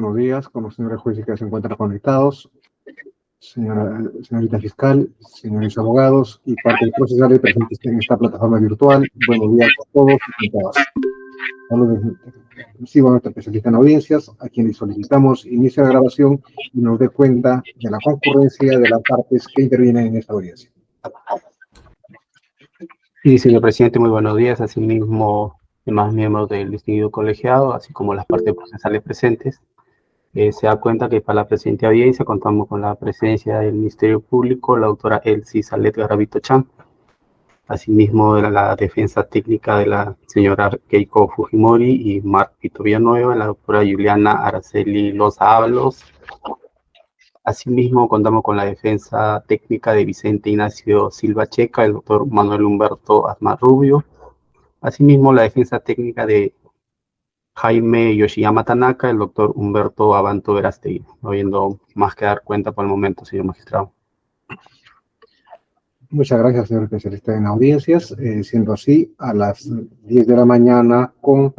buenos días con los señores jueces que se encuentran conectados, señorita fiscal, señores abogados y partes procesales presentes en esta plataforma virtual. Buenos días a todos y a todas. Saludos exclusivo a nuestra especialista en audiencias, a quienes solicitamos inicio la grabación y nos dé cuenta de la concurrencia de las partes que intervienen en esta audiencia. Sí, señor presidente, muy buenos días. Asimismo, demás miembros del distinguido colegiado, así como las partes procesales presentes. Se da cuenta que para la presente audiencia contamos con la presencia del Ministerio Público, la doctora Elsie Salet Garavito Cham, asimismo de la defensa técnica de la señora Keiko Fujimori y Mark Pito Villanueva, la doctora Juliana Araceli Loza Ábalos. Asimismo, contamos con la defensa técnica de Vicente Ignacio Silva Checa, el doctor Manuel Humberto Asmar Rubio. Asimismo, la defensa técnica de Jaime Yoshiyama Tanaka, el doctor Humberto Abanto Verástegui. No habiendo más que dar cuenta por el momento, señor magistrado. Muchas gracias, señor especialista en audiencias. Siendo así, a las 10 de la mañana con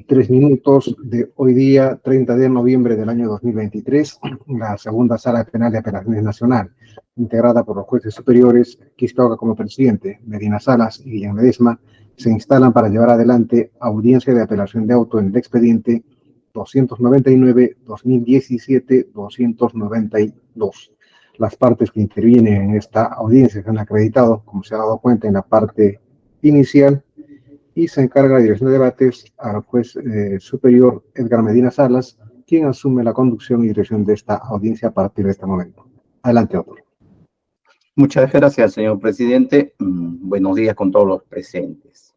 3 minutos de hoy día, 30 de noviembre del año 2023, la segunda sala penal de apelaciones nacional, integrada por los jueces superiores Quisquioca como presidente, Medina Salas y Guillén Ledesma, se instalan para llevar adelante audiencia de apelación de auto en el expediente 299-2017-292. Las partes que intervienen en esta audiencia se han acreditado, como se ha dado cuenta en la parte inicial, y se encarga la dirección de debates al juez superior Edgar Medina Salas, quien asume la conducción y dirección de esta audiencia a partir de este momento. Adelante, autor. Muchas gracias, señor presidente. Buenos días con todos los presentes.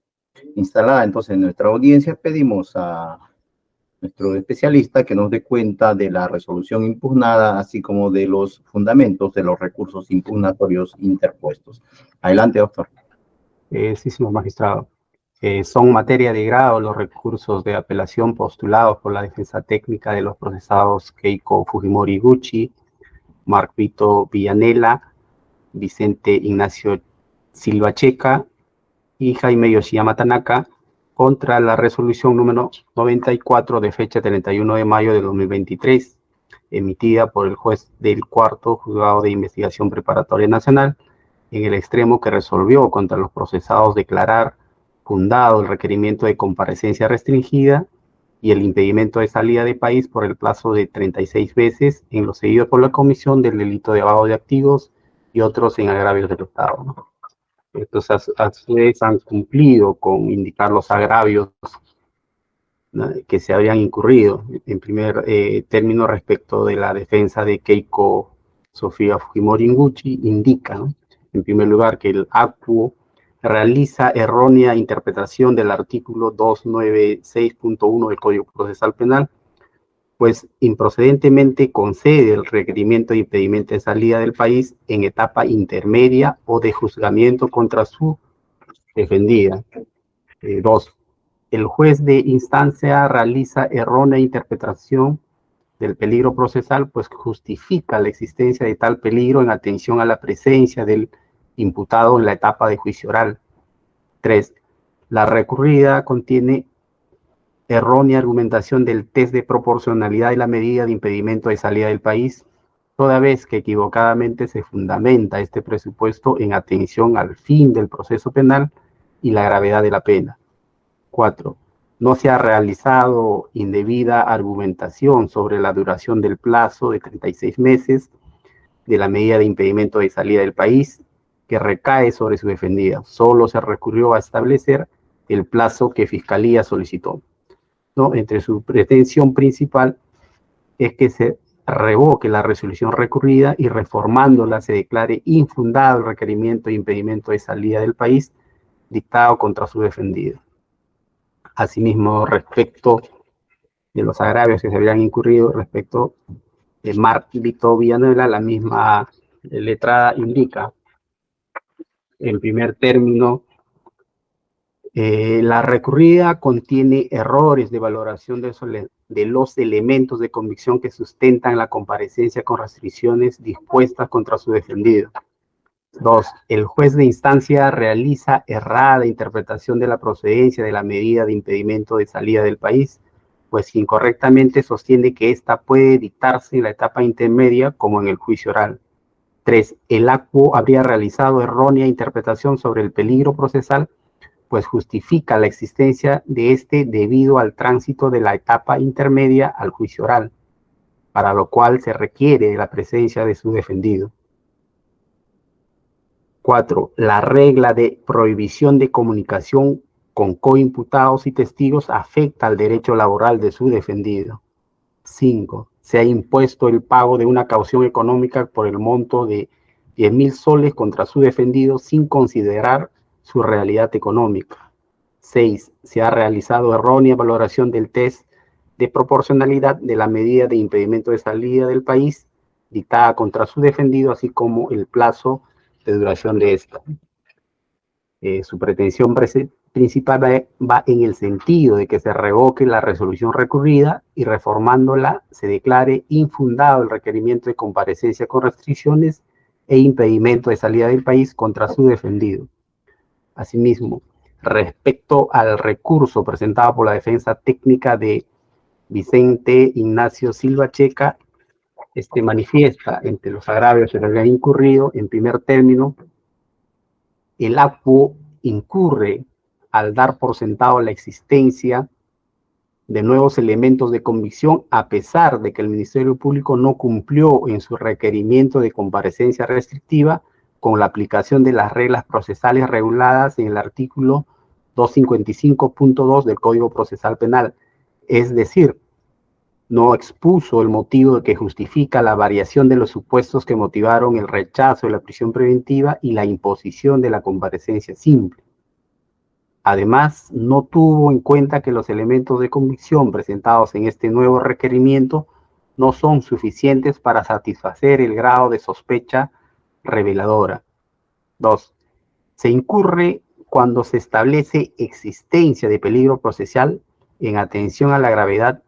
Instalada entonces nuestra audiencia, pedimos a nuestro especialista que nos dé cuenta de la resolución impugnada, así como de los fundamentos de los recursos impugnatorios interpuestos. Adelante, doctor. Sí, señor magistrado. Son materia de grado los recursos de apelación postulados por la defensa técnica de los procesados Keiko Fujimori Gucci, Mark Vito Villanela, Vicente Ignacio Silva Checa y Jaime Yoshiyama Tanaka contra la resolución número 94 de fecha 31 de mayo de 2023, emitida por el juez del cuarto Juzgado de Investigación Preparatoria Nacional, en el extremo que resolvió contra los procesados declarar fundado el requerimiento de comparecencia restringida y el impedimento de salida de país por el plazo de 36 veces en los seguidos por la comisión del delito de lavado de activos y otros en agravios del Estado, ¿no? Entonces, ustedes han cumplido con indicar los agravios, ¿no?, que se habían incurrido. En primer término, respecto de la defensa de Keiko Sofía Fujimori Gucci, indica, ¿no?, en primer lugar, que el ACUO realiza errónea interpretación del artículo 296.1 del Código Procesal Penal, pues improcedentemente concede el requerimiento de impedimento de salida del país en etapa intermedia o de juzgamiento contra su defendida. 2. El juez de instancia realiza errónea interpretación del peligro procesal, pues justifica la existencia de tal peligro en atención a la presencia del imputado en la etapa de juicio oral. 3. La recurrida contiene errónea argumentación del test de proporcionalidad de la medida de impedimento de salida del país, toda vez que equivocadamente se fundamenta este presupuesto en atención al fin del proceso penal y la gravedad de la pena. 4. No se ha realizado indebida argumentación sobre la duración del plazo de 36 meses de la medida de impedimento de salida del país, que recae sobre su defendida. Solo se recurrió a establecer el plazo que Fiscalía solicitó, ¿no? Entre su pretensión principal es que se revoque la resolución recurrida y reformándola se declare infundado el requerimiento de impedimento de salida del país dictado contra su defendido. Asimismo, respecto de los agravios que se habían incurrido respecto de Mark Vito Villanueva, la misma letrada indica, en primer término, la recurrida contiene errores de valoración de los elementos de convicción que sustentan la comparecencia con restricciones dispuestas contra su defendido. 2. El juez de instancia realiza errada interpretación de la procedencia de la medida de impedimento de salida del país, pues incorrectamente sostiene que ésta puede dictarse en la etapa intermedia como en el juicio oral. 3. El acuo habría realizado errónea interpretación sobre el peligro procesal, pues justifica la existencia de este debido al tránsito de la etapa intermedia al juicio oral, para lo cual se requiere la presencia de su defendido. 4. La regla de prohibición de comunicación con coimputados y testigos afecta al derecho laboral de su defendido. 5. Se ha impuesto el pago de una caución económica por el monto de 10.000 soles contra su defendido sin considerar su realidad económica. 6. Se ha realizado errónea valoración del test de proporcionalidad de la medida de impedimento de salida del país dictada contra su defendido, así como el plazo de duración de esta. Su pretensión principal va en el sentido de que se revoque la resolución recurrida y reformándola se declare infundado el requerimiento de comparecencia con restricciones e impedimento de salida del país contra su defendido. Asimismo, respecto al recurso presentado por la defensa técnica de Vicente Ignacio Silva Checa, manifiesta entre los agravios en los que ha incurrido, en primer término, el acuo incurre al dar por sentado la existencia de nuevos elementos de convicción, a pesar de que el Ministerio Público no cumplió en su requerimiento de comparecencia restrictiva con la aplicación de las reglas procesales reguladas en el artículo 255.2 del Código Procesal Penal, es decir, no expuso el motivo que justifica la variación de los supuestos que motivaron el rechazo de la prisión preventiva y la imposición de la comparecencia simple. Además, no tuvo en cuenta que los elementos de convicción presentados en este nuevo requerimiento no son suficientes para satisfacer el grado de sospecha reveladora. 2. Se incurre cuando se establece existencia de peligro procesal en atención a la gravedad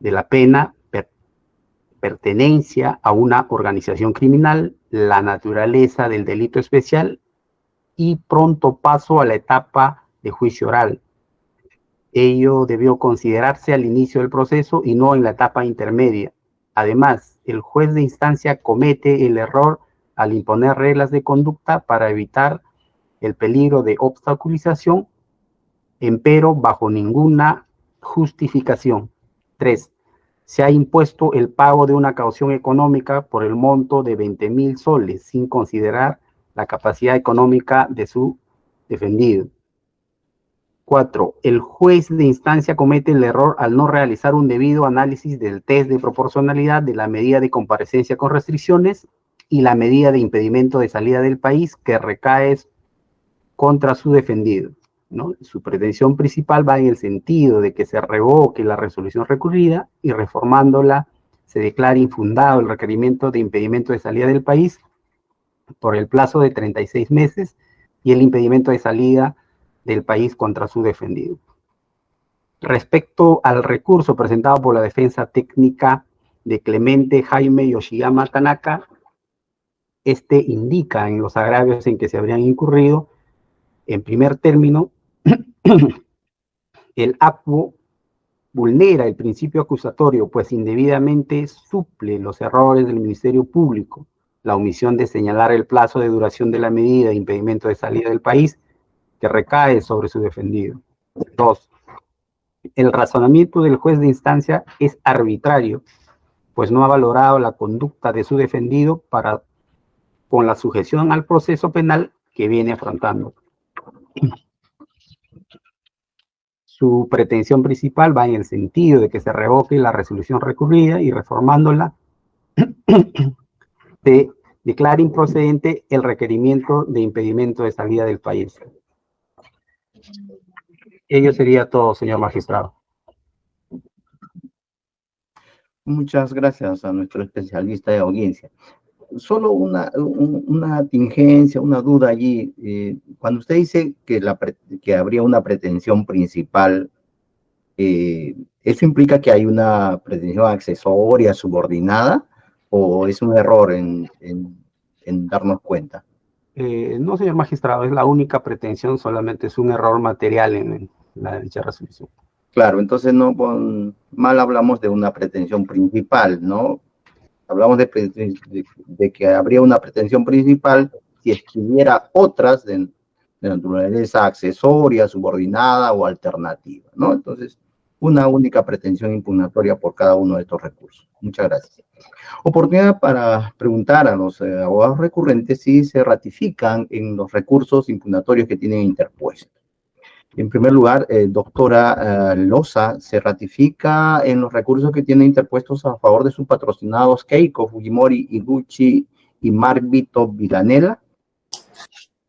de la pena, pertenencia a una organización criminal, la naturaleza del delito especial y pronto paso a la etapa de juicio oral. Ello debió considerarse al inicio del proceso y no en la etapa intermedia. Además, el juez de instancia comete el error al imponer reglas de conducta para evitar el peligro de obstaculización, empero bajo ninguna justificación. 3. Se ha impuesto el pago de una caución económica por el monto de 20.000 soles, sin considerar la capacidad económica de su defendido. 4. El juez de instancia comete el error al no realizar un debido análisis del test de proporcionalidad de la medida de comparecencia con restricciones y la medida de impedimento de salida del país que recae contra su defendido, ¿no? Su pretensión principal va en el sentido de que se revoque la resolución recurrida y reformándola se declare infundado el requerimiento de impedimento de salida del país por el plazo de 36 meses y el impedimento de salida del país contra su defendido. Respecto al recurso presentado por la defensa técnica de Clemente Jaime Yoshiyama Tanaka, indica en los agravios en que se habrían incurrido. En primer término, el acuo vulnera el principio acusatorio, pues indebidamente suple los errores del Ministerio Público, la omisión de señalar el plazo de duración de la medida de impedimento de salida del país que recae sobre su defendido. 2. El razonamiento del juez de instancia es arbitrario, pues no ha valorado la conducta de su defendido con la sujeción al proceso penal que viene afrontando. Su pretensión principal va en el sentido de que se revoque la resolución recurrida y reformándola se declara improcedente el requerimiento de impedimento de salida del país. Ello sería todo, señor magistrado. Muchas gracias a nuestro especialista de audiencia. Solo una tingencia, una duda allí. Cuando usted dice que habría una pretensión principal, ¿eso implica que hay una pretensión accesoria, subordinada, o es un error en darnos cuenta? No, señor magistrado, es la única pretensión, solamente es un error material en la dicha resolución. Claro, entonces no mal hablamos de una pretensión principal, ¿no? Hablamos de que habría una pretensión principal si escribiera otras de naturaleza accesoria, subordinada o alternativa, ¿no? Entonces, una única pretensión impugnatoria por cada uno de estos recursos. Muchas gracias. Oportunidad para preguntar a los abogados recurrentes si se ratifican en los recursos impugnatorios que tienen interpuestos. En primer lugar, doctora Loza, ¿se ratifica en los recursos que tiene interpuestos a favor de sus patrocinados Keiko Fujimori, Iguchi y Marvito Vilanela?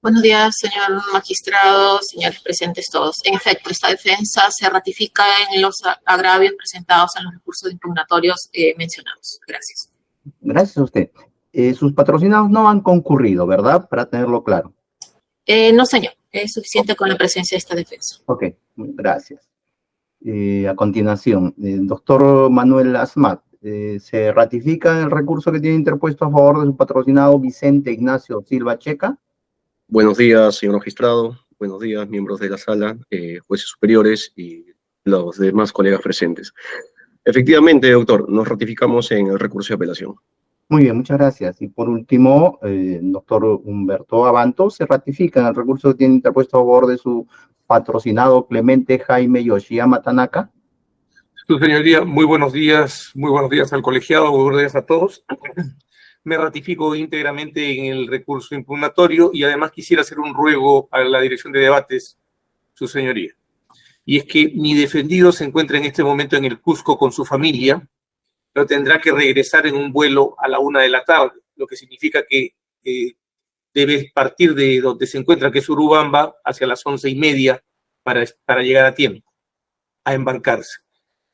Buenos días, señor magistrado, señores presentes todos. En efecto, esta defensa se ratifica en los agravios presentados en los recursos impugnatorios mencionados. Gracias. Gracias a usted. Sus patrocinados no han concurrido, ¿verdad? Para tenerlo claro. No, señor. Es suficiente con la presencia de esta defensa. Ok, gracias. A continuación, doctor Manuel Asmat, ¿se ratifica el recurso que tiene interpuesto a favor de su patrocinado Vicente Ignacio Silva Checa? Buenos días, señor magistrado. Buenos días, miembros de la sala, jueces superiores y los demás colegas presentes. Efectivamente, doctor, nos ratificamos en el recurso de apelación. Muy bien, muchas gracias. Y por último, doctor Humberto Abanto, ¿se ratifica en el recurso que tiene interpuesto a favor de su patrocinado Clemente Jaime Yoshiyama Tanaka? Su señoría, muy buenos días al colegiado, muy buenos días a todos. Me ratifico íntegramente en el recurso impugnatorio y además quisiera hacer un ruego a la Dirección de Debates, su señoría. Y es que mi defendido se encuentra en este momento en el Cusco con su familia, pero tendrá que regresar en un vuelo a la 1 de la tarde, lo que significa que debe partir de donde se encuentra, que es Urubamba, hacia las 11:30 para llegar a tiempo, a embarcarse.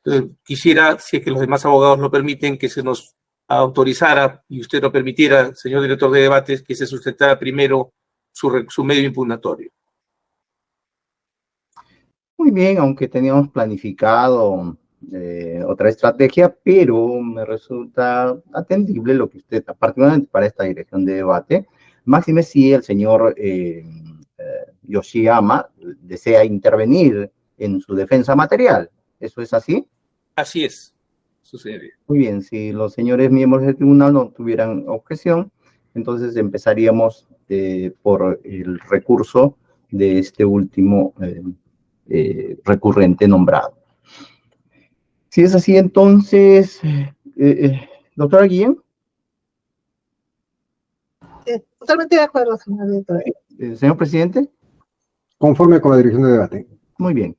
Entonces, quisiera, si es que los demás abogados lo permiten, que se nos autorizara, y usted lo permitiera, señor director de debates, que se sustentara primero su medio impugnatorio. Muy bien, aunque teníamos planificado otra estrategia, pero me resulta atendible lo que usted, particularmente para esta dirección de debate, máxime si el señor Yoshiyama desea intervenir en su defensa material. ¿Eso es así? Así es, su señoría. Muy bien, si los señores miembros del tribunal no tuvieran objeción, entonces empezaríamos por el recurso de este último recurrente nombrado. Si es así, entonces, doctora Guillén. Totalmente de acuerdo, señor director. Señor presidente. Conforme con la dirección de debate. Muy bien.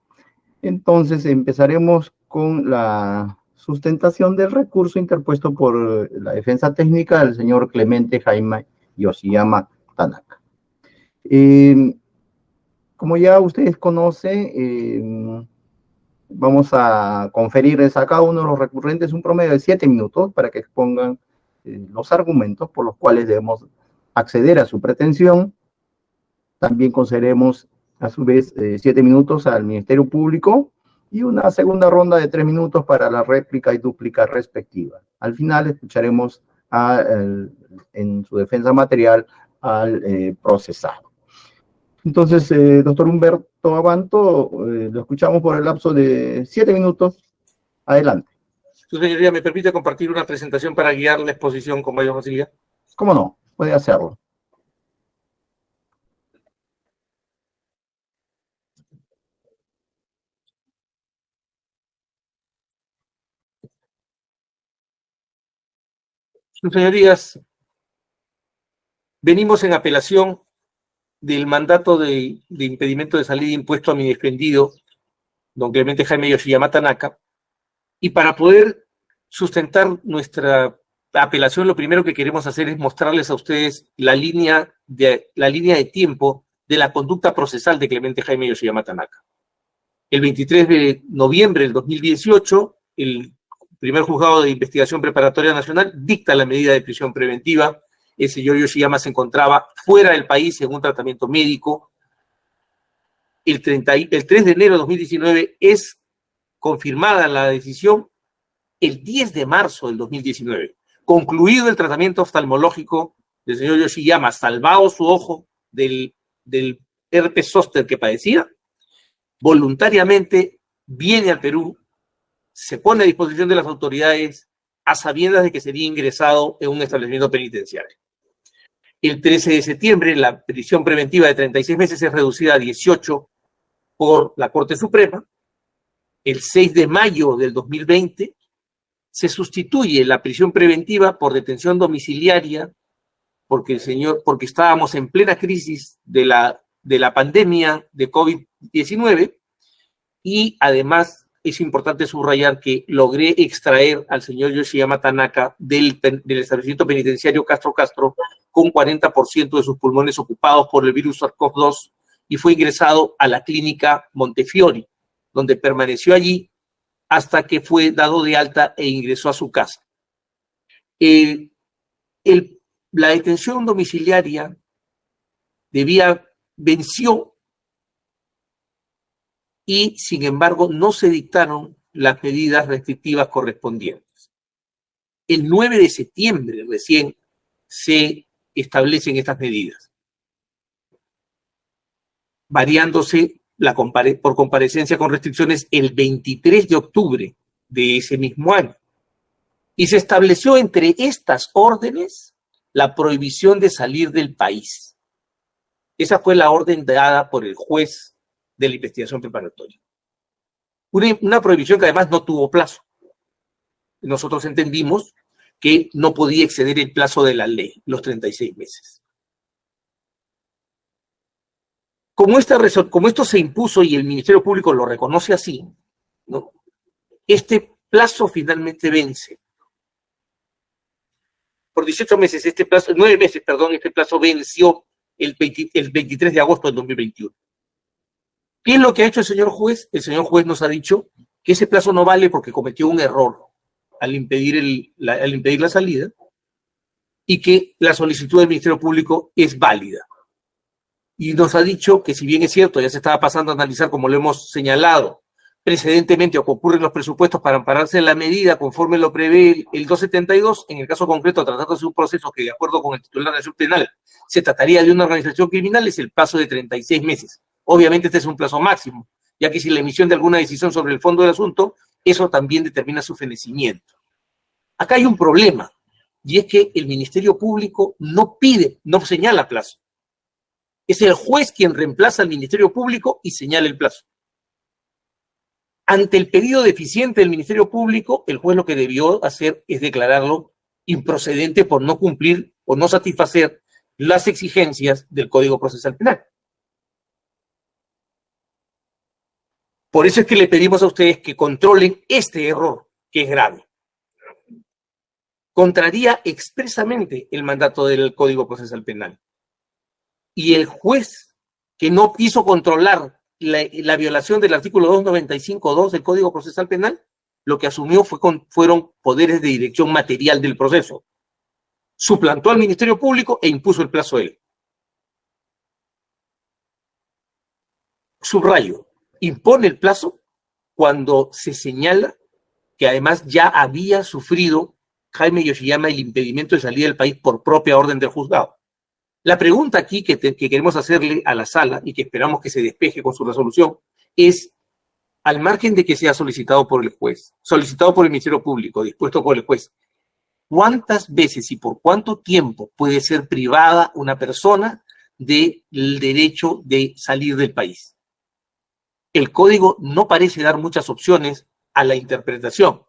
Entonces empezaremos con la sustentación del recurso interpuesto por la defensa técnica del señor Clemente Jaime Yoshiyama Tanaka. Como ya ustedes conocen, vamos a conferirles a cada uno de los recurrentes un promedio de 7 minutos para que expongan los argumentos por los cuales debemos acceder a su pretensión. También concederemos a su vez 7 minutos al Ministerio Público y una segunda ronda de 3 minutos para la réplica y dúplica respectiva. Al final escucharemos en su defensa material al procesado. Entonces, doctor Humberto Abanto, lo escuchamos por el lapso de 7 minutos. Adelante. Su señoría, ¿me permite compartir una presentación para guiar la exposición con mayor facilidad? ¿Cómo no? Puede hacerlo. Sus señorías, venimos en apelación del mandato de impedimento de salida impuesto a mi defendido, don Clemente Jaime Yoshiyama Tanaka, y para poder sustentar nuestra apelación, lo primero que queremos hacer es mostrarles a ustedes la línea de tiempo de la conducta procesal de Clemente Jaime Yoshiyama Tanaka. El 23 de noviembre del 2018, el primer juzgado de investigación preparatoria nacional dicta la medida de prisión preventiva. El señor Yoshiyama se encontraba fuera del país en un tratamiento médico. El 3 de enero de 2019 es confirmada la decisión. El 10 de marzo del 2019, concluido el tratamiento oftalmológico del señor Yoshiyama, salvado su ojo del herpes zóster que padecía, voluntariamente viene al Perú, se pone a disposición de las autoridades a sabiendas de que sería ingresado en un establecimiento penitenciario. El 13 de septiembre, la prisión preventiva de 36 meses es reducida a 18 por la Corte Suprema. El 6 de mayo del 2020 se sustituye la prisión preventiva por detención domiciliaria porque estábamos en plena crisis de la pandemia de COVID-19 y además es importante subrayar que logré extraer al señor Yoshiyama Tanaka del establecimiento penitenciario Castro Castro con 40% de sus pulmones ocupados por el virus SARS-CoV-2 y fue ingresado a la clínica Montefiori, donde permaneció allí hasta que fue dado de alta e ingresó a su casa. La detención domiciliaria venció y, sin embargo, no se dictaron las medidas restrictivas correspondientes. El 9 de septiembre recién se establecen estas medidas, variándose por comparecencia con restricciones el 23 de octubre de ese mismo año. Y se estableció entre estas órdenes la prohibición de salir del país. Esa fue la orden dada por el juez de la investigación preparatoria. Una prohibición que además no tuvo plazo. Nosotros entendimos que no podía exceder el plazo de la ley, los 36 meses. Como esto se impuso y el Ministerio Público lo reconoce así, ¿no? Este plazo finalmente vence. Por 18 meses, 9 meses, perdón, este plazo venció el 23 de agosto del 2021. ¿Qué es lo que ha hecho el señor juez? El señor juez nos ha dicho que ese plazo no vale porque cometió un error al impedir la salida y que la solicitud del Ministerio Público es válida. Y nos ha dicho que, si bien es cierto, ya se estaba pasando a analizar, como lo hemos señalado precedentemente, o que ocurren los presupuestos para ampararse en la medida conforme lo prevé el 272, en el caso concreto, tratándose de un proceso que, de acuerdo con el titular de la Acción Penal, se trataría de una organización criminal, es el plazo de 36 meses. Obviamente este es un plazo máximo, ya que si la emisión de alguna decisión sobre el fondo del asunto, eso también determina su fenecimiento. Acá hay un problema, y es que el Ministerio Público no señala plazo. Es el juez quien reemplaza al Ministerio Público y señala el plazo. Ante el pedido deficiente del Ministerio Público, el juez lo que debió hacer es declararlo improcedente por no cumplir o no satisfacer las exigencias del Código Procesal Penal. Por eso es que le pedimos a ustedes que controlen este error, que es grave. Contraría expresamente el mandato del Código Procesal Penal. Y el juez que no quiso controlar la violación del artículo 295.2 del Código Procesal Penal, lo que asumió fueron poderes de dirección material del proceso. Suplantó al Ministerio Público e impuso el plazo a él. Subrayo, impone el plazo cuando se señala que además ya había sufrido Jaime Yoshiyama el impedimento de salida del país por propia orden del juzgado. La pregunta aquí que queremos hacerle a la sala y que esperamos que se despeje con su resolución es, al margen de que sea solicitado por el juez, solicitado por el Ministerio Público, dispuesto por el juez, ¿cuántas veces y por cuánto tiempo puede ser privada una persona del derecho de salir del país? El código no parece dar muchas opciones a la interpretación.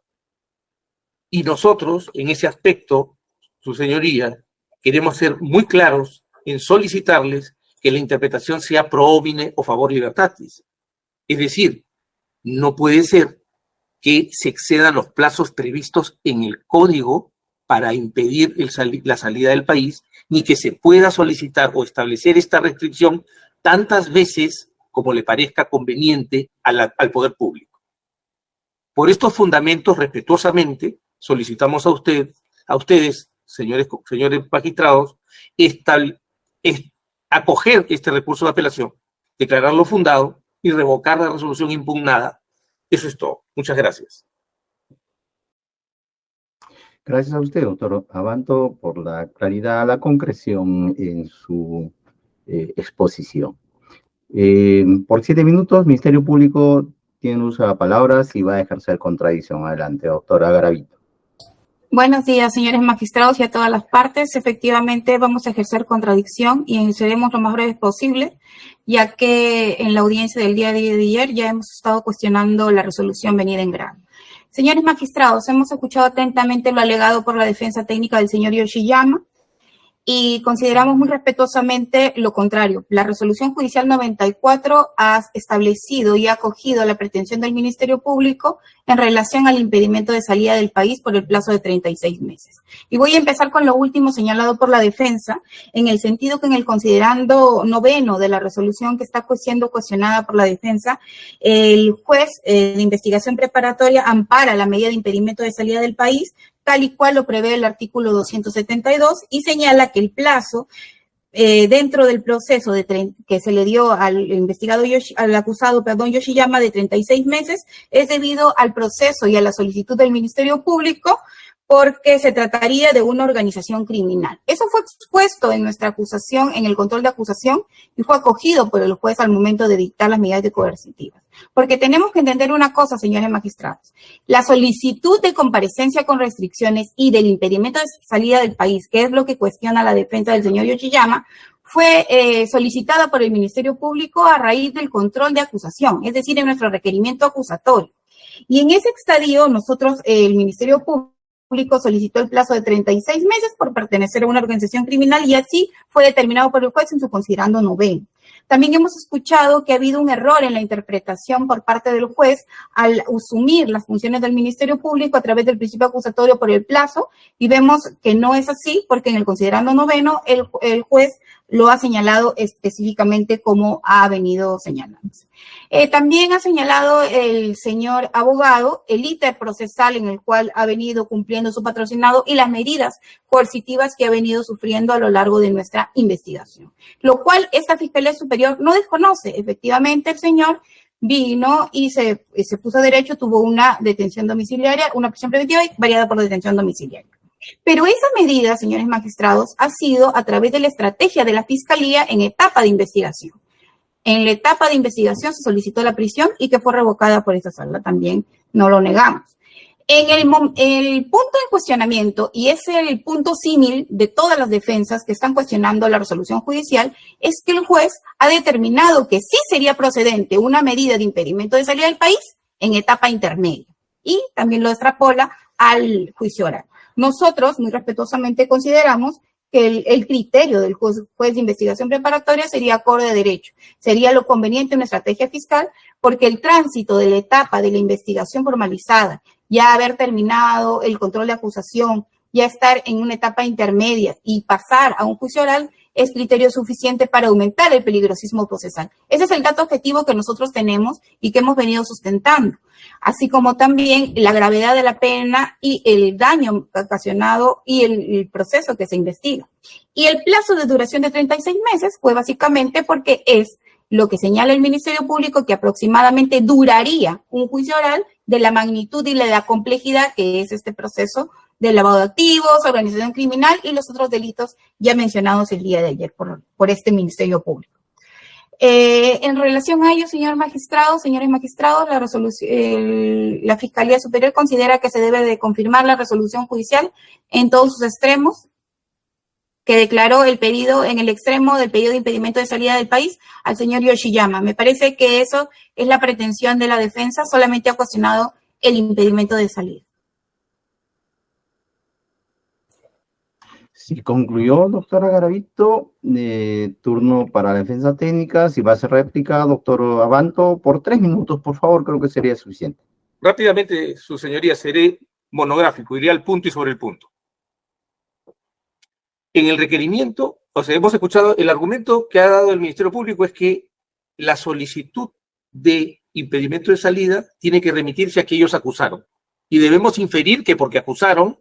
Y nosotros, en ese aspecto, su señoría, queremos ser muy claros en solicitarles que la interpretación sea pro homine o favor libertatis. Es decir, no puede ser que se excedan los plazos previstos en el código para impedir la salida del país, ni que se pueda solicitar o establecer esta restricción tantas veces como le parezca conveniente al poder público. Por estos fundamentos, respetuosamente, solicitamos a ustedes, señores magistrados, acoger este recurso de apelación, declararlo fundado y revocar la resolución impugnada. Eso es todo. Muchas gracias. Gracias a usted, doctor Abanto, por la claridad, la concreción en su exposición. Por 7 minutos, Ministerio Público tiene uso de la palabra si va a ejercer contradicción. Adelante, doctora Garavito. Buenos días, señores magistrados y a todas las partes. Efectivamente, vamos a ejercer contradicción y seremos lo más breves posible, ya que en la audiencia del día de ayer ya hemos estado cuestionando la resolución venida en grano. Señores magistrados, hemos escuchado atentamente lo alegado por la defensa técnica del señor Yoshiyama y consideramos muy respetuosamente lo contrario. La resolución judicial 94 ha establecido y ha acogido la pretensión del Ministerio Público en relación al impedimento de salida del país por el plazo de 36 meses. Y voy a empezar con lo último señalado por la defensa, en el sentido que en el considerando noveno de la resolución que está siendo cuestionada por la defensa, el juez de investigación preparatoria ampara la medida de impedimento de salida del país, tal y cual lo prevé el artículo 272, y señala que el plazo dentro del proceso que se le dio al acusado Yoshiyama de 36 meses es debido al proceso y a la solicitud del Ministerio Público, porque se trataría de una organización criminal. Eso fue expuesto en nuestra acusación, en el control de acusación, y fue acogido por el juez al momento de dictar las medidas coercitivas. Porque tenemos que entender una cosa, señores magistrados. La solicitud de comparecencia con restricciones y del impedimento de salida del país, que es lo que cuestiona la defensa del señor Yoshiyama, fue solicitada por el Ministerio Público a raíz del control de acusación, es decir, en nuestro requerimiento acusatorio. Y en ese estadio, nosotros, el Ministerio Público solicitó el plazo de 36 meses por pertenecer a una organización criminal y así fue determinado por el juez en su considerando noveno. También hemos escuchado que ha habido un error en la interpretación por parte del juez al asumir las funciones del Ministerio Público a través del principio acusatorio por el plazo, y vemos que no es así porque en el considerando noveno el juez lo ha señalado específicamente como ha venido señalándose. También ha señalado el señor abogado el íter procesal en el cual ha venido cumpliendo su patrocinado y las medidas coercitivas que ha venido sufriendo a lo largo de nuestra investigación, lo cual esta Fiscalía Superior no desconoce. Efectivamente, el señor vino y se puso a derecho, tuvo una detención domiciliaria, una prisión preventiva variada por detención domiciliaria. Pero esa medida, señores magistrados, ha sido a través de la estrategia de la Fiscalía en etapa de investigación. En la etapa de investigación se solicitó la prisión y que fue revocada por esa sala, también no lo negamos. El punto de cuestionamiento, y es el punto símil de todas las defensas que están cuestionando la resolución judicial, es que el juez ha determinado que sí sería procedente una medida de impedimento de salida del país en etapa intermedia, y también lo extrapola al juicio oral. Nosotros, muy respetuosamente, consideramos que el criterio del juez de investigación preparatoria sería acorde a derecho. Sería lo conveniente una estrategia fiscal, porque el tránsito de la etapa de la investigación formalizada, ya haber terminado el control de acusación, ya estar en una etapa intermedia y pasar a un juicio oral, es criterio suficiente para aumentar el peligrosismo procesal. Ese es el dato objetivo que nosotros tenemos y que hemos venido sustentando, así como también la gravedad de la pena y el daño ocasionado y el proceso que se investiga. Y el plazo de duración de 36 meses fue básicamente porque es lo que señala el Ministerio Público, que aproximadamente duraría un juicio oral de la magnitud y de la complejidad que es este proceso de lavado de activos, organización criminal y los otros delitos ya mencionados el día de ayer por este Ministerio Público. En relación a ello, señores magistrados, la Fiscalía Superior considera que se debe de confirmar la resolución judicial en todos sus extremos, que declaró el pedido en el extremo del pedido de impedimento de salida del país al señor Yoshiyama. Me parece que eso es la pretensión de la defensa, solamente ha cuestionado el impedimento de salida. Sí, concluyó, doctora Garavito. Turno para la defensa técnica. Si va a hacer réplica, doctor Abanto, por 3 minutos, por favor, creo que sería suficiente. Rápidamente, su señoría, seré monográfico, iré al punto y sobre el punto. En el requerimiento, hemos escuchado, el argumento que ha dado el Ministerio Público es que la solicitud de impedimento de salida tiene que remitirse a que ellos acusaron. Y debemos inferir que porque acusaron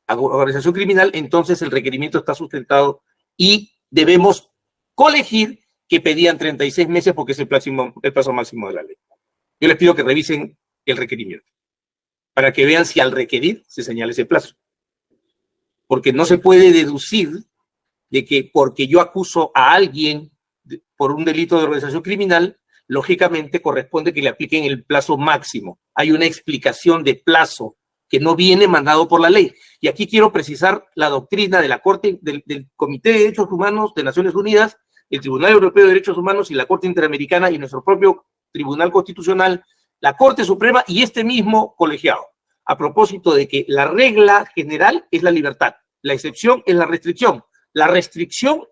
a organización criminal, entonces el requerimiento está sustentado y debemos colegir que pedían 36 meses porque es el plazo máximo de la ley. Yo les pido que revisen el requerimiento para que vean si al requerir se señala ese plazo. Porque no se puede deducir de que porque yo acuso a alguien por un delito de organización criminal, lógicamente corresponde que le apliquen el plazo máximo. Hay una explicación de plazo que no viene mandado por la ley. Y aquí quiero precisar la doctrina de la Corte, del Comité de Derechos Humanos de Naciones Unidas, el Tribunal Europeo de Derechos Humanos y la Corte Interamericana y nuestro propio Tribunal Constitucional, la Corte Suprema y este mismo colegiado, a propósito de que la regla general es la libertad, la excepción es la restricción. La restricción,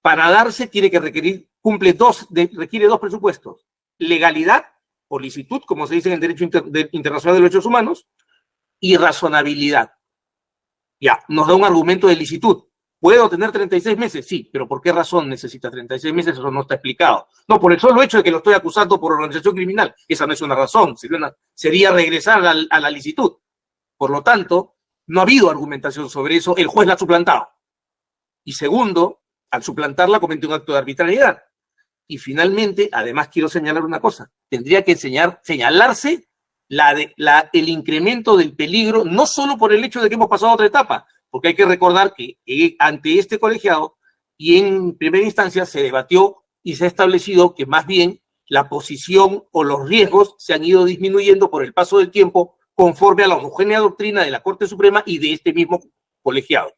para darse, requiere dos presupuestos: legalidad o licitud, como se dice en el derecho internacional de los derechos humanos, y razonabilidad. Ya, nos da un argumento de licitud. ¿Puedo tener 36 meses? Sí, pero ¿por qué razón necesita 36 meses? Eso no está explicado. No, por el solo hecho de que lo estoy acusando por organización criminal. Esa no es una razón, sería regresar a la licitud. Por lo tanto, no ha habido argumentación sobre eso, el juez la ha suplantado. Y segundo, al suplantarla comete un acto de arbitrariedad. Y finalmente, además quiero señalar una cosa, tendría que señalarse el incremento del peligro, no solo por el hecho de que hemos pasado a otra etapa, porque hay que recordar que ante este colegiado y en primera instancia se debatió y se ha establecido que más bien la posición o los riesgos se han ido disminuyendo por el paso del tiempo conforme a la homogénea doctrina de la Corte Suprema y de este mismo colegiado.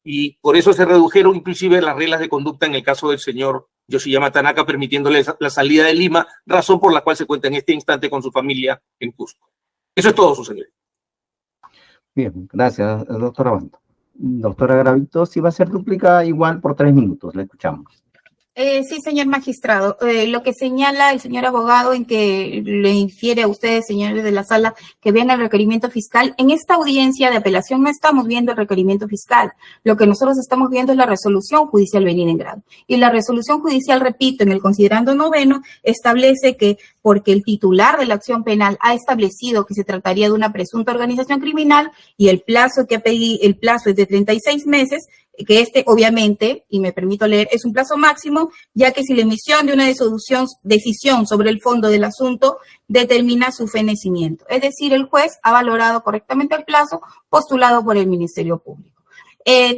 Y por eso se redujeron inclusive las reglas de conducta en el caso del señor Yoshiyama Tanaka, permitiéndole la salida de Lima, razón por la cual se cuenta en este instante con su familia en Cusco. Eso es todo, su señor. Bien, gracias, doctora Bando. Doctora Garavito, si va a ser duplicada igual por 3 minutos, la escuchamos. Sí, señor magistrado. Lo que señala el señor abogado en que le infiere a ustedes, señores de la sala, que vean el requerimiento fiscal. En esta audiencia de apelación no estamos viendo el requerimiento fiscal. Lo que nosotros estamos viendo es la resolución judicial venida en grado. Y la resolución judicial, repito, en el considerando noveno, establece que porque el titular de la acción penal ha establecido que se trataría de una presunta organización criminal y el plazo es de 36 meses, que obviamente, y me permito leer, es un plazo máximo, ya que si la emisión de una decisión sobre el fondo del asunto determina su fenecimiento. Es decir, el juez ha valorado correctamente el plazo postulado por el Ministerio Público.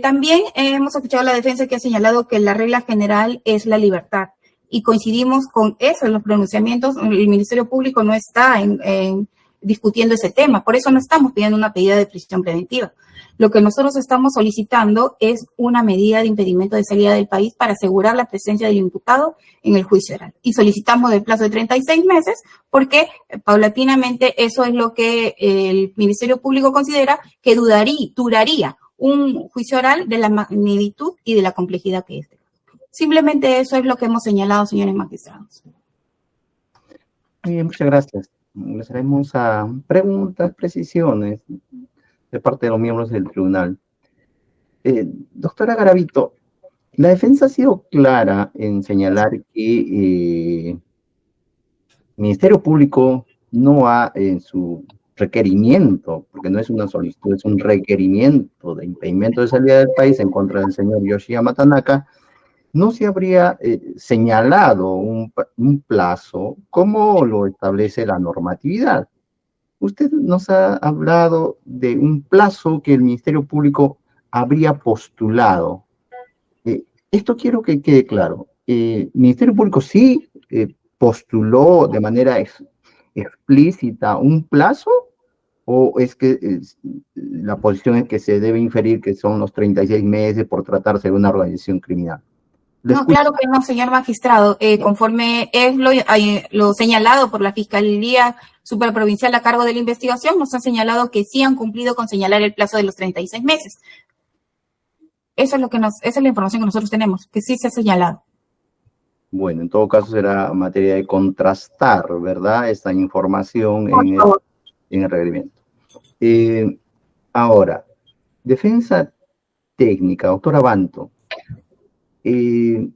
También hemos escuchado a la defensa que ha señalado que la regla general es la libertad, y coincidimos con eso en los pronunciamientos. El Ministerio Público no está discutiendo ese tema, por eso no estamos pidiendo una medida de prisión preventiva. Lo que nosotros estamos solicitando es una medida de impedimento de salida del país para asegurar la presencia del imputado en el juicio oral. Y solicitamos el plazo de 36 meses porque paulatinamente eso es lo que el Ministerio Público considera que duraría un juicio oral de la magnitud y de la complejidad que es. Simplemente eso es lo que hemos señalado, señores magistrados. Muchas gracias. Empezaremos a preguntas, precisiones de parte de los miembros del tribunal. Doctora Garavito, la defensa ha sido clara en señalar que el Ministerio Público no ha en su requerimiento, porque no es una solicitud, es un requerimiento de impedimento de salida del país en contra del señor Yoshiyama Tanaka, no se habría señalado un plazo como lo establece la normatividad. Usted nos ha hablado de un plazo que el Ministerio Público habría postulado. Esto quiero que quede claro. ¿El Ministerio Público sí postuló de manera explícita un plazo? ¿O es que la posición es que se debe inferir que son los 36 meses por tratarse de una organización criminal? No, claro que no, señor magistrado. Conforme es lo señalado por la Fiscalía Superprovincial a cargo de la investigación, nos han señalado que sí han cumplido con señalar el plazo de los 36 meses. Esa es la información que nosotros tenemos, que sí se ha señalado. Bueno, en todo caso será materia de contrastar, ¿verdad?, esta información en el requerimiento. Ahora, defensa técnica, doctora Banto.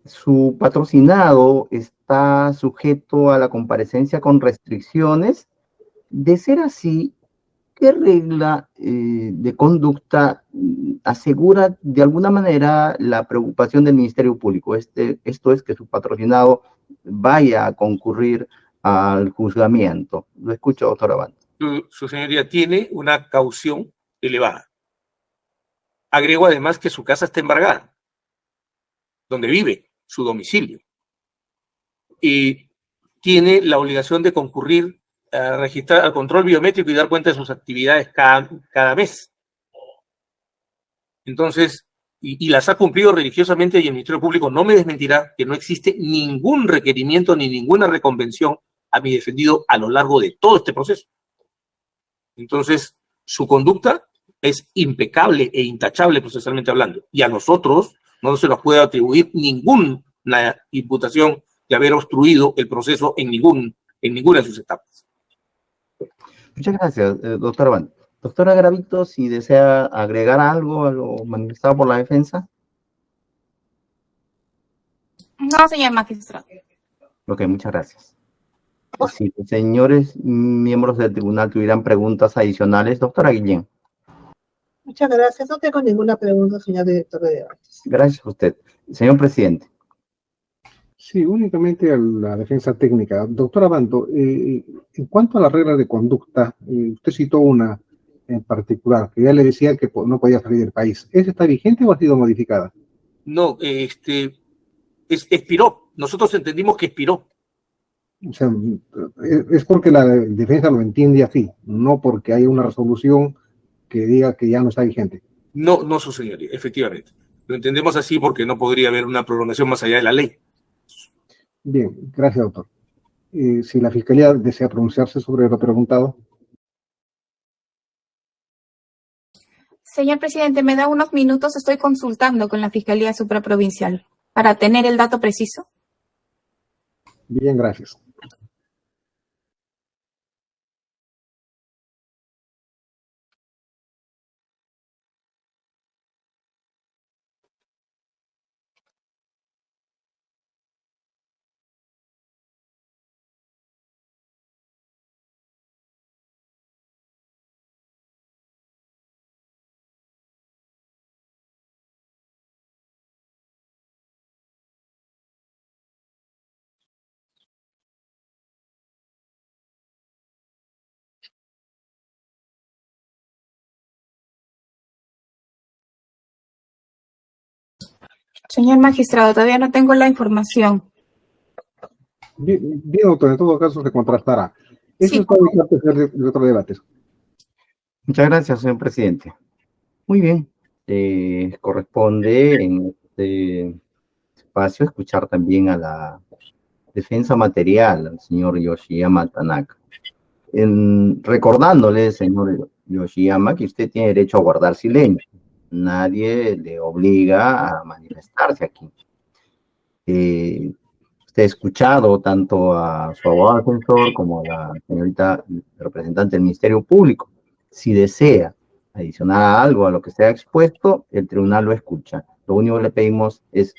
Su patrocinado está sujeto a la comparecencia con restricciones. De ser así, ¿qué regla de conducta asegura de alguna manera la preocupación del Ministerio Público? Esto es que su patrocinado vaya a concurrir al juzgamiento. Lo escucho, doctora Banto. Su señoría tiene una caución elevada. Agrego además que su casa está embargada, donde vive, su domicilio. tiene la obligación de concurrir a registrar al control biométrico y dar cuenta de sus actividades cada mes. Entonces, y las ha cumplido religiosamente, y el Ministerio Público no me desmentirá que no existe ningún requerimiento ni ninguna reconvención a mi defendido a lo largo de todo este proceso. Entonces, su conducta es impecable e intachable procesalmente hablando, y a nosotros no se nos puede atribuir ninguna imputación de haber obstruido el proceso en ninguna de sus etapas. Muchas gracias, doctora Van. Doctora Garavito, si desea agregar algo a lo manifestado por la defensa. No, señor magistrado. Ok, muchas gracias. Si los señores miembros del tribunal tuvieran preguntas adicionales, doctora Guillén. Muchas gracias. No tengo ninguna pregunta, señor director de debates. Gracias a usted. Señor presidente. Sí, únicamente a la defensa técnica. Doctor Abando, en cuanto a las reglas de conducta, usted citó una en particular, que ya le decía que no podía salir del país. ¿Esa está vigente o ha sido modificada? No, expiró. Nosotros entendimos que expiró. O sea, es porque la defensa lo entiende así, no porque haya una resolución que diga que ya no está vigente. No, no, su señoría, efectivamente. Lo entendemos así porque no podría haber una prolongación más allá de la ley. Bien, gracias, doctor. Si la Fiscalía desea pronunciarse sobre lo preguntado. Señor presidente, me da unos minutos, estoy consultando con la Fiscalía Supraprovincial para tener el dato preciso. Bien, gracias. Señor magistrado, todavía no tengo la información. Bien, doctor, en todo caso se contrastará. Eso Sí. es todo lo que hacer de otro debate. Muchas gracias, señor presidente. Muy bien. Corresponde en este espacio escuchar también a la defensa material, al señor Yoshiyama Tanaka. Recordándole, señor Yoshiyama, que usted tiene derecho a guardar silencio. Nadie le obliga a manifestarse aquí. Usted ha escuchado tanto a su abogado defensor como a la señorita representante del Ministerio Público. Si desea adicionar algo a lo que se ha expuesto, el tribunal lo escucha. Lo único que le pedimos es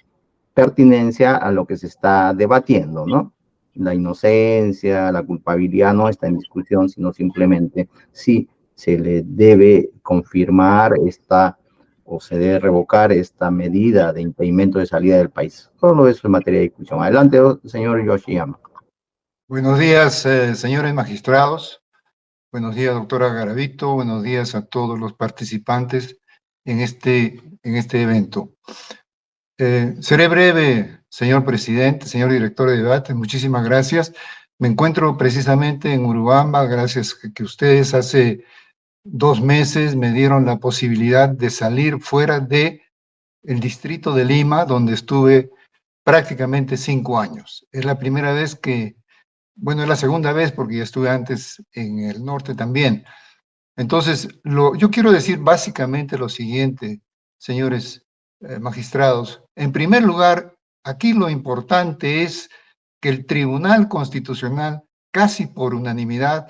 pertinencia a lo que se está debatiendo, ¿no? La inocencia, la culpabilidad no está en discusión, sino simplemente si se le debe confirmar o se debe revocar esta medida de impedimento de salida del país. Todo eso es materia de discusión. Adelante, señor Yoshiyama. Buenos días, señores magistrados. Buenos días, doctora Garavito. Buenos días a todos los participantes en este evento. Seré breve, señor presidente, señor director de debate. Muchísimas gracias. Me encuentro precisamente en Urubamba, gracias a que ustedes hace 2 meses me dieron la posibilidad de salir fuera del distrito de Lima, donde estuve prácticamente 5 años. Es la primera vez que, bueno, es la segunda vez porque ya estuve antes en el norte también. Entonces, yo quiero decir básicamente lo siguiente, señores magistrados. En primer lugar, aquí lo importante es que el Tribunal Constitucional, casi por unanimidad,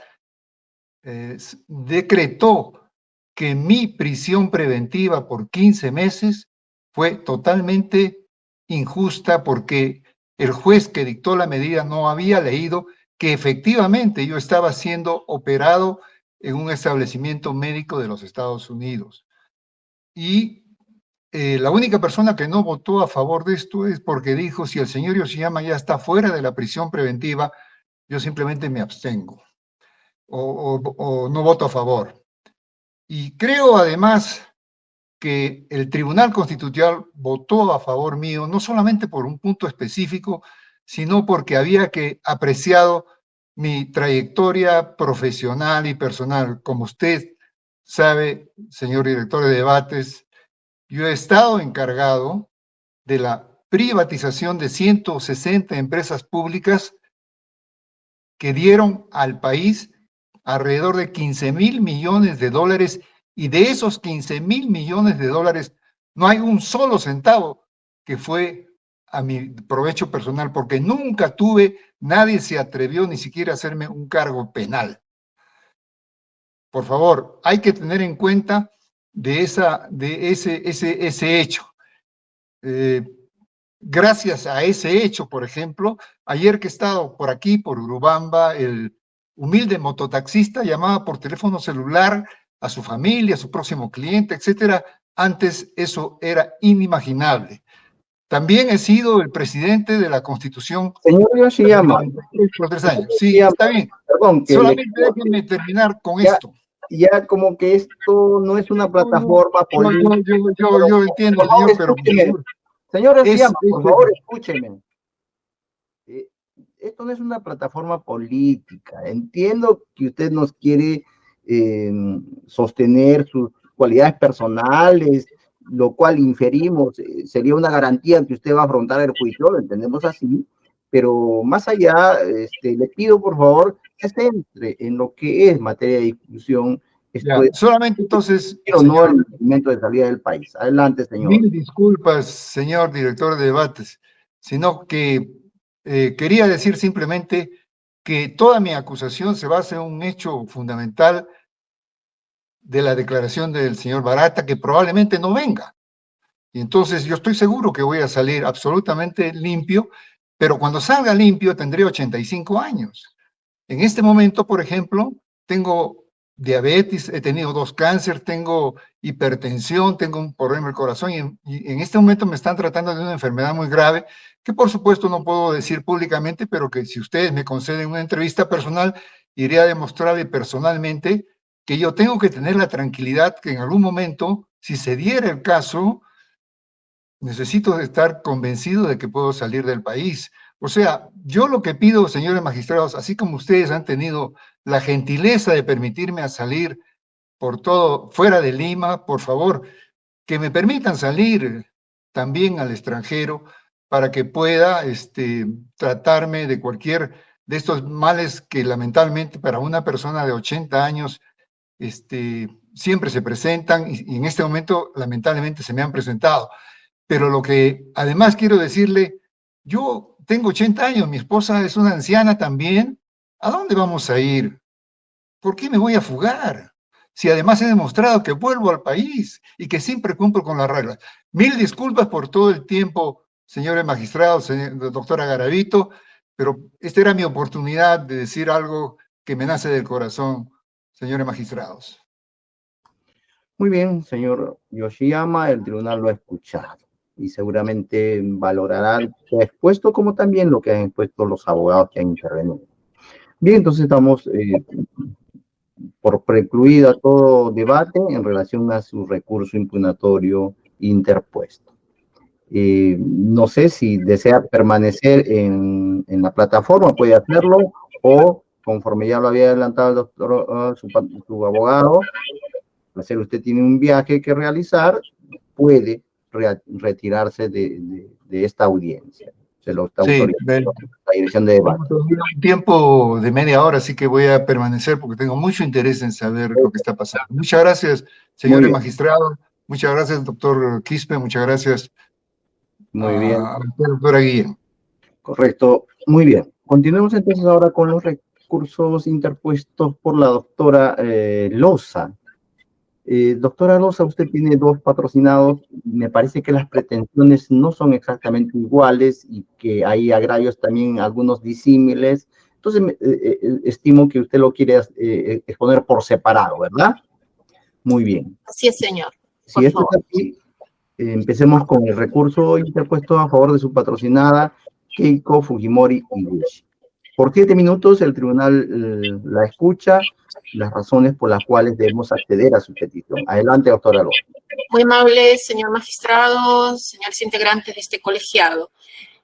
decretó que mi prisión preventiva por 15 meses fue totalmente injusta porque el juez que dictó la medida no había leído que efectivamente yo estaba siendo operado en un establecimiento médico de los Estados Unidos. Y la única persona que no votó a favor de esto es porque dijo, si el señor Yoshiyama ya está fuera de la prisión preventiva, yo simplemente me abstengo o no voto a favor. Y creo además que el Tribunal Constitucional votó a favor mío, no solamente por un punto específico, sino porque había que apreciado mi trayectoria profesional y personal. Como usted sabe, señor director de debates, yo he estado encargado de la privatización de 160 empresas públicas que dieron al país alrededor de 15.000 millones de dólares, y de esos 15.000 millones de dólares no hay un solo centavo que fue a mi provecho personal, porque nunca tuve, nadie se atrevió ni siquiera a hacerme un cargo penal. Por favor, hay que tener en cuenta de ese hecho. Gracias a ese hecho, por ejemplo, ayer que he estado por aquí, por Urubamba, el humilde mototaxista llamaba por teléfono celular a su familia, a su próximo cliente, etcétera. Antes eso era inimaginable. También he sido el presidente de la Constitución. Señor Yoshiyama. Por 3 años. Sí, está bien. Perdón, solamente déjenme terminar con esto. Ya como que esto no es una plataforma política. Yo entiendo, señor, pero... Señor Yoshiyama, por favor, escúcheme. Esto no es una plataforma política. Entiendo que usted nos quiere sostener sus cualidades personales, lo cual inferimos, sería una garantía que usted va a afrontar el juicio, lo entendemos así, pero más allá, le pido por favor que se entre en lo que es materia de discusión. Solamente entonces... Pero no el momento de salida del país. Adelante, señor. Mil disculpas, señor director de debates, sino que quería decir simplemente que toda mi acusación se basa en un hecho fundamental de la declaración del señor Barata, que probablemente no venga. Y entonces yo estoy seguro que voy a salir absolutamente limpio, pero cuando salga limpio tendré 85 años. En este momento, por ejemplo, tengo diabetes, he tenido 2 cánceres, tengo hipertensión, tengo un problema del corazón, y en este momento me están tratando de una enfermedad muy grave, que por supuesto no puedo decir públicamente, pero que si ustedes me conceden una entrevista personal, iré a demostrarle personalmente que yo tengo que tener la tranquilidad que en algún momento, si se diera el caso, necesito estar convencido de que puedo salir del país. O sea, yo lo que pido, señores magistrados, así como ustedes han tenido la gentileza de permitirme a salir por todo, fuera de Lima, por favor, que me permitan salir también al extranjero para que pueda tratarme de cualquier de estos males que lamentablemente para una persona de 80 años siempre se presentan, y en este momento lamentablemente se me han presentado. Pero lo que además quiero decirle, yo tengo 80 años, mi esposa es una anciana también. ¿A dónde vamos a ir? ¿Por qué me voy a fugar? Si además he demostrado que vuelvo al país y que siempre cumplo con las reglas. Mil disculpas por todo el tiempo, señores magistrados, doctora Garavito, pero esta era mi oportunidad de decir algo que me nace del corazón, señores magistrados. Muy bien, señor Yoshiyama, el tribunal lo ha escuchado y seguramente valorará lo que ha expuesto, como también lo que han expuesto los abogados que han intervenido. Bien, entonces estamos por precluida todo debate en relación a su recurso impugnatorio interpuesto. No sé si desea permanecer en la plataforma, puede hacerlo, o conforme ya lo había adelantado el doctor, su abogado, hacer usted tiene un viaje que realizar, puede retirarse de esta audiencia. Se lo está autorizando la dirección de debate. Un tiempo de media hora, así que voy a permanecer porque tengo mucho interés en saber lo que está pasando. Muchas gracias, señores magistrados. Muchas gracias, doctor Quispe. Muchas gracias. Muy bien. Doctora Guillén. Correcto. Muy bien. Continuemos entonces ahora con los recursos interpuestos por la doctora Loza. Doctora Loza, usted tiene 2 patrocinados. Me parece que las pretensiones no son exactamente iguales y que hay agravios también, algunos disímiles. Entonces, estimo que usted lo quiere exponer por separado, ¿verdad? Muy bien. Así es, señor. Si esto es así, empecemos con el recurso interpuesto a favor de su patrocinada, Keiko Fujimori Iguchi. Por 7 minutos el tribunal la escucha, las razones por las cuales debemos acceder a su petición. Adelante, doctora Loza. Muy amable, señor magistrado, señores integrantes de este colegiado.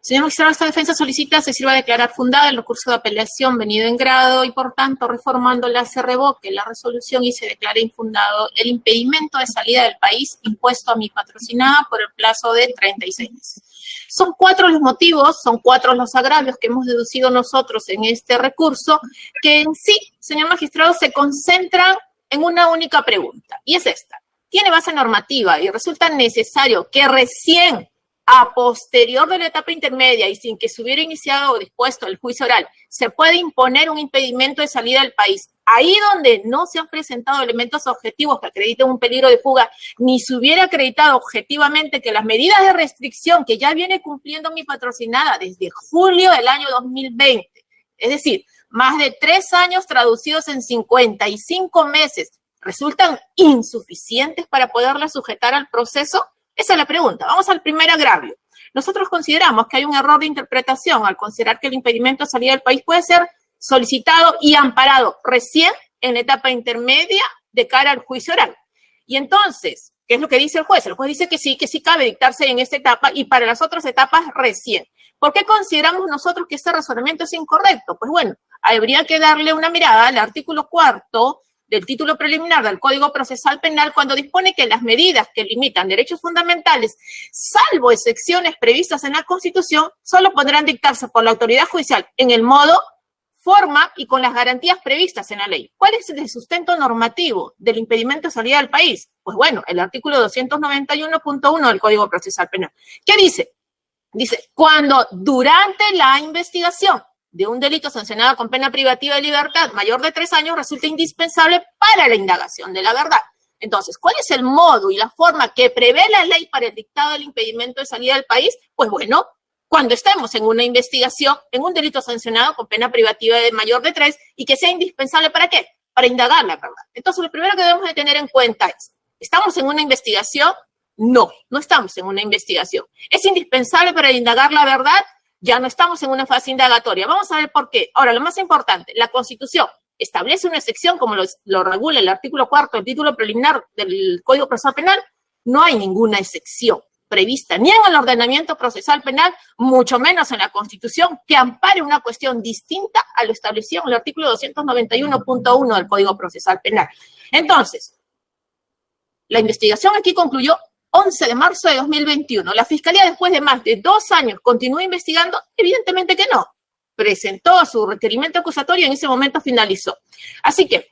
Señor magistrado, esta defensa solicita se sirva a declarar fundada el recurso de apelación venido en grado y, por tanto, reformándola, se revoque la resolución y se declare infundado el impedimento de salida del país impuesto a mi patrocinada por el plazo de 36 meses. Son 4 los motivos, son 4 los agravios que hemos deducido nosotros en este recurso, que en sí, señor magistrado, se concentran en una única pregunta, y es esta. ¿Tiene base normativa y resulta necesario que recién a posterior de la etapa intermedia y sin que se hubiera iniciado o dispuesto el juicio oral, se puede imponer un impedimento de salida del país, ahí donde no se han presentado elementos objetivos que acrediten un peligro de fuga, ni se hubiera acreditado objetivamente que las medidas de restricción que ya viene cumpliendo mi patrocinada desde julio del año 2020, es decir, más de 3 años traducidos en 55 meses, resultan insuficientes para poderla sujetar al proceso? Esa es la pregunta. Vamos al primer agravio. Nosotros consideramos que hay un error de interpretación al considerar que el impedimento de salida del país puede ser solicitado y amparado recién en la etapa intermedia de cara al juicio oral. Y entonces, ¿qué es lo que dice el juez? El juez dice que sí cabe dictarse en esta etapa y para las otras etapas recién. ¿Por qué consideramos nosotros que este razonamiento es incorrecto? Pues bueno, habría que darle una mirada al artículo 4 del título preliminar del Código Procesal Penal cuando dispone que las medidas que limitan derechos fundamentales, salvo excepciones previstas en la Constitución, solo podrán dictarse por la autoridad judicial en el modo, forma y con las garantías previstas en la ley. ¿Cuál es el sustento normativo del impedimento de salida del país? Pues bueno, el artículo 291.1 del Código Procesal Penal. ¿Qué dice? Dice, cuando durante la investigación de un delito sancionado con pena privativa de libertad mayor de 3 años resulta indispensable para la indagación de la verdad. Entonces, ¿cuál es el modo y la forma que prevé la ley para el dictado del impedimento de salida del país? Pues bueno, cuando estemos en una investigación, en un delito sancionado con pena privativa de mayor de 3 y que sea indispensable ¿para qué? Para indagar la verdad. Entonces, lo primero que debemos de tener en cuenta es, ¿estamos en una investigación? No, no estamos en una investigación. ¿Es indispensable para indagar la verdad? Ya no estamos en una fase indagatoria. Vamos a ver por qué. Ahora, lo más importante, la Constitución establece una excepción, como lo regula el artículo 4 del título preliminar del Código Procesal Penal. No hay ninguna excepción prevista ni en el ordenamiento procesal penal, mucho menos en la Constitución, que ampare una cuestión distinta a lo establecido en el artículo 291.1 del Código Procesal Penal. Entonces, la investigación aquí concluyó 11 de marzo de 2021. La Fiscalía, después de más de 2 años, continúa investigando. Evidentemente que no. Presentó su requerimiento acusatorio y en ese momento finalizó. Así que,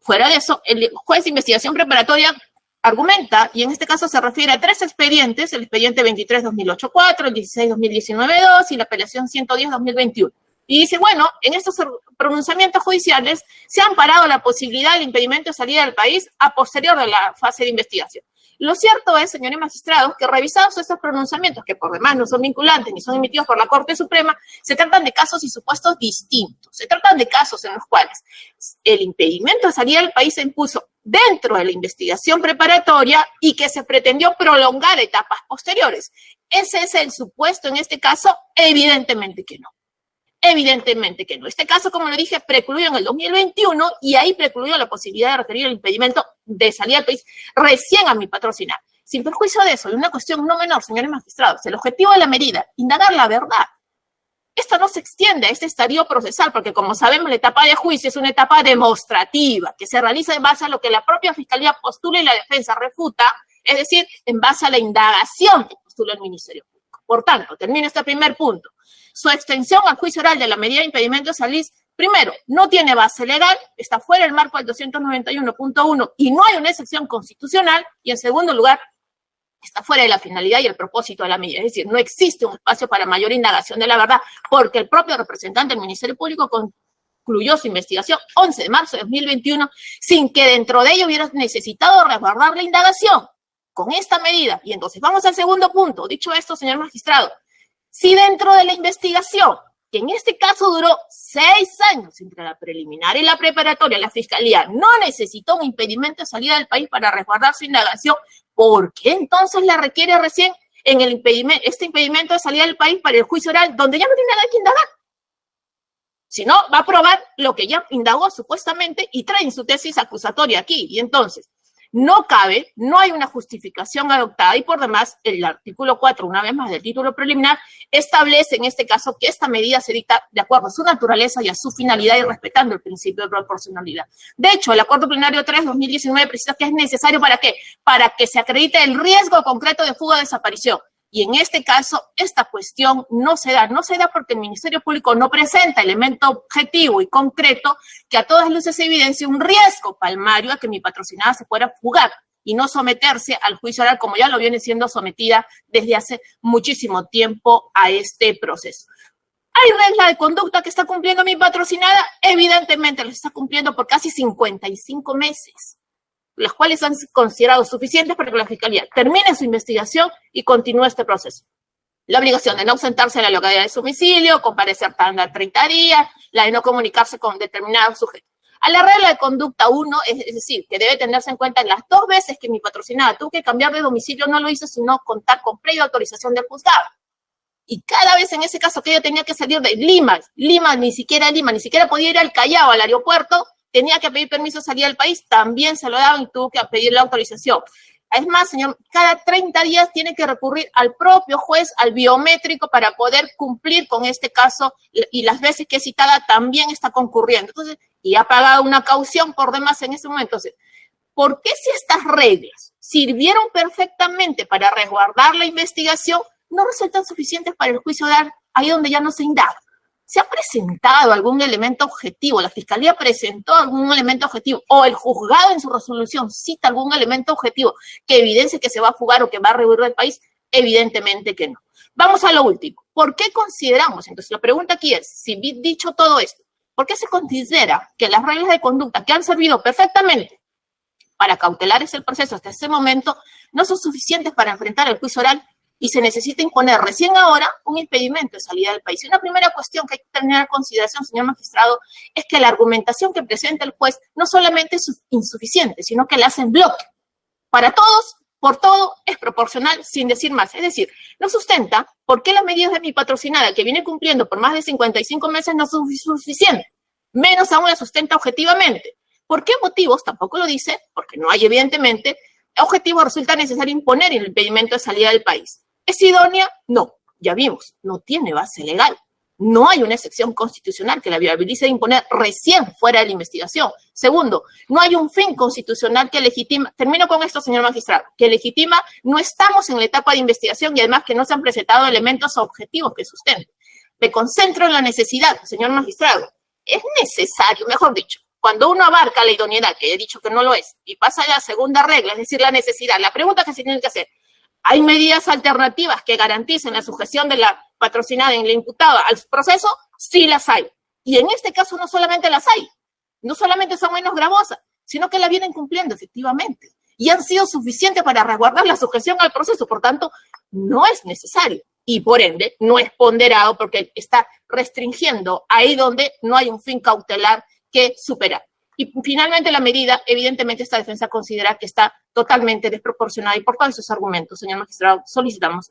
fuera de eso, el juez de investigación preparatoria argumenta, y en este caso se refiere a 3 expedientes, el expediente 23-2008-4, el 16-2019-2 y la apelación 110-2021. Y dice, bueno, en estos pronunciamientos judiciales se ha amparado la posibilidad del impedimento de salida del país a posterior de la fase de investigación. Lo cierto es, señores magistrados, que revisados estos pronunciamientos, que por demás no son vinculantes ni son emitidos por la Corte Suprema, se tratan de casos y supuestos distintos. Se tratan de casos en los cuales el impedimento de salida del país se impuso dentro de la investigación preparatoria y que se pretendió prolongar etapas posteriores. ¿Ese es el supuesto en este caso? Evidentemente que no. Evidentemente que no. Este caso, como le dije, precluyó en el 2021 y ahí precluyó la posibilidad de requerir el impedimento de salida del país recién a mi patrocinar. Sin perjuicio de eso, y una cuestión no menor, señores magistrados, el objetivo de la medida, indagar la verdad. Esto no se extiende a este estadio procesal, porque como sabemos, la etapa de juicio es una etapa demostrativa, que se realiza en base a lo que la propia Fiscalía postula y la defensa refuta, es decir, en base a la indagación que postula el Ministerio Público. Por tanto, termino este primer punto. Su extensión al juicio oral de la medida de impedimento de salida, primero, no tiene base legal, está fuera del marco del 291.1 y no hay una excepción constitucional, y en segundo lugar, está fuera de la finalidad y el propósito de la medida. Es decir, no existe un espacio para mayor indagación de la verdad, porque el propio representante del Ministerio Público concluyó su investigación 11 de marzo de 2021 sin que dentro de ello hubiera necesitado resguardar la indagación con esta medida. Y entonces vamos al segundo punto. Dicho esto, señor magistrado, si dentro de la investigación, que en este caso duró 6 años entre la preliminar y la preparatoria, la Fiscalía no necesitó un impedimento de salida del país para resguardar su indagación, ¿por qué entonces la requiere recién en el este impedimento de salida del país para el juicio oral, donde ya no tiene nada que indagar? Si no, va a probar lo que ya indagó supuestamente y trae en su tesis acusatoria aquí. Y entonces, no cabe, no hay una justificación adoptada y por demás el artículo 4, una vez más del título preliminar, establece en este caso que esta medida se dicta de acuerdo a su naturaleza y a su finalidad y respetando el principio de proporcionalidad. De hecho, el Acuerdo Plenario 3/2019 precisa que es necesario ¿para qué? Para que se acredite el riesgo concreto de fuga o desaparición. Y en este caso, esta cuestión no se da porque el Ministerio Público no presenta elemento objetivo y concreto que a todas luces evidencia un riesgo palmario a que mi patrocinada se pueda fugar y no someterse al juicio oral como ya lo viene siendo sometida desde hace muchísimo tiempo a este proceso. ¿Hay regla de conducta que está cumpliendo mi patrocinada? Evidentemente lo está cumpliendo por casi 55 meses. Las cuales han considerado suficientes para que la Fiscalía termine su investigación y continúe este proceso. La obligación de no ausentarse de la localidad de su domicilio, comparecer cada 30 días, la de no comunicarse con determinados sujetos. A la regla de conducta 1, es decir, que debe tenerse en cuenta en las 2 veces que mi patrocinada tuvo que cambiar de domicilio, no lo hizo sino contar con previa autorización del juzgado. Y cada vez en ese caso que ella tenía que salir de Lima, ni siquiera podía ir al Callao, al aeropuerto, tenía que pedir permiso de salir del país, también se lo daban y tuvo que pedir la autorización. Es más, señor, cada 30 días tiene que recurrir al propio juez, al biométrico, para poder cumplir con este caso y las veces que es citada también está concurriendo. Entonces, y ha pagado una caución por demás en ese momento. Entonces, ¿por qué si estas reglas sirvieron perfectamente para resguardar la investigación, no resultan suficientes para el juicio oral ahí donde ya no se indaga? ¿Se ha presentado algún elemento objetivo? ¿La Fiscalía presentó algún elemento objetivo? ¿O el juzgado en su resolución cita algún elemento objetivo que evidencie que se va a fugar o que va a rehuir del país? Evidentemente que no. Vamos a lo último. ¿Por qué consideramos? Entonces, la pregunta aquí es, si dicho todo esto, ¿por qué se considera que las reglas de conducta que han servido perfectamente para cautelar ese proceso hasta ese momento no son suficientes para enfrentar el juicio oral y se necesita imponer recién ahora un impedimento de salida del país? Y una primera cuestión que hay que tener en consideración, señor magistrado, es que la argumentación que presenta el juez no solamente es insuficiente, sino que la hace en bloque. Para todos, por todo, es proporcional, sin decir más. Es decir, no sustenta por qué las medidas de mi patrocinada, que viene cumpliendo por más de 55 meses, no son suficientes. Menos aún la sustenta objetivamente. ¿Por qué motivos? Tampoco lo dice, porque no hay, evidentemente, objetivos resulta necesario imponer el impedimento de salida del país. ¿Es idónea? No, ya vimos, no tiene base legal. No hay una excepción constitucional que la viabilice de imponer recién fuera de la investigación. Segundo, no hay un fin constitucional que legitima, termino con esto, señor magistrado, que legitima, no estamos en la etapa de investigación y además que no se han presentado elementos objetivos que sustenten. Me concentro en la necesidad, señor magistrado. Es necesario, mejor dicho, cuando uno abarca la idoneidad, que he dicho que no lo es, y pasa a la segunda regla, es decir, la necesidad, la pregunta que se tiene que hacer, ¿hay medidas alternativas que garanticen la sujeción de la patrocinada y la imputada al proceso? Sí las hay. Y en este caso no solamente las hay, no solamente son menos gravosas, sino que la vienen cumpliendo efectivamente. Y han sido suficientes para resguardar la sujeción al proceso. Por tanto, no es necesario. Y por ende, no es ponderado porque está restringiendo ahí donde no hay un fin cautelar que superar. Y finalmente la medida, evidentemente esta defensa considera que está totalmente desproporcionada y por todos esos argumentos, señor magistrado, solicitamos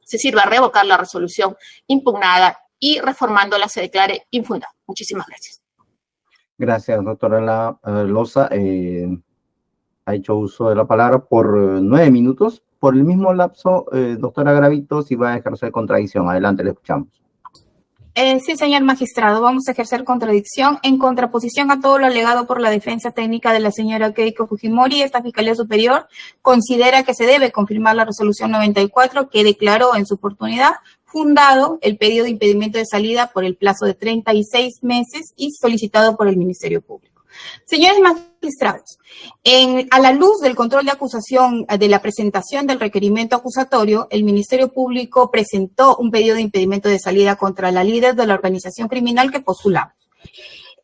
se sirva a revocar la resolución impugnada y reformándola se declare infundada. Muchísimas gracias. Gracias, doctora Loza. Ha hecho uso de la palabra por 9 minutos. Por el mismo lapso, doctora Garavito, si va a ejercer contradicción. Adelante, le escuchamos. Sí, señor magistrado, vamos a ejercer contradicción en contraposición a todo lo alegado por la defensa técnica de la señora Keiko Fujimori. Esta Fiscalía Superior considera que se debe confirmar la resolución 94 que declaró en su oportunidad fundado el pedido de impedimento de salida por el plazo de 36 meses y solicitado por el Ministerio Público. Señores magistrados, a la luz del control de acusación de la presentación del requerimiento acusatorio, el Ministerio Público presentó un pedido de impedimento de salida contra la líder de la organización criminal que postulamos.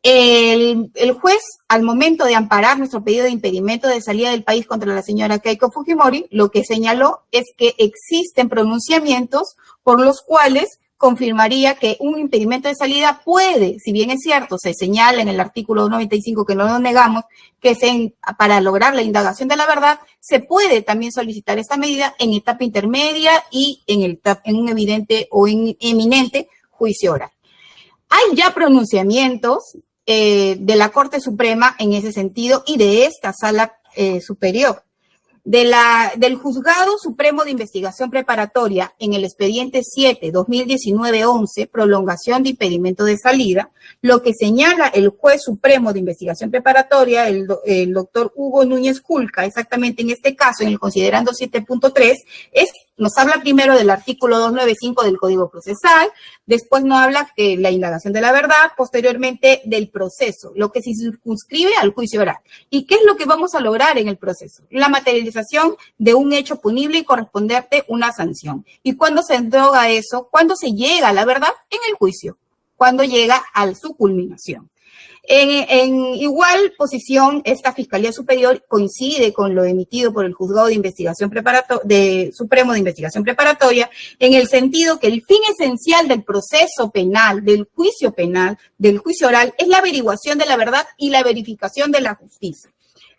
El juez, al momento de amparar nuestro pedido de impedimento de salida del país contra la señora Keiko Fujimori, lo que señaló es que existen pronunciamientos por los cuales confirmaría que un impedimento de salida puede, si bien es cierto, se señala en el artículo 95 que no lo negamos, que para lograr la indagación de la verdad, se puede también solicitar esta medida en etapa intermedia y en un evidente o eminente juicio oral. Hay ya pronunciamientos de la Corte Suprema en ese sentido y de esta sala superior. Del Juzgado Supremo de Investigación Preparatoria en el expediente 7-2019-11, prolongación de impedimento de salida, lo que señala el juez supremo de investigación preparatoria, el doctor Hugo Núñez Julca, exactamente en este caso, en el considerando 7.3, nos habla primero del artículo 295 del Código Procesal, después nos habla de la indagación de la verdad, posteriormente del proceso, lo que se circunscribe al juicio oral. ¿Y qué es lo que vamos a lograr en el proceso? La materialización de un hecho punible y corresponderte una sanción. ¿Y cuándo se entrega eso? ¿Cuándo se llega a la verdad? En el juicio, cuando llega a su culminación. En igual posición, esta Fiscalía Superior coincide con lo emitido por el Juzgado de Investigación Supremo de Investigación Preparatoria, en el sentido que el fin esencial del proceso penal, del juicio oral, es la averiguación de la verdad y la verificación de la justicia.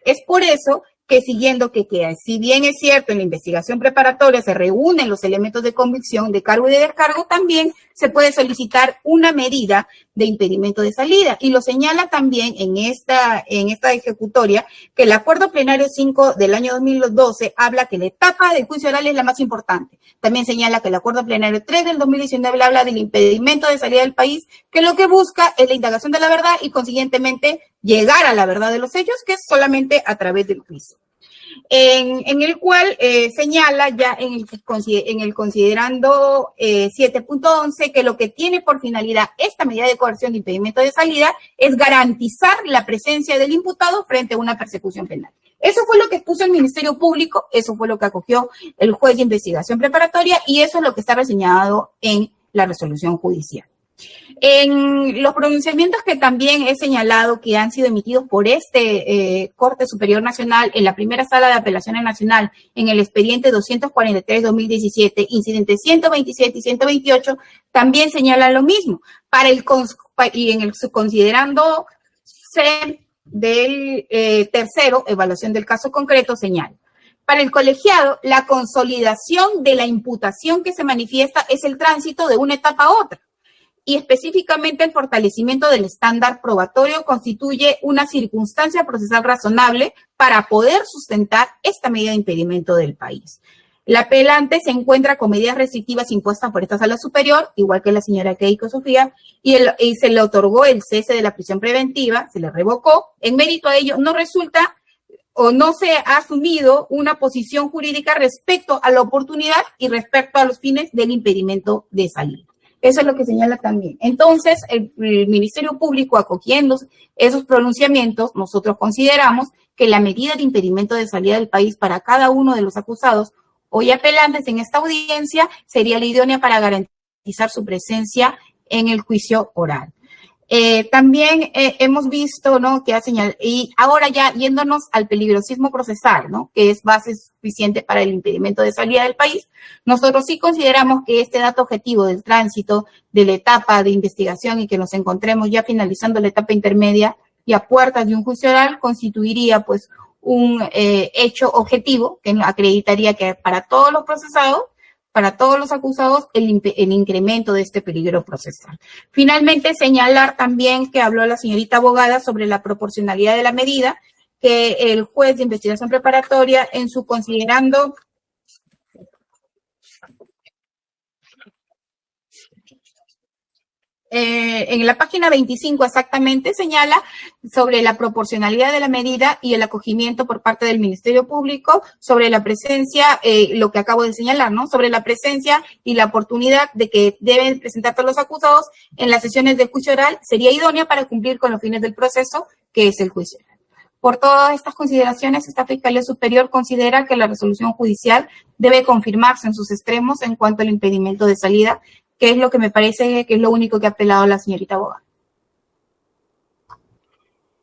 Es por eso que siguiendo que si bien es cierto en la investigación preparatoria se reúnen los elementos de convicción, de cargo y de descargo, también se puede solicitar una medida de impedimento de salida. Y lo señala también en esta ejecutoria que el Acuerdo Plenario 5 del año 2012 habla que la etapa del juicio oral es la más importante. También señala que el Acuerdo Plenario 3 del 2019 habla del impedimento de salida del país, que lo que busca es la indagación de la verdad y consiguientemente llegar a la verdad de los hechos, que es solamente a través del juicio. En el cual señala ya en el considerando 7.11 que lo que tiene por finalidad esta medida de coerción de impedimento de salida es garantizar la presencia del imputado frente a una persecución penal. Eso fue lo que expuso el Ministerio Público, eso fue lo que acogió el juez de investigación preparatoria y eso es lo que está reseñado en la resolución judicial. En los pronunciamientos que también he señalado que han sido emitidos por Corte Superior Nacional en la primera sala de apelaciones nacional en el expediente 243-2017, incidentes 127 y 128, también señalan lo mismo. Y en el considerando C del tercero, evaluación del caso concreto, señala. Para el colegiado, la consolidación de la imputación que se manifiesta es el tránsito de una etapa a otra. Y específicamente el fortalecimiento del estándar probatorio constituye una circunstancia procesal razonable para poder sustentar esta medida de impedimento del país. El apelante se encuentra con medidas restrictivas impuestas por esta sala superior, igual que la señora Keiko Sofía, y se le otorgó el cese de la prisión preventiva, se le revocó. En mérito a ello, no resulta o no se ha asumido una posición jurídica respecto a la oportunidad y respecto a los fines del impedimento de salida. Eso es lo que señala también. Entonces, el Ministerio Público, acogiendo esos pronunciamientos, nosotros consideramos que la medida de impedimento de salida del país para cada uno de los acusados hoy apelantes en esta audiencia sería la idónea para garantizar su presencia en el juicio oral. También hemos visto, ¿no?, que ha señalado, y ahora ya yéndonos al peligrosismo procesal, ¿no?, que es base suficiente para el impedimento de salida del país, nosotros sí consideramos que este dato objetivo del tránsito de la etapa de investigación y que nos encontremos ya finalizando la etapa intermedia y a puertas de un juicio oral constituiría, pues, un hecho objetivo que acreditaría que para todos los procesados, para todos los acusados, el incremento de este peligro procesal. Finalmente, señalar también que habló la señorita abogada sobre la proporcionalidad de la medida, que el juez de investigación preparatoria en su considerando en la página 25 exactamente señala sobre la proporcionalidad de la medida y el acogimiento por parte del Ministerio Público sobre la presencia, lo que acabo de señalar, ¿no?, sobre la presencia y la oportunidad de que deben presentar todos los acusados en las sesiones de juicio oral sería idónea para cumplir con los fines del proceso, que es el juicio oral. Por todas estas consideraciones, esta Fiscalía Superior considera que la resolución judicial debe confirmarse en sus extremos en cuanto al impedimento de salida, que es lo que me parece que es lo único que ha apelado la señorita abogada.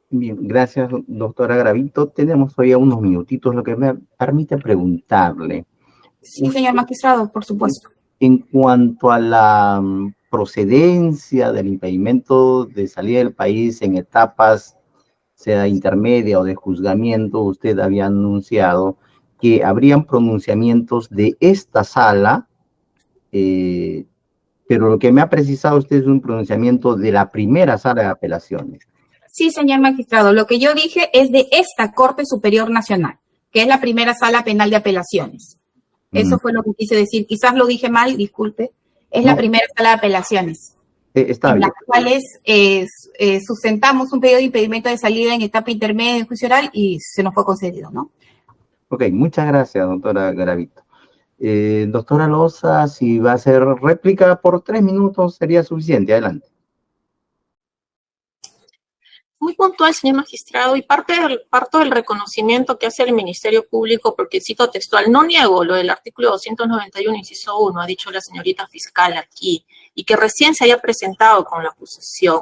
Bien, gracias, doctora Garavito. Tenemos todavía unos minutitos, lo que me permite preguntarle. Sí, señor magistrado, por supuesto. En cuanto a la procedencia del impedimento de salida del país en etapas, sea intermedia o de juzgamiento, usted había anunciado que habrían pronunciamientos de esta sala, pero lo que me ha precisado usted es un pronunciamiento de la primera sala de apelaciones. Sí, señor magistrado, lo que yo dije es de esta Corte Superior Nacional, que es la primera sala penal de apelaciones. Eso fue lo que quise decir. Quizás lo dije mal, disculpe. Es la primera sala de apelaciones. Está en bien. las cuales sustentamos un pedido de impedimento de salida en etapa intermedia del juicio oral y se nos fue concedido, ¿no? Ok, muchas gracias, doctora Garavito. Doctora Loza, si va a hacer réplica por 3 minutos, sería suficiente. Adelante. Muy puntual, señor magistrado, y parto del reconocimiento que hace el Ministerio Público, porque cito textual, no niego lo del artículo 291, inciso 1, ha dicho la señorita fiscal aquí, y que recién se haya presentado con la acusación.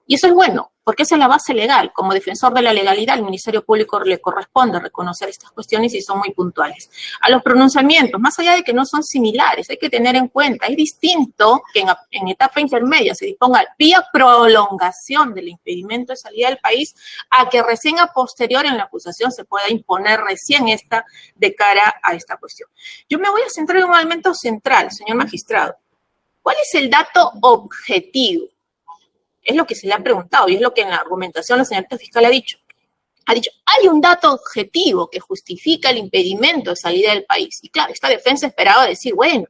Y eso es bueno, porque esa es la base legal. Como defensor de la legalidad, al Ministerio Público le corresponde reconocer estas cuestiones y son muy puntuales. A los pronunciamientos, más allá de que no son similares, hay que tener en cuenta, es distinto que en etapa intermedia se disponga vía prolongación del impedimento de salida del país a que recién a posterior en la acusación se pueda imponer recién esta de cara a esta cuestión. Yo me voy a centrar en un elemento central, señor magistrado. ¿Cuál es el dato objetivo? Es lo que se le ha preguntado y es lo que en la argumentación la señorita fiscal ha dicho. Ha dicho, hay un dato objetivo que justifica el impedimento de salida del país. Y claro, esta defensa esperaba decir, bueno,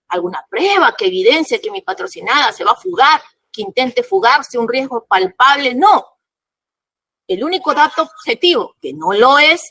alguna prueba que evidencie que mi patrocinada se va a fugar, que intente fugarse, un riesgo palpable. No. El único dato objetivo, que no lo es,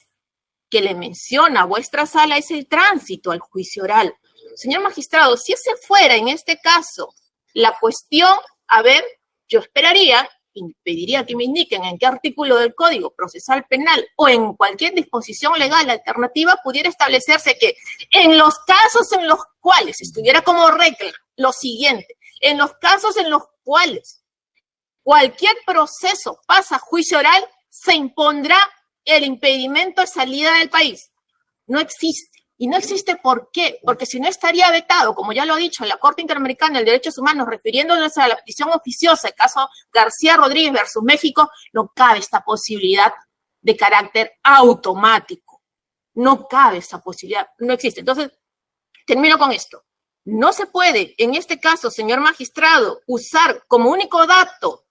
que le menciona a vuestra sala es el tránsito al juicio oral. Señor magistrado, si ese fuera en este caso la cuestión, a ver, yo esperaría y pediría que me indiquen en qué artículo del Código Procesal Penal o en cualquier disposición legal alternativa pudiera establecerse que en los casos en los cuales estuviera como regla lo siguiente, en los casos en los cuales cualquier proceso pasa a juicio oral, se impondrá el impedimento de salida del país. No existe. Y no existe ¿por qué? Porque si no estaría vetado, como ya lo ha dicho la Corte Interamericana de Derechos Humanos, refiriéndonos a la petición oficiosa, el caso García Rodríguez versus México, no cabe esta posibilidad de carácter automático. No cabe esa posibilidad, no existe. Entonces, termino con esto. No se puede, en este caso, señor magistrado, usar como único dato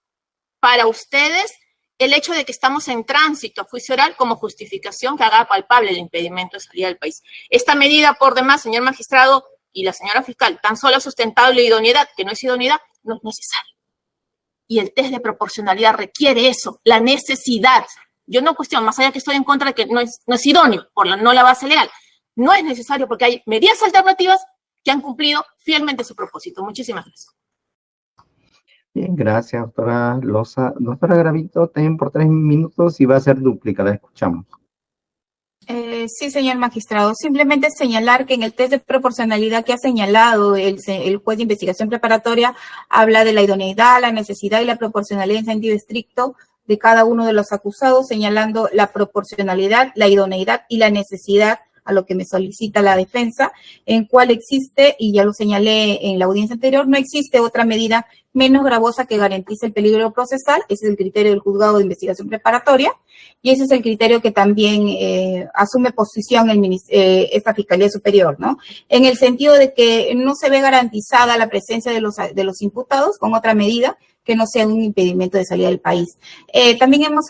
para ustedes el hecho de que estamos en tránsito a juicio oral como justificación que haga palpable el impedimento de salida del país. Esta medida, por demás, señor magistrado y la señora fiscal, tan solo sustentable idoneidad, que no es idoneidad, no es necesario. Y el test de proporcionalidad requiere eso, la necesidad. Yo no cuestiono, más allá que estoy en contra de que no es idóneo, no la base legal. No es necesario porque hay medidas alternativas que han cumplido fielmente su propósito. Muchísimas gracias. Bien, gracias, doctora Loza. Doctora Garavito, también por 3 minutos y va a ser dúplica, la escuchamos. Sí, señor magistrado. Simplemente señalar que en el test de proporcionalidad que ha señalado el juez de investigación preparatoria habla de la idoneidad, la necesidad y la proporcionalidad en sentido estricto de cada uno de los acusados, señalando la proporcionalidad, la idoneidad y la necesidad a lo que me solicita la defensa, en cual existe, y ya lo señalé en la audiencia anterior, no existe otra medida menos gravosa que garantice el peligro procesal. Ese es el criterio del juzgado de investigación preparatoria, y ese es el criterio que también asume posición esta Fiscalía Superior, ¿no? En el sentido de que no se ve garantizada la presencia de los imputados con otra medida que no sea un impedimento de salida del país. También hemos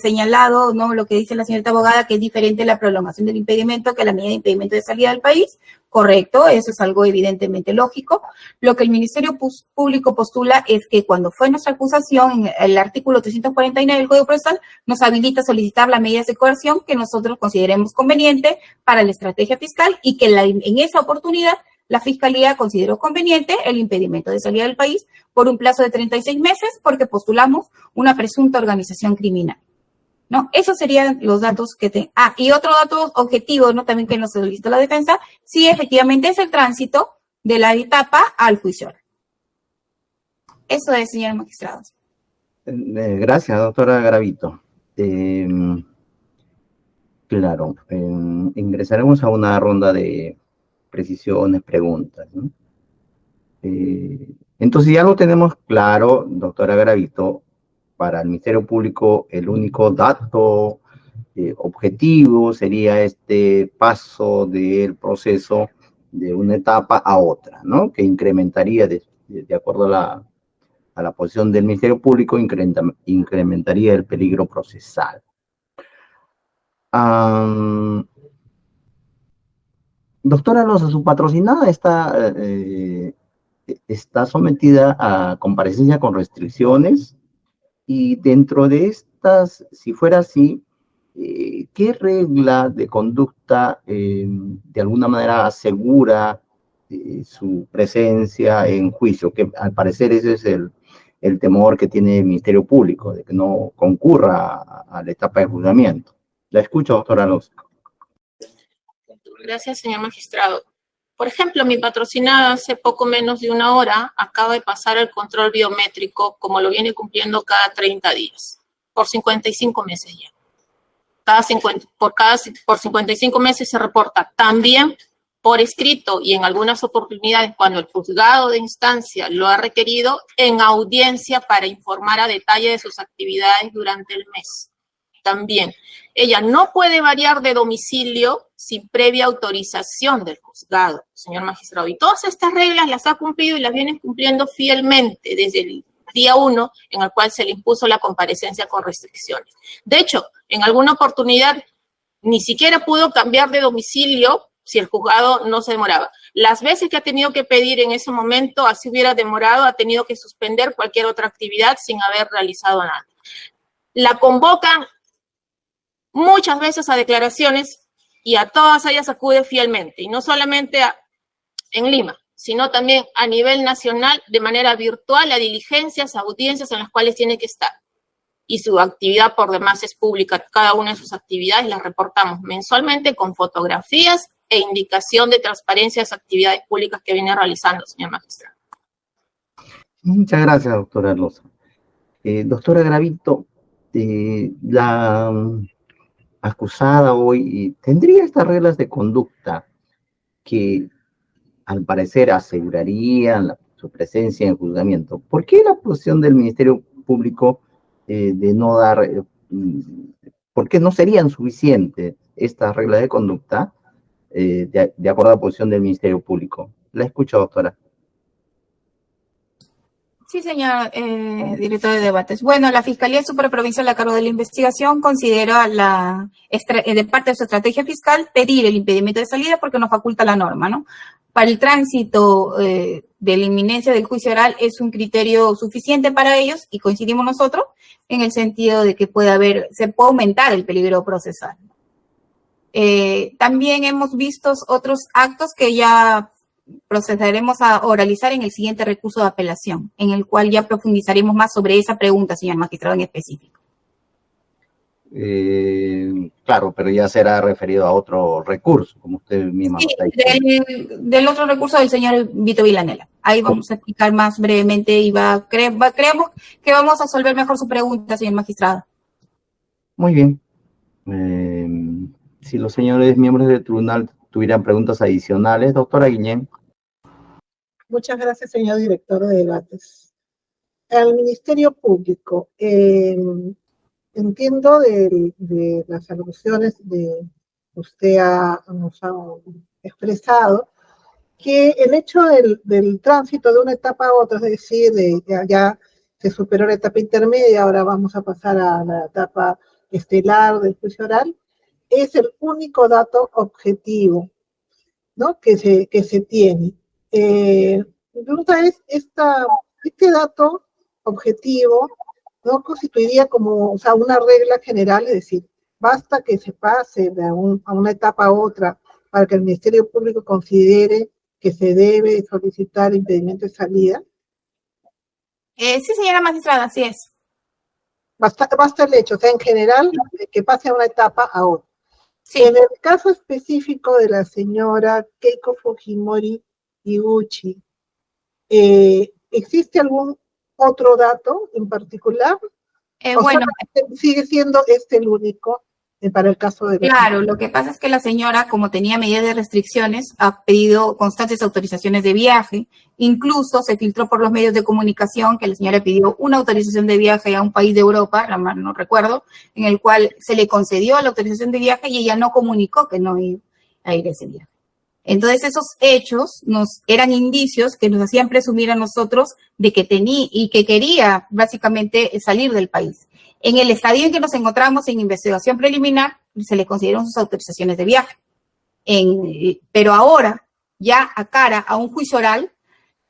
señalado, ¿no?, lo que dice la señorita abogada, que es diferente la prolongación del impedimento que la medida de impedimento de salida del país. Correcto, eso es algo evidentemente lógico. Lo que el Ministerio Público postula es que cuando fue nuestra acusación, en el artículo 349 del Código Procesal nos habilita a solicitar las medidas de coerción que nosotros consideremos conveniente para la estrategia fiscal y que en esa oportunidad la Fiscalía consideró conveniente el impedimento de salida del país por un plazo de 36 meses porque postulamos una presunta organización criminal, ¿no? Esos serían los datos que y otro dato objetivo, ¿no?, también que nos solicitó la defensa, sí, efectivamente es el tránsito de la etapa al juicio oral. Eso es, señor magistrado. Gracias, doctora Garavito. Claro, ingresaremos a una ronda de precisiones, preguntas, ¿no? Entonces ya lo tenemos claro, doctora Garavito. Para el Ministerio Público el único dato objetivo sería este paso del proceso de una etapa a otra, ¿no?, que incrementaría de acuerdo a a la posición del Ministerio Público incrementaría el peligro procesal. Doctora Loza, su patrocinada está sometida a comparecencia con restricciones, y dentro de estas, si fuera así, ¿qué regla de conducta de alguna manera asegura su presencia en juicio? Que al parecer ese es el temor que tiene el Ministerio Público, de que no concurra a la etapa de juzgamiento. La escucho, doctora Loza. Gracias, señor magistrado. Por ejemplo, mi patrocinada hace poco menos de una hora acaba de pasar el control biométrico, como lo viene cumpliendo cada 30 días, por 55 meses ya. Por 55 meses se reporta también por escrito y en algunas oportunidades cuando el juzgado de instancia lo ha requerido en audiencia para informar a detalle de sus actividades durante el mes. También, ella no puede variar de domicilio sin previa autorización del juzgado, señor magistrado. Y todas estas reglas las ha cumplido y las viene cumpliendo fielmente desde el día 1 en el cual se le impuso la comparecencia con restricciones. De hecho, en alguna oportunidad ni siquiera pudo cambiar de domicilio si el juzgado no se demoraba. Las veces que ha tenido que pedir en ese momento, así hubiera demorado, ha tenido que suspender cualquier otra actividad sin haber realizado nada. La convocan muchas veces a declaraciones y a todas ellas acude fielmente, y no solamente en Lima, sino también a nivel nacional, de manera virtual, a diligencias, a audiencias en las cuales tiene que estar. Y su actividad por demás es pública, cada una de sus actividades las reportamos mensualmente con fotografías e indicación de transparencia de las actividades públicas que viene realizando, señor magistrado. Muchas gracias, doctora Loza. Doctora Garavito, la acusada hoy tendría estas reglas de conducta que al parecer asegurarían su presencia en juzgamiento. ¿Por qué la posición del Ministerio Público de no dar, por qué no serían suficientes estas reglas de conducta de acuerdo a la posición del Ministerio Público? La escucho, doctora. Sí, señor director de debates. Bueno, la Fiscalía Superprovincial a cargo de la investigación considera de parte de su estrategia fiscal pedir el impedimento de salida porque nos faculta la norma, ¿no? Para el tránsito de la inminencia del juicio oral es un criterio suficiente para ellos y coincidimos nosotros en el sentido de que se puede aumentar el peligro procesal. También hemos visto otros actos que ya procederemos a oralizar en el siguiente recurso de apelación, en el cual ya profundizaremos más sobre esa pregunta, señor magistrado, en específico. Claro, pero ya será referido a otro recurso, como usted misma lo está diciendo. Del otro recurso del señor Vito Villanela. Ahí vamos a explicar más brevemente y creemos que vamos a resolver mejor su pregunta, señor magistrado. Muy bien. Si los señores miembros del tribunal tuvieran preguntas adicionales, doctora Guillén. Muchas gracias, señor director de debates. Al Ministerio Público, entiendo de las alusiones que usted nos ha expresado que el hecho del tránsito de una etapa a otra, es decir, ya se superó la etapa intermedia, ahora vamos a pasar a la etapa estelar del juicio oral, es el único dato objetivo, ¿no?, que se tiene. Mi pregunta es, este dato objetivo no constituiría como, o sea, una regla general, es decir, basta que se pase a una etapa a otra para que el Ministerio Público considere que se debe solicitar impedimento de salida. Sí, señora magistrada, así es. Basta el hecho, o sea, en general, que pase a una etapa a otra. Sí. En el caso específico de la señora Keiko Fujimori Iguchi, ¿existe algún otro dato en particular? Bueno, sigue siendo el único para el caso de... Claro, lo que pasa es que la señora, como tenía medidas de restricciones, ha pedido constantes autorizaciones de viaje. Incluso se filtró por los medios de comunicación que la señora pidió una autorización de viaje a un país de Europa, no recuerdo, en el cual se le concedió la autorización de viaje y ella no comunicó que no iba a ir ese viaje. Entonces esos hechos eran indicios que nos hacían presumir a nosotros de que tenía y que quería básicamente salir del país. En el estadio en que nos encontramos en investigación preliminar, se le concedieron sus autorizaciones de viaje. Pero ahora, ya a cara a un juicio oral,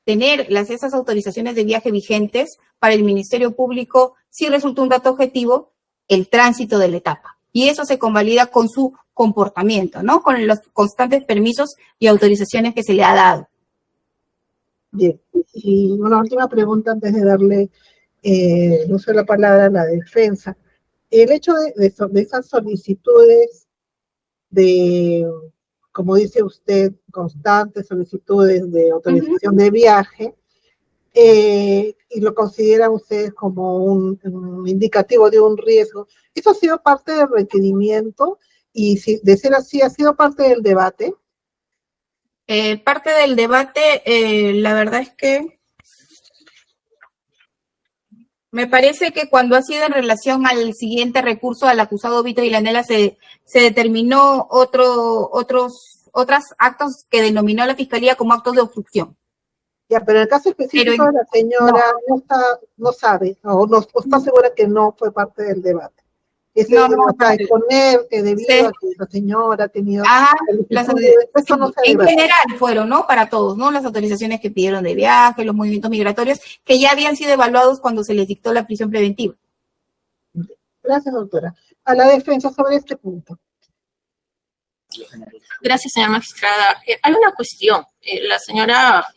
tener esas autorizaciones de viaje vigentes para el Ministerio Público sí resulta un dato objetivo, el tránsito de la etapa. Y eso se convalida con su comportamiento, ¿no? Con los constantes permisos y autorizaciones que se le ha dado. Bien, y una última pregunta antes de darle el uso de la palabra a la defensa. El hecho de esas solicitudes como dice usted, constantes solicitudes de autorización de viaje, y lo consideran ustedes como un indicativo de un riesgo, ¿eso ha sido parte del requerimiento? Y si de ser así, ¿ha sido parte del debate? Parte del debate, la verdad es que me parece que cuando ha sido en relación al siguiente recurso al acusado Vito Villanela se determinó otros actos que denominó la Fiscalía como actos de obstrucción. Ya, pero en el caso específico de la señora no sabe, o está segura que no fue parte del debate. Para exponer que debido a que la señora ha tenido... en general fueron, ¿no? Para todos, ¿no? Las autorizaciones que pidieron de viaje, los movimientos migratorios, que ya habían sido evaluados cuando se les dictó la prisión preventiva. Gracias, doctora. A la defensa sobre este punto. Gracias, señora magistrada. Hay una cuestión. La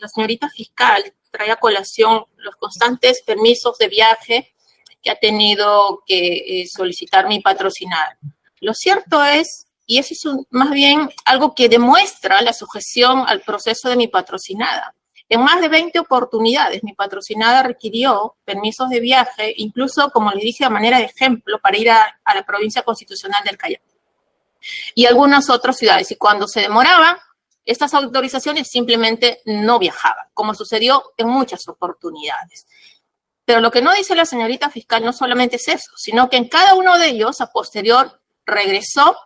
señorita fiscal trae a colación los constantes permisos de viaje que ha tenido que solicitar mi patrocinada. Lo cierto es, y eso es más bien algo que demuestra la sujeción al proceso de mi patrocinada. En más de 20 oportunidades, mi patrocinada requirió permisos de viaje, incluso, como les dije, a manera de ejemplo, para ir a la provincia constitucional del Callao y algunas otras ciudades. Y cuando se demoraban, estas autorizaciones simplemente no viajaban, como sucedió en muchas oportunidades. Pero lo que no dice la señorita fiscal no solamente es eso, sino que en cada uno de ellos, a posterior, regresó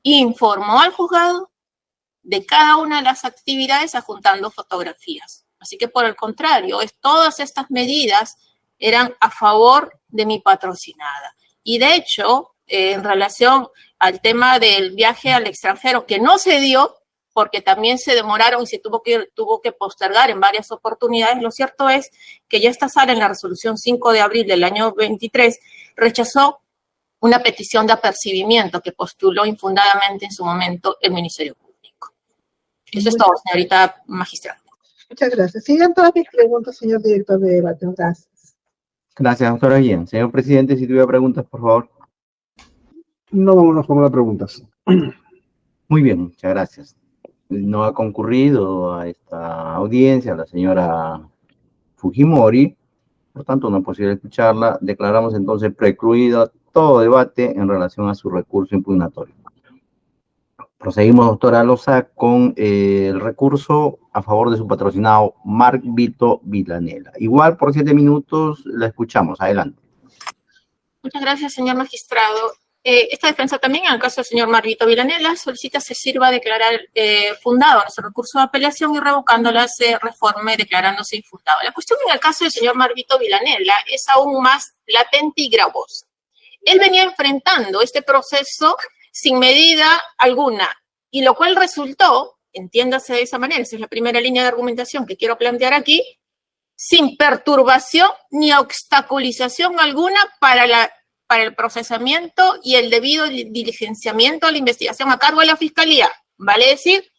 e informó al juzgado de cada una de las actividades adjuntando fotografías. Así que, por el contrario, todas estas medidas eran a favor de mi patrocinada. Y, de hecho, en relación al tema del viaje al extranjero, que no se dio, porque también se demoraron y se tuvo que postergar en varias oportunidades. Lo cierto es que ya esta sala, en la resolución 5 de abril del año 23, rechazó una petición de apercibimiento que postuló infundadamente en su momento el Ministerio Público. Eso es todo, señorita magistrada. Muchas gracias. Sigan todas mis preguntas, señor director de debate. Gracias. Gracias, doctora Guillén. Señor presidente, si tuviera preguntas, por favor. No vamos a formular preguntas. Muy bien, muchas gracias. No ha concurrido a esta audiencia la señora Fujimori, por tanto no es posible escucharla. Declaramos entonces precluido todo debate en relación a su recurso impugnatorio. Proseguimos, doctora Loza, con el recurso a favor de su patrocinado Mark Vito Villanela. Igual por 7 minutos la escuchamos. Adelante. Muchas gracias, señor magistrado. Esta defensa también, en el caso del señor Marvito Villanela, solicita se sirva a declarar fundado nuestro recurso de apelación y revocándola se reforme declarándose infundado. La cuestión en el caso del señor Marvito Villanela es aún más latente y gravosa. Él venía enfrentando este proceso sin medida alguna, y lo cual resultó, entiéndase de esa manera, esa es la primera línea de argumentación que quiero plantear aquí, sin perturbación ni obstaculización alguna para el procesamiento y el debido diligenciamiento de la investigación a cargo de la Fiscalía, vale decir,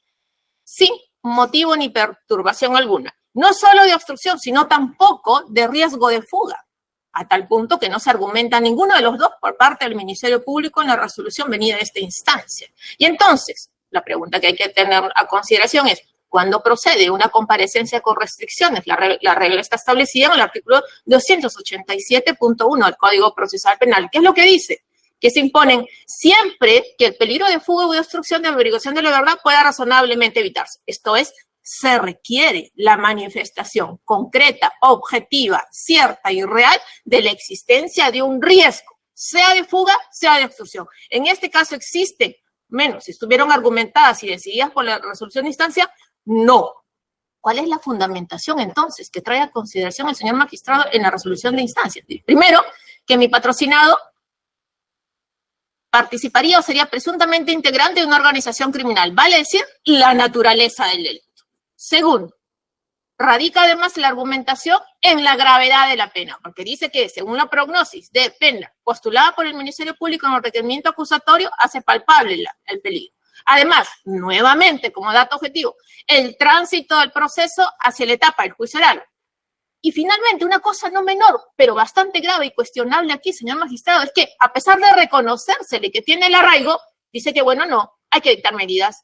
sin motivo ni perturbación alguna. No solo de obstrucción, sino tampoco de riesgo de fuga, a tal punto que no se argumenta ninguno de los dos por parte del Ministerio Público en la resolución venida de esta instancia. Y entonces, la pregunta que hay que tener a consideración es, ¿cuándo procede una comparecencia con restricciones? La regla está establecida en el artículo 287.1 del Código Procesal Penal. ¿Qué es lo que dice? Que se imponen siempre que el peligro de fuga o de obstrucción de averiguación de la verdad pueda razonablemente evitarse. Esto es, se requiere la manifestación concreta, objetiva, cierta y real de la existencia de un riesgo, sea de fuga, sea de obstrucción. En este caso existe menos. Si estuvieron argumentadas y decididas por la resolución de instancia, no. ¿Cuál es la fundamentación entonces que trae a consideración el señor magistrado en la resolución de instancia? Primero, que mi patrocinado participaría o sería presuntamente integrante de una organización criminal, vale decir, la naturaleza del delito. Segundo, radica además la argumentación en la gravedad de la pena, porque dice que según la prognosis de pena postulada por el Ministerio Público en el requerimiento acusatorio, hace palpable el peligro. Además, nuevamente, como dato objetivo, el tránsito del proceso hacia la etapa del juicio oral. Y finalmente, una cosa no menor, pero bastante grave y cuestionable aquí, señor magistrado, es que a pesar de reconocérsele que tiene el arraigo, dice que, bueno, no, hay que dictar medidas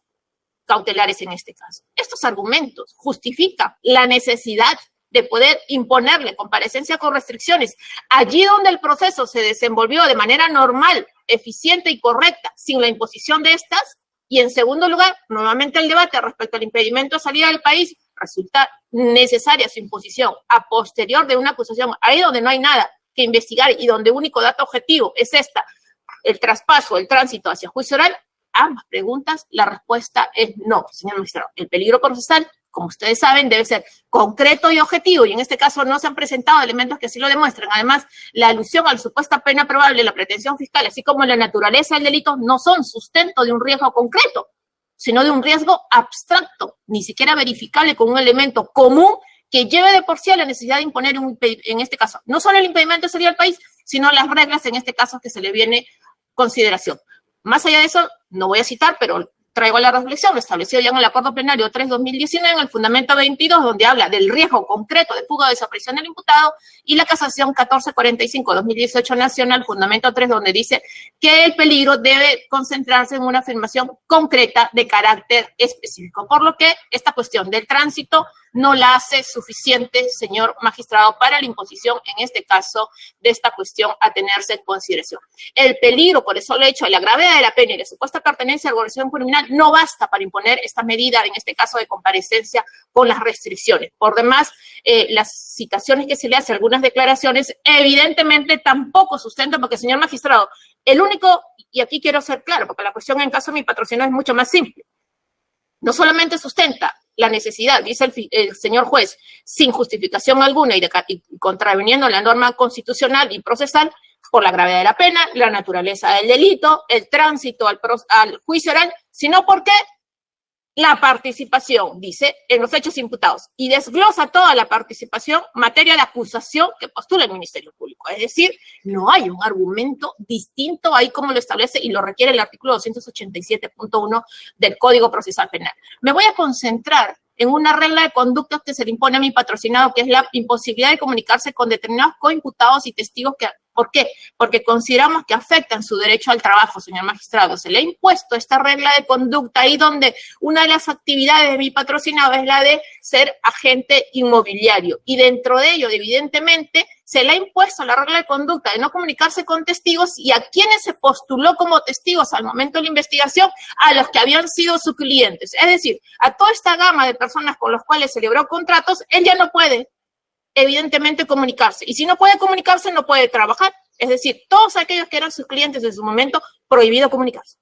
cautelares en este caso. Estos argumentos justifican la necesidad de poder imponerle comparecencia con restricciones allí donde el proceso se desenvolvió de manera normal, eficiente y correcta, sin la imposición de estas. Y en segundo lugar, nuevamente el debate respecto al impedimento de salida del país, resulta necesaria su imposición a posterior de una acusación, ahí donde no hay nada que investigar y donde el único dato objetivo es el traspaso, el tránsito hacia juicio oral. Ambas preguntas, la respuesta es no, señor magistrado. El peligro procesal, como ustedes saben, debe ser concreto y objetivo, y en este caso no se han presentado elementos que así lo demuestren. Además, la alusión a la supuesta pena probable, la pretensión fiscal, así como la naturaleza del delito, no son sustento de un riesgo concreto, sino de un riesgo abstracto, ni siquiera verificable con un elemento común que lleve de por sí a la necesidad de imponer, en este caso, no solo el impedimento de salida del país, sino las reglas, en este caso, que se le viene consideración. Más allá de eso, no voy a citar, pero traigo la reflexión, establecido ya en el Acuerdo Plenario 3/2019, en el Fundamento 22, donde habla del riesgo concreto de fuga o desaparición del imputado, y la Casación 1445/2018 Nacional, Fundamento 3, donde dice que el peligro debe concentrarse en una afirmación concreta de carácter específico. Por lo que esta cuestión del tránsito no la hace suficiente, señor magistrado, para la imposición, en este caso, de esta cuestión a tenerse en consideración. El peligro, por eso lo he hecho, la gravedad de la pena y la supuesta pertenencia a la organización criminal no basta para imponer esta medida, en este caso de comparecencia con las restricciones. Por demás, las citaciones que se le hacen, algunas declaraciones, evidentemente tampoco sustentan, porque, señor magistrado, el único, y aquí quiero ser claro, porque la cuestión en caso de mi patrocinado es mucho más simple, no solamente sustenta la necesidad, dice el señor juez, sin justificación alguna y contraviniendo la norma constitucional y procesal, por la gravedad de la pena, la naturaleza del delito, el tránsito al juicio oral, sino porque la participación, dice, en los hechos imputados, y desglosa toda la participación, materia de acusación que postula el Ministerio Público. Es decir, no hay un argumento distinto ahí como lo establece y lo requiere el artículo 287.1 del Código Procesal Penal. Me voy a concentrar en una regla de conducta que se le impone a mi patrocinado, que es la imposibilidad de comunicarse con determinados coimputados y testigos que... ¿Por qué? Porque consideramos que afectan su derecho al trabajo, señor magistrado. Se le ha impuesto esta regla de conducta ahí donde una de las actividades de mi patrocinado es la de ser agente inmobiliario. Y dentro de ello, evidentemente, se le ha impuesto la regla de conducta de no comunicarse con testigos y a quienes se postuló como testigos al momento de la investigación, a los que habían sido sus clientes. Es decir, a toda esta gama de personas con los cuales celebró contratos, él ya no puede evidentemente comunicarse. Y si no puede comunicarse, no puede trabajar. Es decir, todos aquellos que eran sus clientes en su momento, prohibido comunicarse.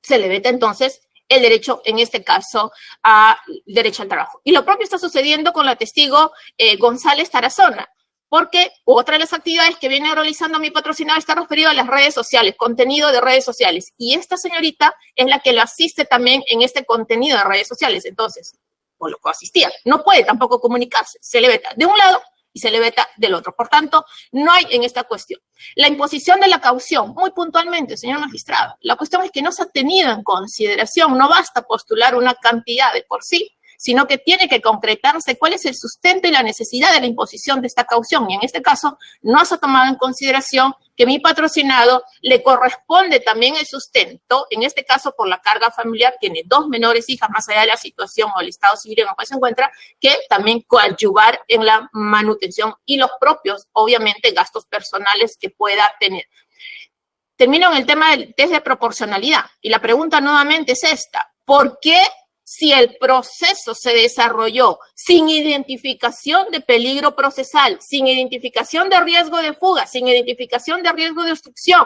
Se le veta entonces el derecho, en este caso, al derecho al trabajo. Y lo propio está sucediendo con la testigo González Tarazona, porque otra de las actividades que viene realizando mi patrocinado está referido a las redes sociales, contenido de redes sociales. Y esta señorita es la que lo asiste también en este contenido de redes sociales. Entonces, por lo que asistía, no puede tampoco comunicarse, se le veta de un lado y se le veta del otro. Por tanto, no hay en esta cuestión. La imposición de la caución, muy puntualmente, señor magistrado, la cuestión es que no se ha tenido en consideración, no basta postular una cantidad de por sí, sino que tiene que concretarse cuál es el sustento y la necesidad de la imposición de esta caución. Y en este caso, no se ha tomado en consideración que mi patrocinado le corresponde también el sustento, en este caso por la carga familiar, tiene 2 menores hijas, más allá de la situación o el estado civil en el cual se encuentra, que también coadyuvar en la manutención y los propios, obviamente, gastos personales que pueda tener. Termino en el tema del test de proporcionalidad. Y la pregunta nuevamente es esta: ¿por qué, si el proceso se desarrolló sin identificación de peligro procesal, sin identificación de riesgo de fuga, sin identificación de riesgo de obstrucción,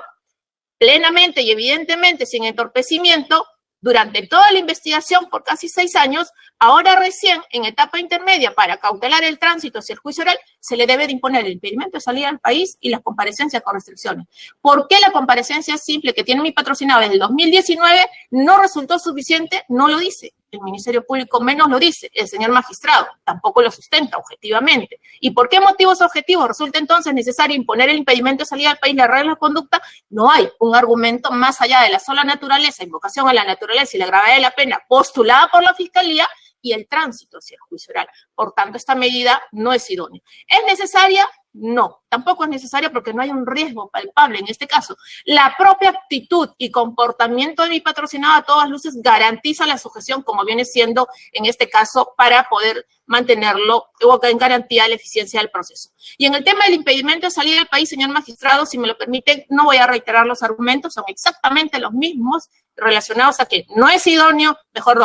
plenamente y evidentemente sin entorpecimiento durante toda la investigación por casi 6 años, ahora recién en etapa intermedia para cautelar el tránsito hacia el juicio oral, se le debe de imponer el impedimento de salida del país y las comparecencias con restricciones. ¿Por qué la comparecencia simple que tiene mi patrocinado desde el 2019 no resultó suficiente? No lo dice. El Ministerio Público menos lo dice. El señor magistrado tampoco lo sustenta objetivamente. ¿Y por qué motivos objetivos resulta entonces necesario imponer el impedimento de salida del país y la regla de conducta? No hay un argumento más allá de la sola naturaleza, invocación a la naturaleza y la gravedad de la pena postulada por la Fiscalía y el tránsito hacia el juicio oral. Por tanto, esta medida no es idónea. ¿Es necesaria? No, tampoco es necesaria porque no hay un riesgo palpable en este caso. La propia actitud y comportamiento de mi patrocinado a todas luces garantiza la sujeción, como viene siendo en este caso, para poder mantenerlo o en garantía de la eficiencia del proceso. Y en el tema del impedimento de salida del país, señor magistrado, si me lo permiten, no voy a reiterar los argumentos, son exactamente los mismos relacionados a que no es idóneo, mejor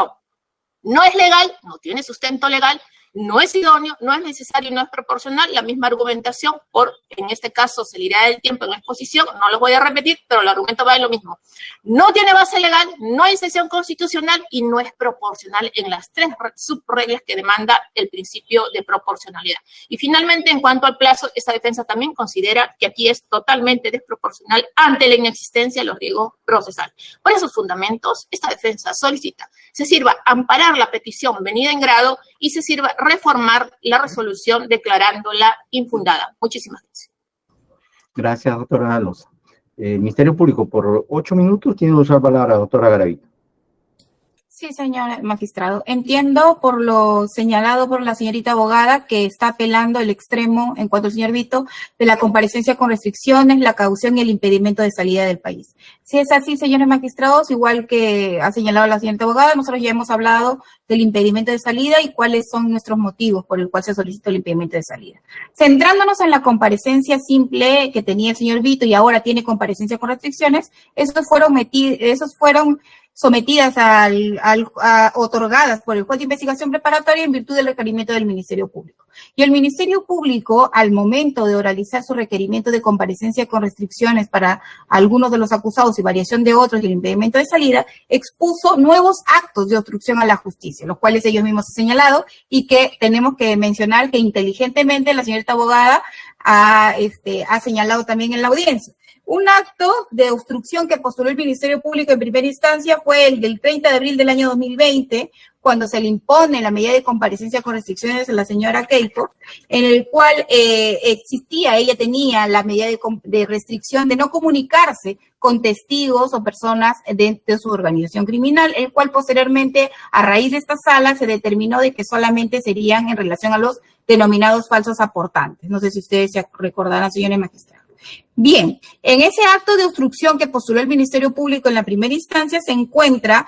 no es legal, no tiene sustento legal, no es idóneo, no es necesario y no es proporcional. La misma argumentación en este caso, se le irá del tiempo en la exposición, no los voy a repetir, pero el argumento va en lo mismo. No tiene base legal, no hay excepción constitucional y no es proporcional en las 3 subreglas que demanda el principio de proporcionalidad. Y finalmente, en cuanto al plazo, esta defensa también considera que aquí es totalmente desproporcional ante la inexistencia de los riesgos procesales. Por esos fundamentos, esta defensa solicita se sirva amparar la petición venida en grado y se sirva reformar la resolución declarándola infundada. Muchísimas gracias. Gracias, doctora Loza. Ministerio Público, por 8 minutos tiene que usar la palabra, doctora Garavito. Sí, señor magistrado. Entiendo por lo señalado por la señorita abogada que está apelando el extremo en cuanto al señor Vito de la comparecencia con restricciones, la caución y el impedimento de salida del país. Si es así, señores magistrados, igual que ha señalado la señorita abogada, nosotros ya hemos hablado del impedimento de salida y cuáles son nuestros motivos por el cual se solicita el impedimento de salida. Centrándonos en la comparecencia simple que tenía el señor Vito y ahora tiene comparecencia con restricciones, esos fueron sometidas otorgadas por el juez de investigación preparatoria en virtud del requerimiento del Ministerio Público. Y el Ministerio Público, al momento de oralizar su requerimiento de comparecencia con restricciones para algunos de los acusados y variación de otros y el impedimento de salida, expuso nuevos actos de obstrucción a la justicia, los cuales ellos mismos han señalado y que tenemos que mencionar que inteligentemente la señorita abogada ha señalado también en la audiencia. Un acto de obstrucción que postuló el Ministerio Público en primera instancia fue el del 30 de abril del año 2020, cuando se le impone la medida de comparecencia con restricciones a la señora Keiko, en el cual ella tenía la medida de restricción de no comunicarse con testigos o personas de su organización criminal, el cual posteriormente, a raíz de esta sala, se determinó de que solamente serían en relación a los denominados falsos aportantes. No sé si ustedes se recordarán, señores magistrados. Bien, en ese acto de obstrucción que postuló el Ministerio Público en la primera instancia se encuentra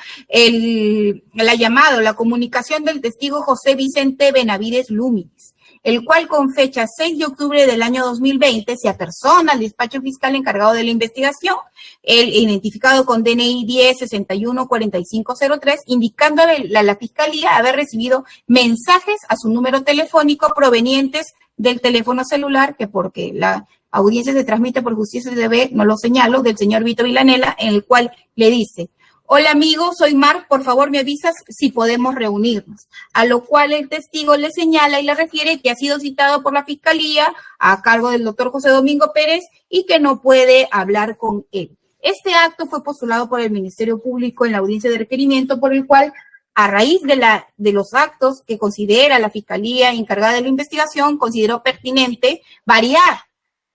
la comunicación del testigo José Vicente Benavides Lúminis, el cual con fecha 6 de octubre del año 2020 se apersona al despacho fiscal encargado de la investigación, el identificado con DNI 10614503, indicándole a la Fiscalía haber recibido mensajes a su número telefónico provenientes del teléfono celular, que porque la audiencia se transmite por Justicia TV, no lo señalo, del señor Vito Villanela, en el cual le dice: hola amigo, soy Marc, por favor me avisas si podemos reunirnos. A lo cual el testigo le señala y le refiere que ha sido citado por la Fiscalía a cargo del doctor José Domingo Pérez y que no puede hablar con él. Este acto fue postulado por el Ministerio Público en la audiencia de requerimiento, por el cual, a raíz de los actos que considera la Fiscalía encargada de la investigación, consideró pertinente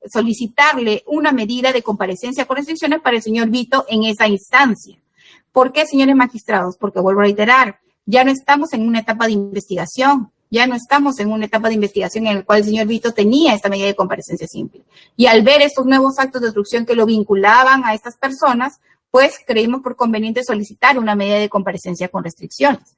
solicitarle una medida de comparecencia con restricciones para el señor Vito en esa instancia. ¿Por qué, señores magistrados? Porque vuelvo a reiterar, ya no estamos en una etapa de investigación, en el cual el señor Vito tenía esta medida de comparecencia simple. Y al ver estos nuevos actos de obstrucción que lo vinculaban a estas personas, pues creímos por conveniente solicitar una medida de comparecencia con restricciones,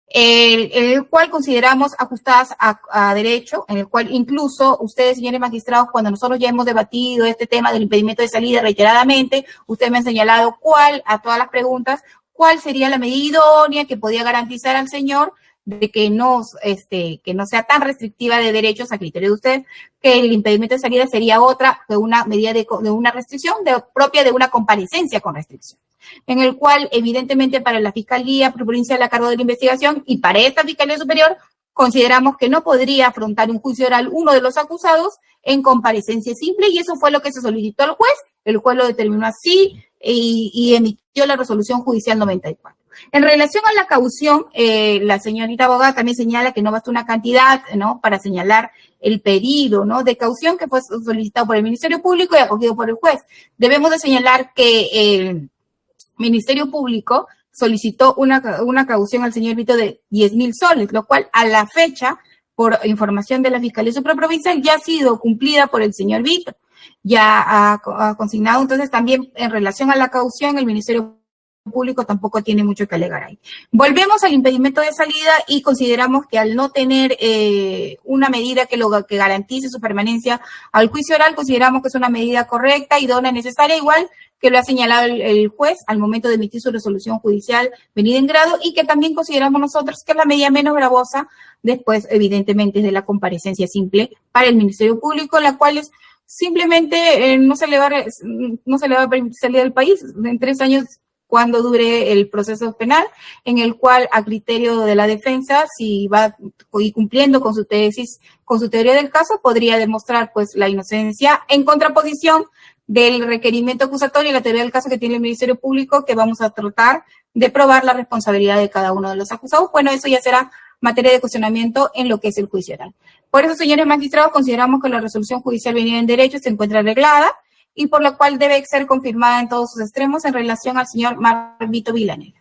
el cual consideramos ajustadas a derecho, en el cual incluso ustedes, señores magistrados, cuando nosotros ya hemos debatido este tema del impedimento de salida reiteradamente, ustedes me han señalado a todas las preguntas, cuál sería la medida idónea que podía garantizar al señor de que no sea tan restrictiva de derechos a criterio de usted, que el impedimento de salida sería otra, de una medida de una restricción propia de una comparecencia con restricción, en el cual evidentemente para la Fiscalía Provincial a cargo de la investigación y para esta Fiscalía Superior consideramos que no podría afrontar un juicio oral uno de los acusados en comparecencia simple, y eso fue lo que se solicitó al juez. El juez lo determinó así y emitió la resolución judicial 94. En relación a la caución, la señorita abogada también señala que no basta una cantidad, ¿no?, para señalar el pedido, ¿no?, de caución que fue solicitado por el Ministerio Público y acogido por el juez. Debemos de señalar que el Ministerio Público solicitó una caución al señor Vito de 10.000 soles, lo cual a la fecha, por información de la Fiscalía Supraprovincial, ya ha sido cumplida por el señor Vito. Ya ha consignado, entonces también en relación a la caución, el Ministerio Público tampoco tiene mucho que alegar ahí. Volvemos al impedimento de salida y consideramos que al no tener una medida que garantice su permanencia al juicio oral, consideramos que es una medida correcta, idónea, necesaria, igual que lo ha señalado el juez al momento de emitir su resolución judicial venida en grado, y que también consideramos nosotros que es la medida menos gravosa después, evidentemente, de la comparecencia simple para el Ministerio Público, la cual es simplemente no se le va a permitir salir del país en 3 años cuando dure el proceso penal, en el cual, a criterio de la defensa, si va cumpliendo con su tesis, con su teoría del caso, podría demostrar pues la inocencia, en contraposición del requerimiento acusatorio y la teoría del caso que tiene el Ministerio Público, que vamos a tratar de probar la responsabilidad de cada uno de los acusados. Bueno, eso ya será materia de cuestionamiento en lo que es el juicio oral. Por eso, señores magistrados, consideramos que la resolución judicial venida en derecho se encuentra arreglada y por lo cual debe ser confirmada en todos sus extremos en relación al señor Marvito Villanueva.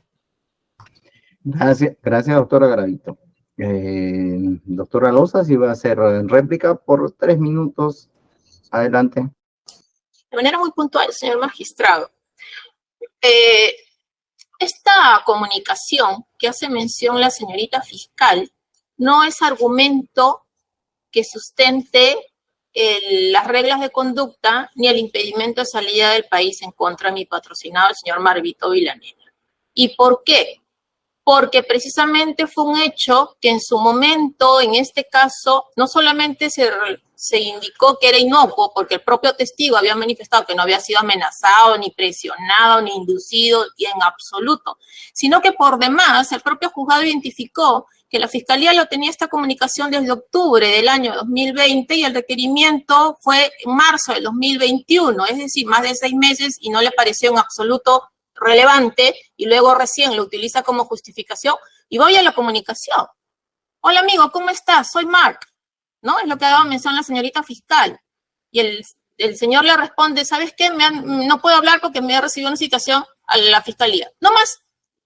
Gracias, doctora Garavito. Doctora Loza, si va a hacer réplica por 3 minutos. Adelante. De manera muy puntual, señor magistrado. Esta comunicación que hace mención la señorita fiscal no es argumento que sustente las reglas de conducta ni el impedimento de salida del país en contra de mi patrocinado, el señor Marvito Villanueva. ¿Y por qué? Porque precisamente fue un hecho que en su momento, en este caso, no solamente se indicó que era inocuo, porque el propio testigo había manifestado que no había sido amenazado, ni presionado, ni inducido, y en absoluto, sino que por demás el propio juzgado identificó que la Fiscalía lo tenía esta comunicación desde octubre del año 2020 y el requerimiento fue en marzo del 2021, es decir, más de 6 meses, y no le pareció en absoluto relevante, y luego recién lo utiliza como justificación, y voy a la comunicación. Hola amigo, ¿cómo estás? Soy Mark, ¿no? Es lo que daba mención la señorita fiscal. Y el señor le responde, ¿sabes qué? No puedo hablar porque me ha recibido una citación a la Fiscalía. No más.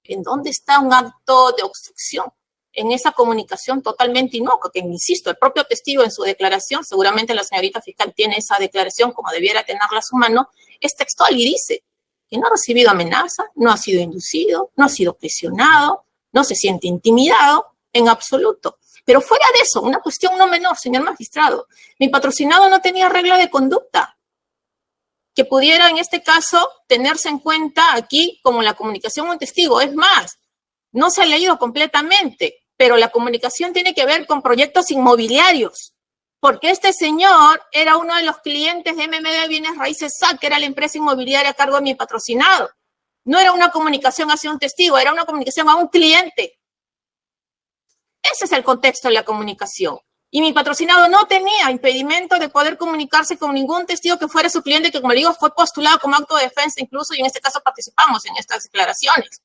¿En dónde está un acto de obstrucción? En esa comunicación totalmente inocua, que insisto, el propio testigo en su declaración, seguramente la señorita fiscal tiene esa declaración como debiera tenerla a su mano, es textual y dice que no ha recibido amenaza, no ha sido inducido, no ha sido presionado, no se siente intimidado en absoluto. Pero fuera de eso, una cuestión no menor, señor magistrado, mi patrocinado no tenía regla de conducta que pudiera en este caso tenerse en cuenta aquí como la comunicación con testigo. Es más, no se ha leído completamente, pero la comunicación tiene que ver con proyectos inmobiliarios, porque este señor era uno de los clientes de MMD Bienes Raíces SAC, que era la empresa inmobiliaria a cargo de mi patrocinado. No era una comunicación hacia un testigo, era una comunicación a un cliente. Ese es el contexto de la comunicación. Y mi patrocinado no tenía impedimento de poder comunicarse con ningún testigo que fuera su cliente, que como le digo fue postulado como acto de defensa incluso, y en este caso participamos en estas declaraciones.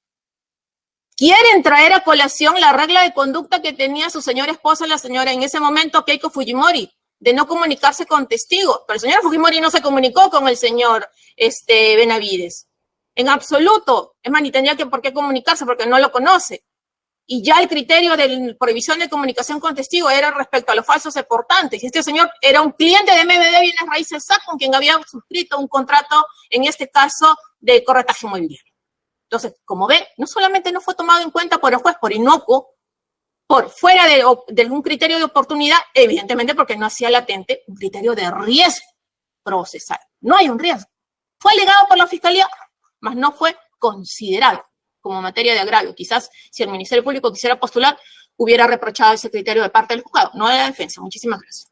Quieren traer a colación la regla de conducta que tenía su señora esposa, la señora en ese momento Keiko Fujimori, de no comunicarse con testigos. Pero el señor Fujimori no se comunicó con el señor Benavides. En absoluto. Es más, ni tendría que por qué comunicarse porque no lo conoce. Y ya el criterio de prohibición de comunicación con testigos era respecto a los falsos reportantes. Y este señor era un cliente de MBD Bienes Raíces SAC con quien había suscrito un contrato, en este caso, de corretaje inmobiliario. Entonces, como ven, no solamente no fue tomado en cuenta por el juez, por inocuo, por fuera de un criterio de oportunidad, evidentemente porque no hacía latente un criterio de riesgo procesal. No hay un riesgo. Fue alegado por la Fiscalía, mas no fue considerado como materia de agravio. Quizás si el Ministerio Público quisiera postular hubiera reprochado ese criterio de parte del juzgado, no de la defensa. Muchísimas gracias.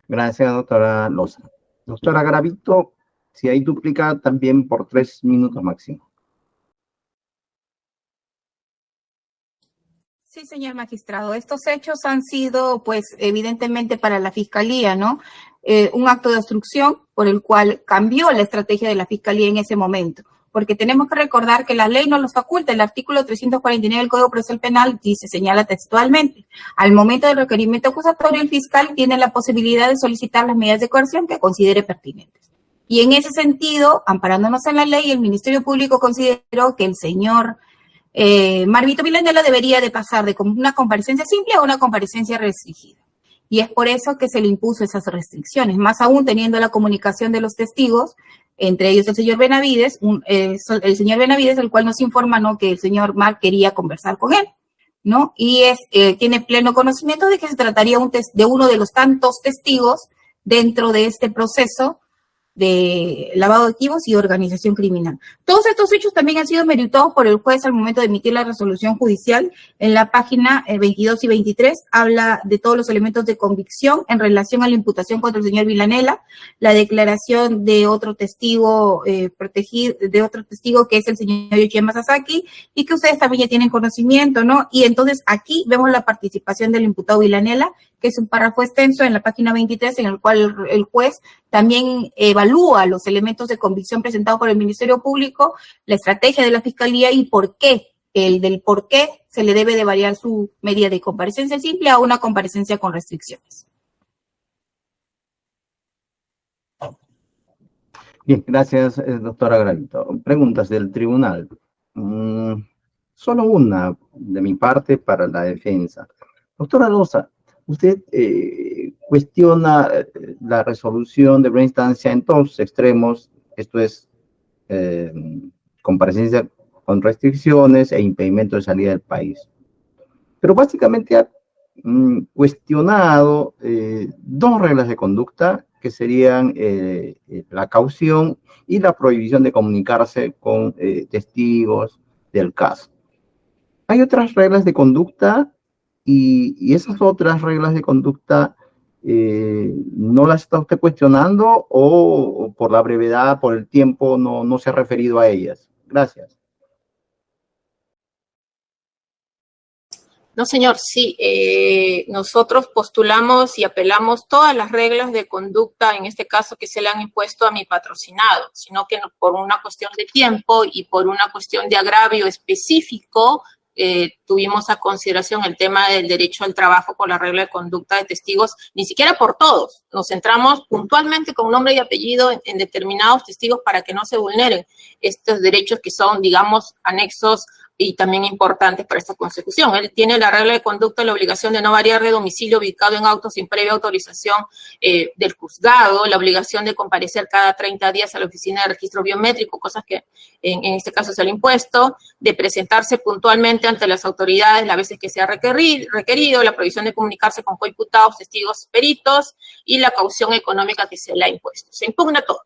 Gracias, doctora Loza. Doctora Garavito, si hay duplicada, también por 3 minutos máximo. Sí, señor magistrado. Estos hechos han sido, pues, evidentemente para la Fiscalía, ¿no? Un acto de obstrucción por el cual cambió la estrategia de la Fiscalía en ese momento. Porque tenemos que recordar que la ley no los faculta. El artículo 349 del Código Procesal Penal dice, señala textualmente, al momento del requerimiento acusatorio, el fiscal tiene la posibilidad de solicitar las medidas de coerción que considere pertinentes. Y en ese sentido, amparándonos en la ley, el Ministerio Público consideró que el señor Marvito Vilanela debería de pasar de una comparecencia simple a una comparecencia restringida. Y es por eso que se le impuso esas restricciones, más aún teniendo la comunicación de los testigos, entre ellos el señor Benavides, el cual nos informa, ¿no?, que el señor Mar quería conversar con él, ¿no? Y tiene pleno conocimiento de que se trataría de uno de los tantos testigos dentro de este proceso de lavado de activos y organización criminal. Todos estos hechos también han sido meritados por el juez al momento de emitir la resolución judicial. En la página 22 y 23 habla de todos los elementos de convicción en relación a la imputación contra el señor Vilanela, la declaración de otro testigo testigo que es el señor Yoshiyama Sasaki, y que ustedes también ya tienen conocimiento, ¿no? Y entonces aquí vemos la participación del imputado Vilanela, que es un párrafo extenso en la página 23, en el cual el juez también evalúa los elementos de convicción presentados por el Ministerio Público, la estrategia de la Fiscalía y por qué se le debe de variar su medida de comparecencia simple a una comparecencia con restricciones. Bien, gracias, doctora Garavito. Preguntas del tribunal. Solo una de mi parte para la defensa. Doctora Loza, usted cuestiona la resolución de primera instancia en dos extremos, esto es comparecencia con restricciones e impedimento de salida del país. Pero básicamente ha cuestionado dos reglas de conducta que serían la caución y la prohibición de comunicarse con testigos del caso. Hay otras reglas de conducta y esas otras reglas de conducta no las está usted cuestionando o por la brevedad, por el tiempo, no se ha referido a ellas. Gracias. No, señor, sí. Nosotros postulamos y apelamos todas las reglas de conducta, en este caso, que se le han impuesto a mi patrocinado, sino que por una cuestión de tiempo y por una cuestión de agravio específico, tuvimos a consideración el tema del derecho al trabajo por la regla de conducta de testigos, ni siquiera por todos. Nos centramos puntualmente con nombre y apellido en determinados testigos para que no se vulneren estos derechos que son, digamos, anexos y también importantes para esta consecución. Él tiene la regla de conducta, la obligación de no variar de domicilio ubicado en auto sin previa autorización del juzgado, la obligación de comparecer cada 30 días a la oficina de registro biométrico, cosas que en este caso se le ha impuesto, de presentarse puntualmente ante las autoridades las veces que sea requerido, la prohibición de comunicarse con coimputados, testigos, peritos y la caución económica que se le ha impuesto. Se impugna todo.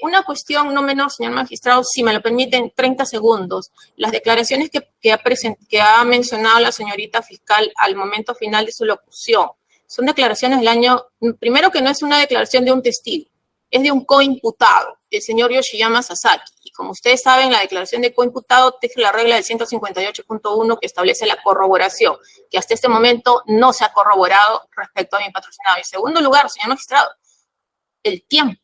Una cuestión no menor, señor magistrado, si me lo permiten, 30 segundos. Las declaraciones que ha mencionado la señorita fiscal al momento final de su locución son declaraciones del año, primero que no es una declaración de un testigo, es de un coimputado, el señor Yoshiyama Sasaki. Y como ustedes saben, la declaración de coimputado teje la regla del 158.1 que establece la corroboración, que hasta este momento no se ha corroborado respecto a mi patrocinado. En segundo lugar, señor magistrado, el tiempo.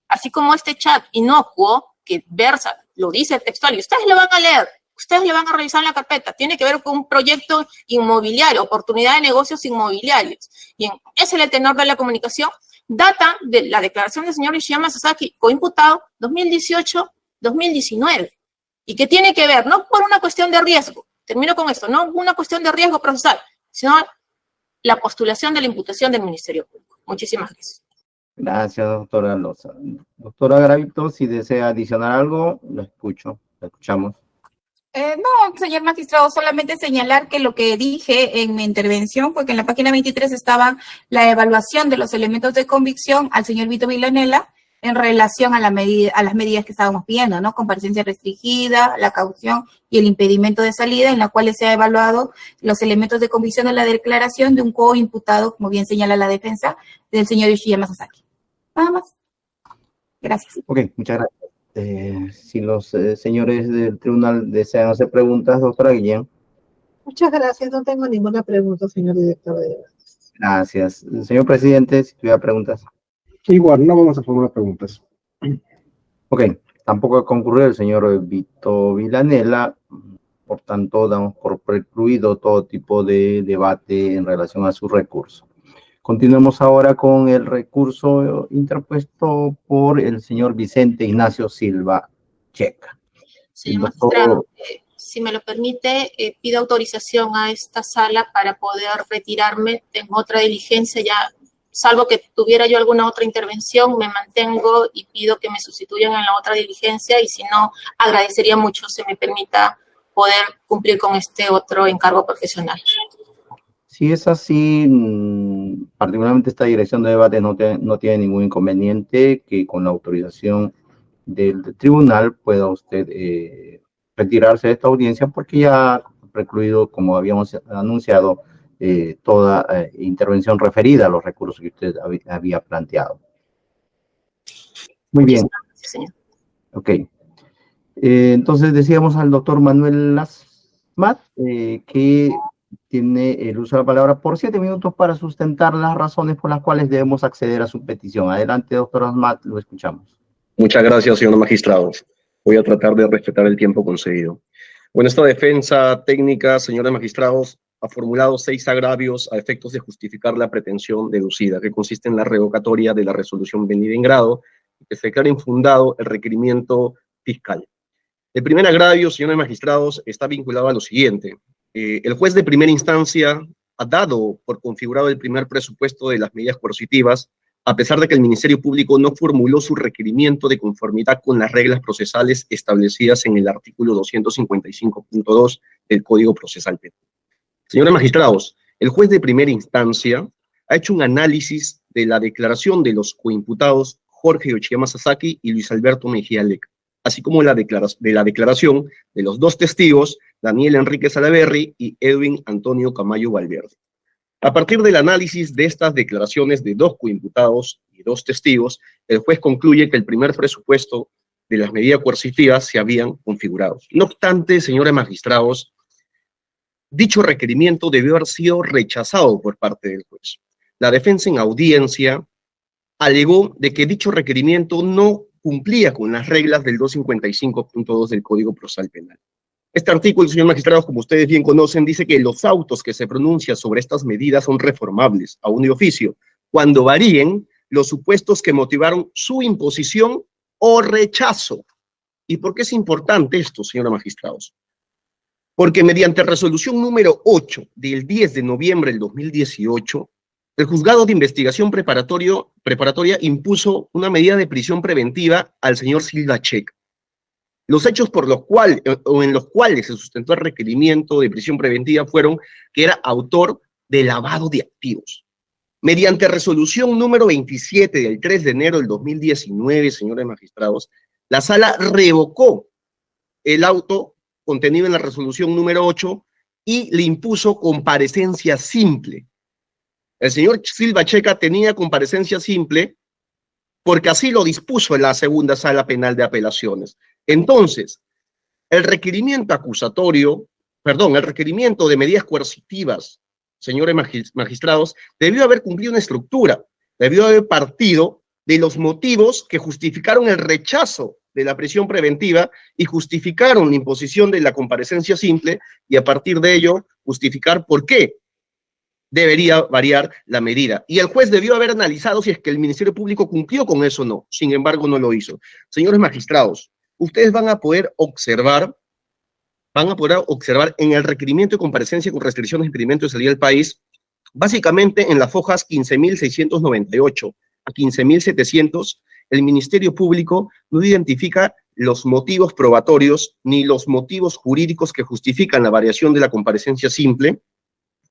Así como este chat inocuo que versa, lo dice textual, y ustedes lo van a leer, ustedes lo van a revisar en la carpeta, tiene que ver con un proyecto inmobiliario, oportunidad de negocios inmobiliarios. Y ese es el tenor de la comunicación. Data de la declaración del señor Yoshiyama Sasaki, coimputado, 2018-2019. Y que tiene que ver, no por una cuestión de riesgo, termino con esto, no una cuestión de riesgo procesal, sino la postulación de la imputación del Ministerio Público. Muchísimas gracias. Gracias, doctora Loza. Doctora Garavito, si desea adicionar algo, lo escuchamos. No, señor magistrado, solamente señalar que lo que dije en mi intervención fue que en la página 23 estaba la evaluación de los elementos de convicción al señor Vito Vilanela en relación a las medidas que estábamos pidiendo, ¿no? Comparecencia restringida, la caución y el impedimento de salida, en la cual se ha evaluado los elementos de convicción de la declaración de un coimputado, como bien señala la defensa, del señor Yoshiyama Sasaki. Nada más. Gracias. Ok, muchas gracias. Si los señores del tribunal desean hacer preguntas, doctora Guillén. Muchas gracias, no tengo ninguna pregunta, señor director de debates. Gracias. Señor presidente, si tuviera preguntas. Igual, no vamos a formular preguntas. Ok, tampoco ha concurrido el señor Vito Villanela, por tanto damos por precluido todo tipo de debate en relación a su recurso. Continuemos ahora con el recurso interpuesto por el señor Vicente Ignacio Silva Checa. Señor magistrado, si me lo permite, pido autorización a esta sala para poder retirarme. Tengo otra diligencia ya, salvo que tuviera yo alguna otra intervención, me mantengo y pido que me sustituyan en la otra diligencia, y si no, agradecería mucho se me permita poder cumplir con este otro encargo profesional. Si es así, particularmente esta dirección de debate no tiene ningún inconveniente que con la autorización del tribunal pueda usted retirarse de esta audiencia, porque ya ha precluido, como habíamos anunciado, toda intervención referida a los recursos que usted había planteado. Muy bien. Gracias, señor. Ok. Entonces decíamos al doctor Manuel Lasmat que tiene el uso de la palabra por 7 minutos para sustentar las razones por las cuales debemos acceder a su petición. Adelante, doctor Lasmat, lo escuchamos. Muchas gracias, señor magistrado. Voy a tratar de respetar el tiempo concedido. Bueno, esta defensa técnica, señores magistrados, ha formulado 6 agravios a efectos de justificar la pretensión deducida, que consiste en la revocatoria de la resolución venida en grado, y que se declara infundado el requerimiento fiscal. El primer agravio, señores magistrados, está vinculado a lo siguiente. El juez de primera instancia ha dado por configurado el primer presupuesto de las medidas coercitivas, a pesar de que el Ministerio Público no formuló su requerimiento de conformidad con las reglas procesales establecidas en el artículo 255.2 del Código Procesal Penal. Señores magistrados, el juez de primera instancia ha hecho un análisis de la declaración de los coimputados Jorge Yoshiyama Sasaki y Luis Alberto Mejía Leca, así como de la declaración de los 2 testigos, Daniel Enrique Salaverry y Edwin Antonio Camayo Valverde. A partir del análisis de estas declaraciones de 2 coimputados y 2 testigos, el juez concluye que el primer presupuesto de las medidas coercitivas se habían configurado. No obstante, señores magistrados, dicho requerimiento debió haber sido rechazado por parte del juez. La defensa en audiencia alegó de que dicho requerimiento no cumplía con las reglas del 255.2 del Código Procesal Penal. Este artículo, señor magistrado, como ustedes bien conocen, dice que los autos que se pronuncian sobre estas medidas son reformables, aún de oficio, cuando varíen los supuestos que motivaron su imposición o rechazo. ¿Y por qué es importante esto, señores magistrados? Porque mediante resolución número 8 del 10 de noviembre del 2018, el Juzgado de Investigación Preparatoria impuso una medida de prisión preventiva al señor Silva Checa. Los hechos por los cuales, o en los cuales se sustentó el requerimiento de prisión preventiva fueron que era autor de lavado de activos. Mediante resolución número 27 del 3 de enero del 2019, señores magistrados, la sala revocó el auto contenido en la resolución número 8 y le impuso comparecencia simple. El señor Silva Checa tenía comparecencia simple porque así lo dispuso en la segunda sala penal de apelaciones. Entonces, el requerimiento de medidas coercitivas, señores magistrados, debió haber cumplido una estructura, debió haber partido de los motivos que justificaron el rechazo de la prisión preventiva y justificaron la imposición de la comparecencia simple, y a partir de ello justificar por qué debería variar la medida. Y el juez debió haber analizado si es que el Ministerio Público cumplió con eso o no. Sin embargo, no lo hizo. Señores magistrados, ustedes van a poder observar en el requerimiento de comparecencia con restricciones de impedimento de salida del país, básicamente en las hojas 15.698 a 15.700, el Ministerio Público no identifica los motivos probatorios ni los motivos jurídicos que justifican la variación de la comparecencia simple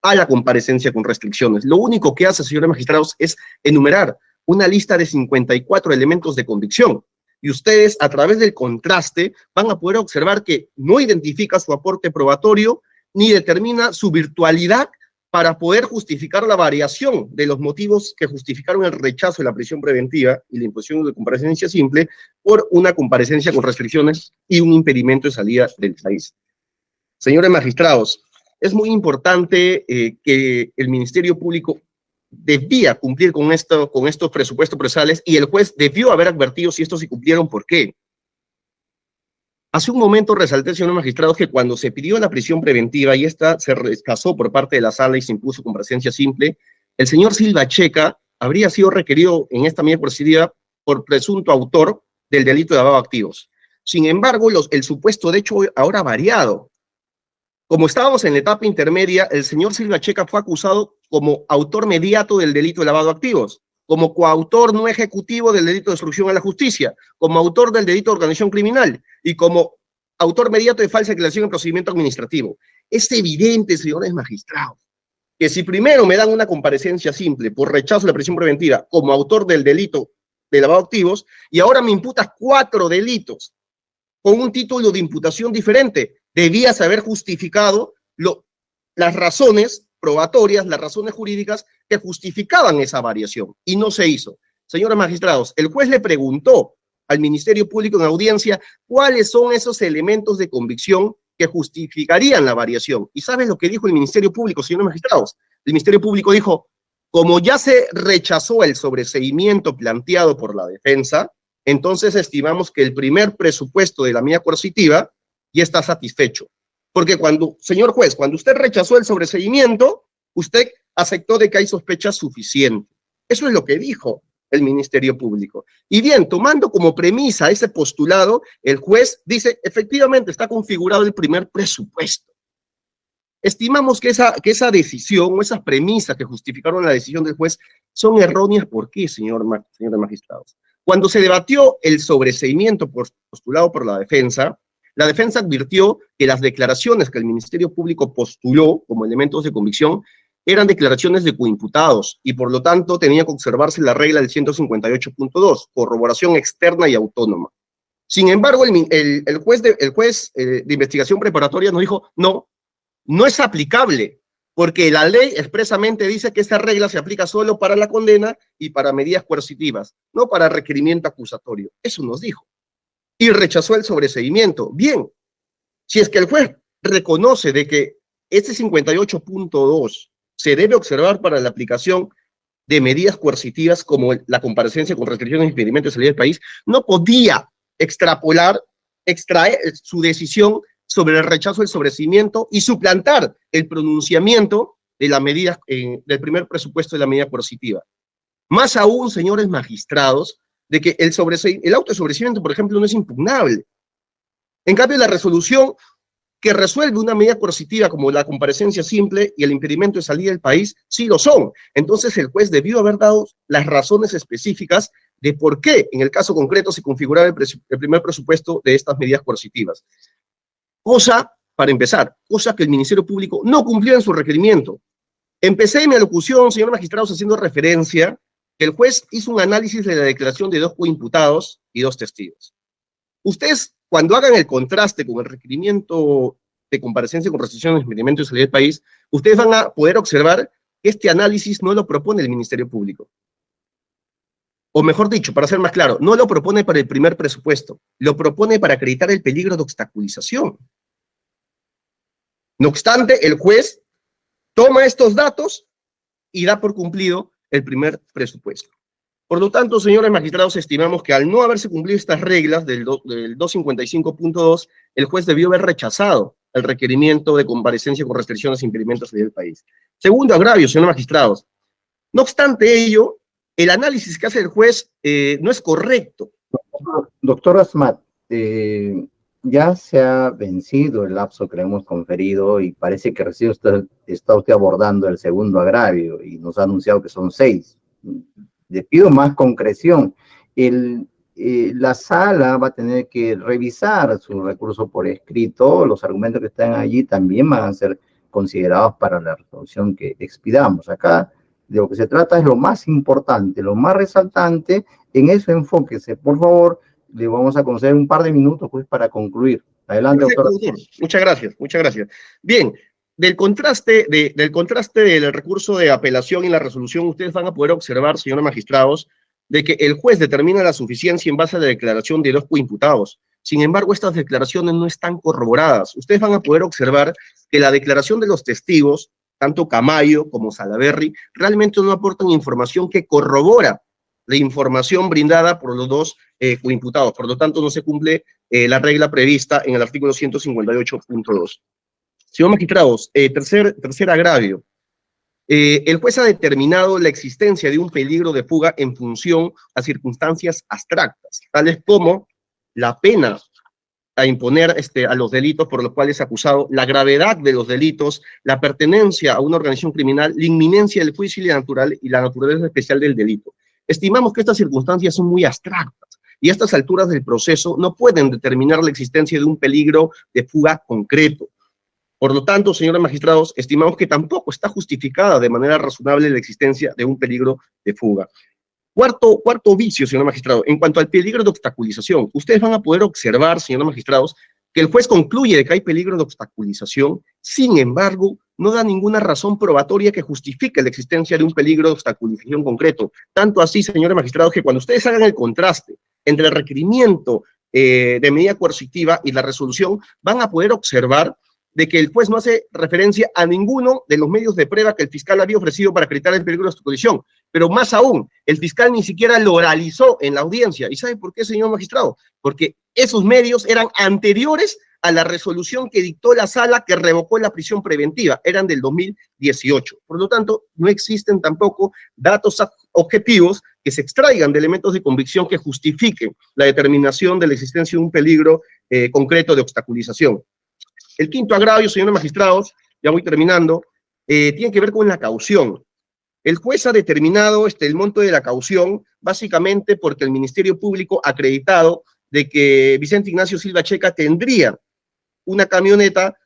a la comparecencia con restricciones. Lo único que hace, señores magistrados, es enumerar una lista de 54 elementos de convicción. Y ustedes, a través del contraste, van a poder observar que no identifica su aporte probatorio ni determina su virtualidad para poder justificar la variación de los motivos que justificaron el rechazo de la prisión preventiva y la imposición de comparecencia simple por una comparecencia con restricciones y un impedimento de salida del país. Señores magistrados, es muy importante que el Ministerio Público debía cumplir con estos presupuestos procesales y el juez debió haber advertido si estos se cumplieron, ¿por qué? Hace un momento resalté, señor magistrado, que cuando se pidió la prisión preventiva y esta se rechazó por parte de la sala y se impuso con presencia simple, el señor Silva Checa habría sido requerido en esta medida coercitiva por presunto autor del delito de lavado de activos. Sin embargo, el supuesto de hecho ahora ha variado. Como estábamos en la etapa intermedia, el señor Silva Checa fue acusado como autor mediato del delito de lavado de activos, como coautor no ejecutivo del delito de obstrucción a la justicia, como autor del delito de organización criminal y como autor mediato de falsa declaración en procedimiento administrativo. Es evidente, señores magistrados, que si primero me dan una comparecencia simple por rechazo de la prisión preventiva como autor del delito de lavado de activos y ahora me imputas 4 delitos con un título de imputación diferente, debías haber justificado las razones probatorias, las razones jurídicas que justificaban esa variación, y no se hizo. Señores magistrados, el juez le preguntó al Ministerio Público en audiencia cuáles son esos elementos de convicción que justificarían la variación. ¿Y saben lo que dijo el Ministerio Público, señores magistrados? El Ministerio Público dijo, como ya se rechazó el sobreseimiento planteado por la defensa, entonces estimamos que el primer presupuesto de la medida coercitiva ya está satisfecho. Porque señor juez, cuando usted rechazó el sobreseimiento, usted aceptó de que hay sospecha suficiente. Eso es lo que dijo el Ministerio Público. Y bien, tomando como premisa ese postulado, el juez dice, efectivamente está configurado el primer presupuesto. Estimamos que esa decisión o esas premisas que justificaron la decisión del juez son erróneas. ¿Por qué, señores magistrados? Cuando se debatió el sobreseimiento postulado por la defensa advirtió que las declaraciones que el Ministerio Público postuló como elementos de convicción eran declaraciones de coimputados y por lo tanto tenía que observarse la regla del 158.2, corroboración externa y autónoma. Sin embargo, el juez de investigación preparatoria nos dijo, no es aplicable, porque la ley expresamente dice que esta regla se aplica solo para la condena y para medidas coercitivas, no para requerimiento acusatorio. Eso nos dijo. Y rechazó el sobreseimiento. Bien, si es que el juez reconoce de que este 58.2 se debe observar para la aplicación de medidas coercitivas como la comparecencia con restricciones y impedimento de salida del país, no podía extraer su decisión sobre el rechazo del sobreseimiento y suplantar el pronunciamiento de la medida, del primer presupuesto de la medida coercitiva. Más aún, señores magistrados, de que el auto de sobreseimiento, por ejemplo, no es impugnable. En cambio, la resolución que resuelve una medida coercitiva como la comparecencia simple y el impedimento de salida del país, sí lo son. Entonces, el juez debió haber dado las razones específicas de por qué, en el caso concreto, se configuraba el primer presupuesto de estas medidas coercitivas. Para empezar, cosa que el Ministerio Público no cumplió en su requerimiento. Empecé mi alocución, señor magistrado, haciendo referencia que el juez hizo un análisis de la declaración de 2 coimputados y 2 testigos. Ustedes, cuando hagan el contraste con el requerimiento de comparecencia con restricciones, impedimento de salida del país, ustedes van a poder observar que este análisis no lo propone el Ministerio Público. O mejor dicho, para ser más claro, no lo propone para el primer presupuesto, lo propone para acreditar el peligro de obstaculización. No obstante, el juez toma estos datos y da por cumplido el primer presupuesto. Por lo tanto, señores magistrados, estimamos que al no haberse cumplido estas reglas del 255.2, el juez debió haber rechazado el requerimiento de comparecencia con restricciones e impedimentos del país. Segundo agravio, señores magistrados. No obstante ello, el análisis que hace el juez no es correcto. Doctor Asmat, ya se ha vencido el lapso que le hemos conferido y parece que recién está usted abordando el segundo agravio y nos ha anunciado que son 6. Le pido más concreción. La sala va a tener que revisar su recurso por escrito. Los argumentos que están allí también van a ser considerados para la resolución que expidamos. Acá de lo que se trata es lo más importante, lo más resaltante. En eso enfóquese, por favor. Le vamos a conceder un par de minutos pues para concluir. Adelante, Perfecto, doctor. doctor. Muchas gracias, muchas gracias. Bien, del contraste del recurso de apelación y la resolución, ustedes van a poder observar, señores magistrados, de que el juez determina la suficiencia en base a la declaración de los coimputados. Sin embargo, estas declaraciones no están corroboradas. Ustedes van a poder observar que la declaración de los testigos, tanto Camayo como Salaverry, realmente no aportan información que corrobora la información brindada por los dos coimputados. Por lo tanto, no se cumple la regla prevista en el artículo 158.2. Señor magistrados, tercer agravio. El juez ha determinado la existencia de un peligro de fuga en función a circunstancias abstractas, tales como la pena a imponer a los delitos por los cuales es acusado, la gravedad de los delitos, la pertenencia a una organización criminal, la inminencia del juicio y la naturaleza especial del delito. Estimamos que estas circunstancias son muy abstractas y a estas alturas del proceso no pueden determinar la existencia de un peligro de fuga concreto. Por lo tanto, señores magistrados, estimamos que tampoco está justificada de manera razonable la existencia de un peligro de fuga. Cuarto vicio, señor magistrado, en cuanto al peligro de obstaculización, ustedes van a poder observar, señores magistrados, que el juez concluye de que hay peligro de obstaculización, sin embargo, no da ninguna razón probatoria que justifique la existencia de un peligro de obstaculización concreto. Tanto así, señores magistrados, que cuando ustedes hagan el contraste entre el requerimiento de medida coercitiva y la resolución, van a poder observar de que el juez no hace referencia a ninguno de los medios de prueba que el fiscal había ofrecido para acreditar el peligro de obstaculización. Pero más aún, el fiscal ni siquiera lo oralizó en la audiencia. ¿Y sabe por qué, señor magistrado? Porque esos medios eran anteriores a la resolución que dictó la sala que revocó la prisión preventiva, eran del 2018. Por lo tanto, no existen tampoco datos objetivos que se extraigan de elementos de convicción que justifiquen la determinación de la existencia de un peligro concreto de obstaculización. El quinto agravio, señores magistrados, ya voy terminando, tiene que ver con la caución. El juez ha determinado el monto de la caución básicamente porque el Ministerio Público ha acreditado de que Vicente Ignacio Silva Checa tendría una camioneta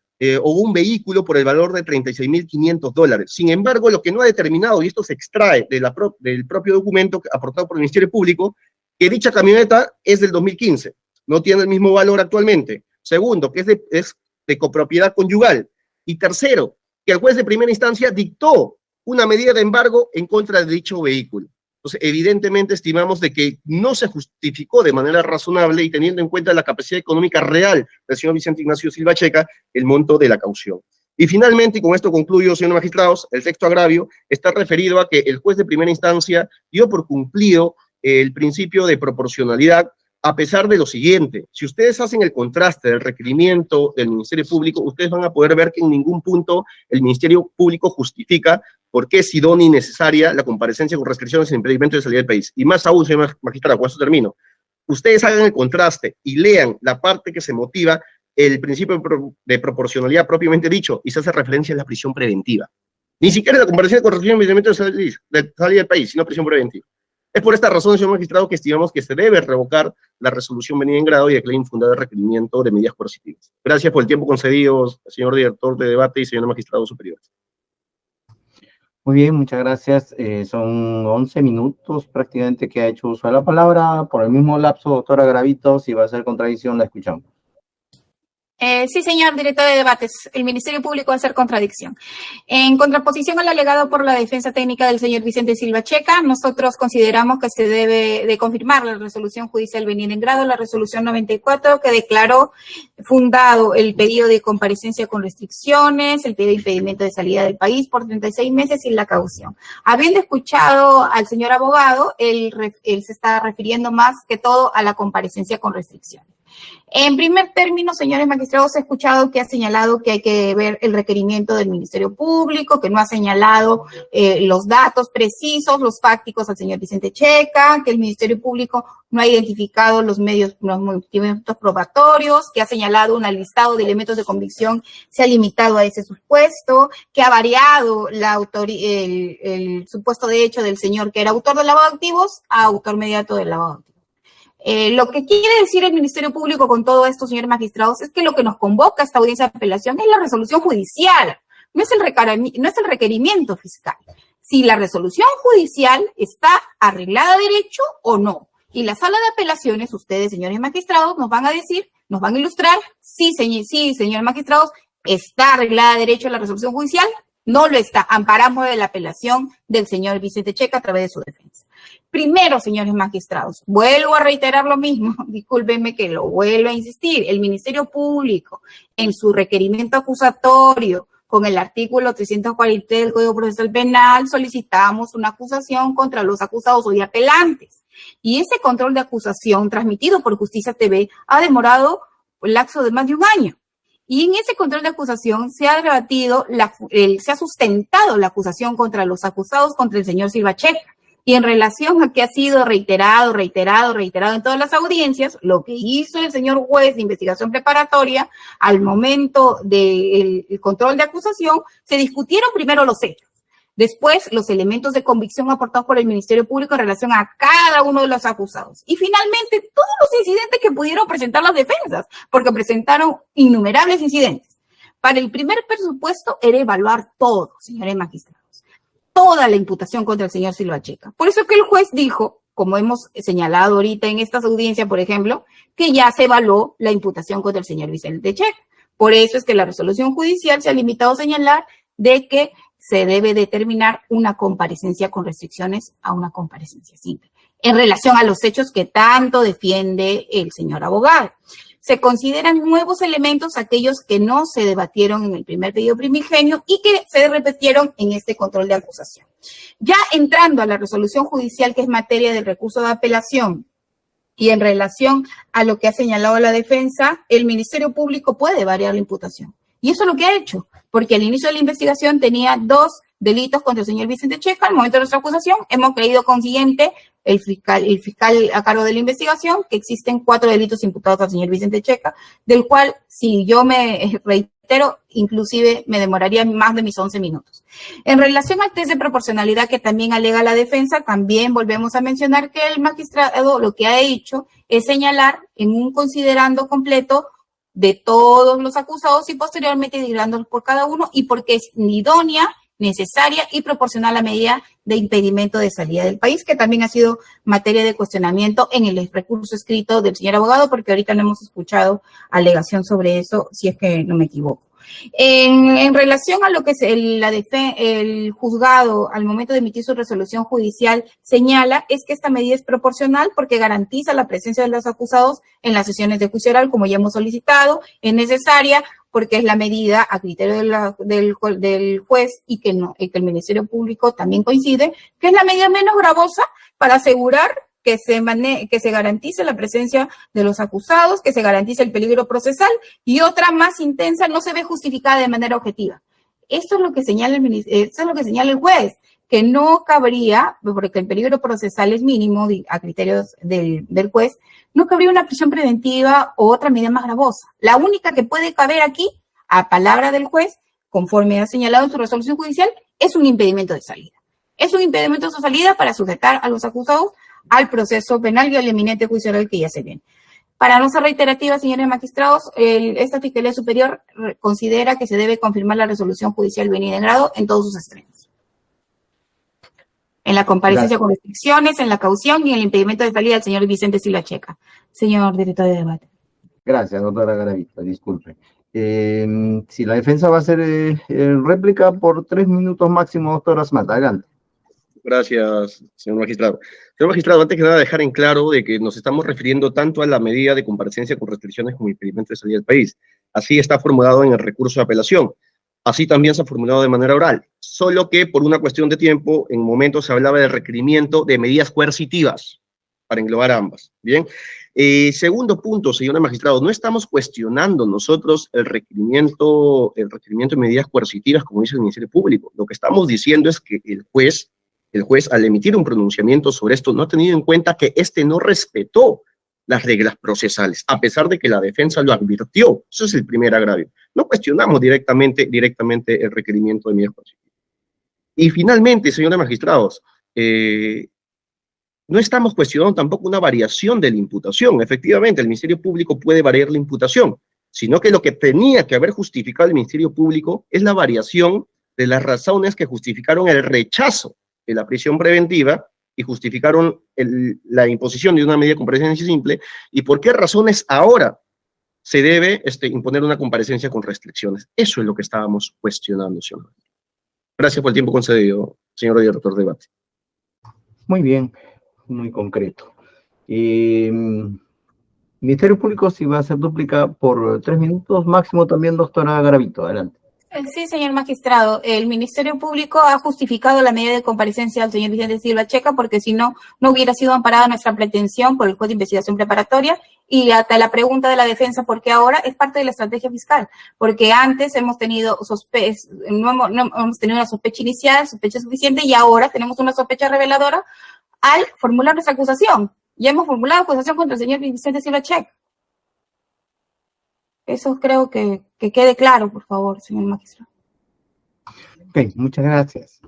o un vehículo por el valor de $36.500. Sin embargo, lo que no ha determinado, y esto se extrae del propio documento aportado por el Ministerio Público, que dicha camioneta es del 2015, no tiene el mismo valor actualmente. Segundo, que es de copropiedad conyugal. Y tercero, que el juez de primera instancia dictó una medida de embargo en contra de dicho vehículo. Entonces, evidentemente estimamos de que no se justificó de manera razonable y teniendo en cuenta la capacidad económica real del señor Vicente Ignacio Silva Checa, el monto de la caución. Y finalmente, y con esto concluyo, señores magistrados, el sexto agravio está referido a que el juez de primera instancia dio por cumplido el principio de proporcionalidad, a pesar de lo siguiente: si ustedes hacen el contraste del requerimiento del Ministerio Público, ustedes van a poder ver que en ningún punto el Ministerio Público justifica por qué es idónea y necesaria la comparecencia con restricciones e impedimento de salida del país. Y más aún, señor magistrado, con esto termino. Ustedes hagan el contraste y lean la parte que se motiva el principio de proporcionalidad propiamente dicho, y se hace referencia a la prisión preventiva. Ni siquiera la comparecencia con restricciones e impedimento de salida del país, sino prisión preventiva. Es por esta razón, señor magistrado, que estimamos que se debe revocar la resolución venida en grado y declarar infundado el requerimiento de medidas coercitivas. Gracias por el tiempo concedido, señor director de debate y señor magistrado superior. Muy bien, muchas gracias. Son 11 minutos prácticamente que ha hecho uso de la palabra. Por el mismo lapso, doctora Garavito, si va a ser contradicción, la escuchamos. Sí, señor director de debates, el Ministerio Público va a hacer contradicción. En contraposición al alegado por la defensa técnica del señor Vicente Silva Checa, nosotros consideramos que se debe de confirmar la resolución judicial venida en grado, la resolución 94, que declaró fundado el pedido de comparecencia con restricciones, el pedido de impedimento de salida del país por 36 meses sin la caución. Habiendo escuchado al señor abogado, él se está refiriendo más que todo a la comparecencia con restricciones. En primer término, señores magistrados, he escuchado que ha señalado que hay que ver el requerimiento del Ministerio Público, que no ha señalado los datos precisos, los fácticos al señor Vicente Checa, que el Ministerio Público no ha identificado los medios probatorios, que ha señalado un listado de elementos de convicción, se ha limitado a ese supuesto, que ha variado el supuesto de hecho del señor que era autor del lavado de activos a autor mediato del lavado de activos. Lo que quiere decir el Ministerio Público con todo esto, señores magistrados, es que lo que nos convoca a esta audiencia de apelación es la resolución judicial, no es el requerimiento fiscal. si la resolución judicial está arreglada a derecho o no. Y la sala de apelaciones, ustedes, señores magistrados, nos van a decir, nos van a ilustrar, sí, señores magistrados, está arreglada a derecho la resolución judicial, no lo está. Amparamos de la apelación del señor Vicente Checa a través de su defensa. Primero, señores magistrados, vuelvo a reiterar lo mismo, discúlpenme que lo vuelvo a insistir, el Ministerio Público en su requerimiento acusatorio con el artículo 343 del Código Procesal Penal solicitamos una acusación contra los acusados hoy apelantes. Y ese control de acusación transmitido por Justicia TV ha demorado un lapso de más de un año. Y en ese control de acusación se ha debatido, se ha sustentado la acusación contra los acusados contra el señor Silva Checa. Y en relación a que ha sido reiterado en todas las audiencias, lo que hizo el señor juez de investigación preparatoria al momento del control de acusación, se discutieron primero los hechos. Después, los elementos de convicción aportados por el Ministerio Público en relación a cada uno de los acusados. Y finalmente, todos los incidentes que pudieron presentar las defensas, porque presentaron innumerables incidentes. Para el primer presupuesto era evaluar todo, señores magistrados, toda la imputación contra el señor Silva Checa. Por eso que el juez dijo, como hemos señalado ahorita en estas audiencias, por ejemplo, que ya se evaluó la imputación contra el señor Vicente Checa. Por eso es que la resolución judicial se ha limitado a señalar de que se debe determinar una comparecencia con restricciones a una comparecencia simple, en relación a los hechos que tanto defiende el señor abogado. Se consideran nuevos elementos aquellos que no se debatieron en el primer pedido primigenio y que se repitieron en este control de acusación. Ya entrando a la resolución judicial, que es materia del recurso de apelación, y en relación a lo que ha señalado la defensa, el Ministerio Público puede variar la imputación. Y eso es lo que ha hecho, porque al inicio de la investigación tenía 2 delitos contra el señor Vicente Checa. Al momento de nuestra acusación, hemos creído consiguiente, el fiscal a cargo de la investigación, que existen 4 delitos imputados al señor Vicente Checa, del cual, si yo me reitero, inclusive me demoraría más de mis 11 minutos. En relación al test de proporcionalidad que también alega la defensa, también volvemos a mencionar que el magistrado lo que ha hecho es señalar en un considerando completo de todos los acusados y posteriormente dividiéndolos por cada uno y porque es idónea, necesaria y proporcional a la medida de impedimento de salida del país, que también ha sido materia de cuestionamiento en el recurso escrito del señor abogado, porque ahorita no hemos escuchado alegación sobre eso, si es que no me equivoco. En relación a lo que es el juzgado al momento de emitir su resolución judicial señala es que esta medida es proporcional porque garantiza la presencia de los acusados en las sesiones de juicio oral, como ya hemos solicitado, es necesaria porque es la medida a criterio del juez y que el Ministerio Público también coincide, que es la medida menos gravosa para asegurar que se garantice la presencia de los acusados, que se garantice el peligro procesal, y otra más intensa no se ve justificada de manera objetiva. Esto es lo que señala el juez, que no cabría, porque el peligro procesal es mínimo a criterios del juez, no cabría una prisión preventiva o otra medida más gravosa. La única que puede caber aquí, a palabra del juez, conforme ha señalado en su resolución judicial, es un impedimento de salida. Es un impedimento de salida para sujetar a los acusados al proceso penal y al eminente juicio oral que ya se viene. Para no ser reiterativa, señores magistrados, esta Fiscalía Superior considera que se debe confirmar la resolución judicial venida en grado en todos sus extremos. En la comparecencia con restricciones, en la caución y en el impedimento de salida del señor Vicente Silva Checa. Señor director de debate. Gracias, doctora Garavito, disculpe. Si la defensa va a hacer réplica por 3 minutos máximo, doctora Smata, adelante. Gracias, señor magistrado. Señor magistrado, antes que nada dejar en claro de que nos estamos refiriendo tanto a la medida de comparecencia con restricciones como impedimento de salida del país. Así está formulado en el recurso de apelación. Así también se ha formulado de manera oral. Solo que por una cuestión de tiempo, en momentos se hablaba de requerimiento de medidas coercitivas para englobar ambas. Bien. Segundo punto, señor magistrado, no estamos cuestionando nosotros el requerimiento de medidas coercitivas como dice el Ministerio Público. Lo que estamos diciendo es que el juez, al emitir un pronunciamiento sobre esto, no ha tenido en cuenta que este no respetó las reglas procesales, a pesar de que la defensa lo advirtió. Eso es el primer agravio. No cuestionamos directamente el requerimiento de medidas coercitivas. Y finalmente, señores magistrados, no estamos cuestionando tampoco una variación de la imputación. Efectivamente, el Ministerio Público puede variar la imputación, sino que lo que tenía que haber justificado el Ministerio Público es la variación de las razones que justificaron el rechazo de la prisión preventiva y justificaron la imposición de una medida de comparecencia simple, y por qué razones ahora se debe imponer una comparecencia con restricciones. Eso es lo que estábamos cuestionando, señor. Gracias por el tiempo concedido, señor director de debate. Muy bien, muy concreto. Ministerio Público, si va a ser dúplica por 3 minutos máximo también, doctora Garavito, adelante. Sí, señor magistrado. El Ministerio Público ha justificado la medida de comparecencia del señor Vicente Silva Checa porque si no, no hubiera sido amparada nuestra pretensión por el juez de investigación preparatoria, y hasta la pregunta de la defensa, ¿por qué ahora? Es parte de la estrategia fiscal, porque antes hemos tenido no hemos tenido una sospecha inicial, sospecha suficiente, y ahora tenemos una sospecha reveladora al formular nuestra acusación. Ya hemos formulado acusación contra el señor Vicente Silva Checa. Eso creo que quede claro, por favor, señor magistrado. Ok, muchas gracias.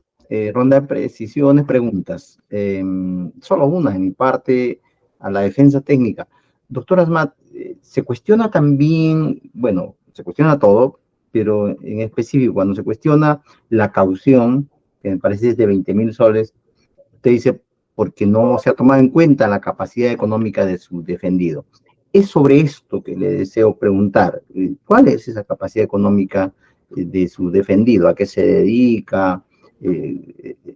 Ronda de precisiones, preguntas. Solo una de mi parte a la defensa técnica. Doctor Asmat, se cuestiona también, bueno, se cuestiona todo, pero en específico cuando se cuestiona la caución, que me parece es de 20.000 soles, usted dice porque no se ha tomado en cuenta la capacidad económica de su defendido. Es sobre esto que le deseo preguntar. ¿Cuál es esa capacidad económica de su defendido? ¿A qué se dedica?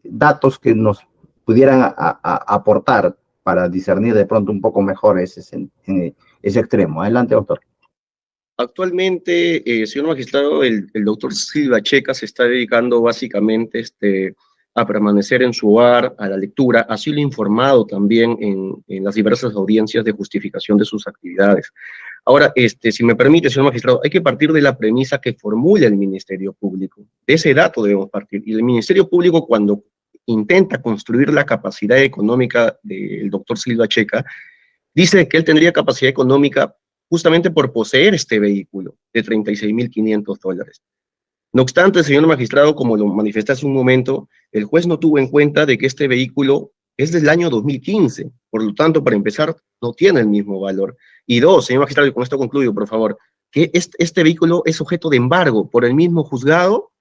Datos que nos pudieran aportar para discernir de pronto un poco mejor ese extremo. Adelante, doctor. Actualmente, señor magistrado, el doctor Silva Checa se está dedicando básicamente a permanecer en su hogar, a la lectura, así lo he informado también en las diversas audiencias de justificación de sus actividades. Ahora, si me permite, señor magistrado, hay que partir de la premisa que formula el Ministerio Público. De ese dato debemos partir. Y el Ministerio Público, cuando intenta construir la capacidad económica del doctor Silva Checa, dice que él tendría capacidad económica justamente por poseer este vehículo de $36.500. No obstante, señor magistrado, como lo manifesté hace un momento, el juez no tuvo en cuenta de que este vehículo es del año 2015, por lo tanto, para empezar, no tiene el mismo valor. Y dos, señor magistrado, y con esto concluyo, por favor, que este vehículo es objeto de embargo por el mismo juzgado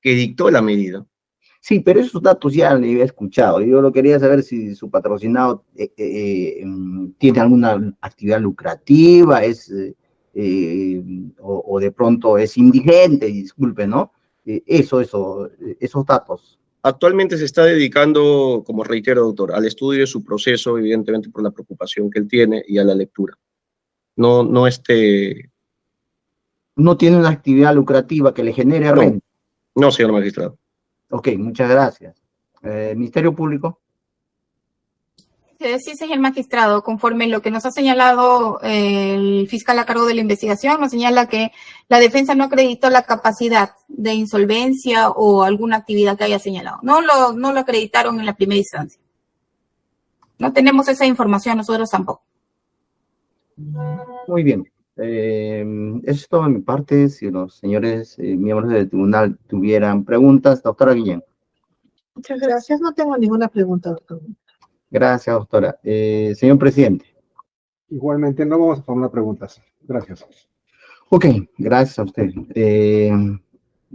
que dictó la medida. Sí, pero esos datos ya los había escuchado. Yo lo quería saber si su patrocinado tiene alguna actividad lucrativa, o de pronto es indigente, disculpe, ¿no? Esos datos. Actualmente se está dedicando, como reitero, doctor, al estudio de su proceso, evidentemente por la preocupación que él tiene, y a la lectura. No tiene una actividad lucrativa que le genere renta. No, señor magistrado. Ok, muchas gracias. Ministerio Público. Sí, señor magistrado, conforme lo que nos ha señalado el fiscal a cargo de la investigación, nos señala que la defensa no acreditó la capacidad de insolvencia o alguna actividad que haya señalado. No lo acreditaron en la primera instancia. No tenemos esa información, nosotros tampoco. Muy bien. Eso es todo de mi parte. Si los señores miembros del tribunal tuvieran preguntas, doctora Guillén. Muchas gracias. No tengo ninguna pregunta, doctor. Gracias, doctora. Señor presidente. Igualmente, no vamos a formular preguntas. Gracias. Ok, gracias a usted.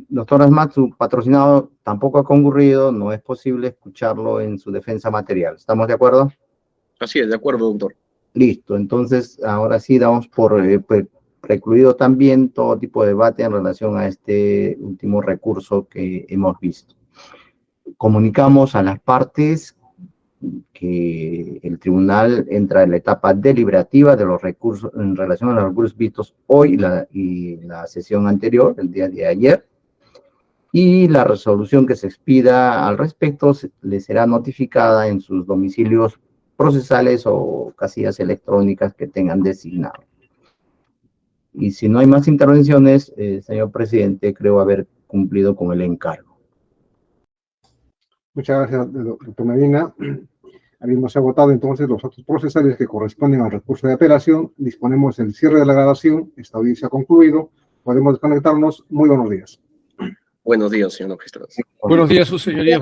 Doctor Asmat, su patrocinado tampoco ha concurrido, no es posible escucharlo en su defensa material. ¿Estamos de acuerdo? Así es, de acuerdo, doctor. Listo, entonces ahora sí damos por precluido también todo tipo de debate en relación a este último recurso que hemos visto. Comunicamos a las partes que el tribunal entra en la etapa deliberativa de los recursos en relación a los recursos vistos hoy y la sesión anterior, el día de ayer, y la resolución que se expida al respecto le será notificada en sus domicilios procesales o casillas electrónicas que tengan designado. Y si no hay más intervenciones, señor presidente, creo haber cumplido con el encargo. Muchas gracias, doctor Medina. Habíamos agotado entonces los actos procesales que corresponden al recurso de apelación. Disponemos del cierre de la grabación. Esta audiencia ha concluido. Podemos desconectarnos. Muy buenos días. Buenos días, señor magistrado. Buenos días, su señoría.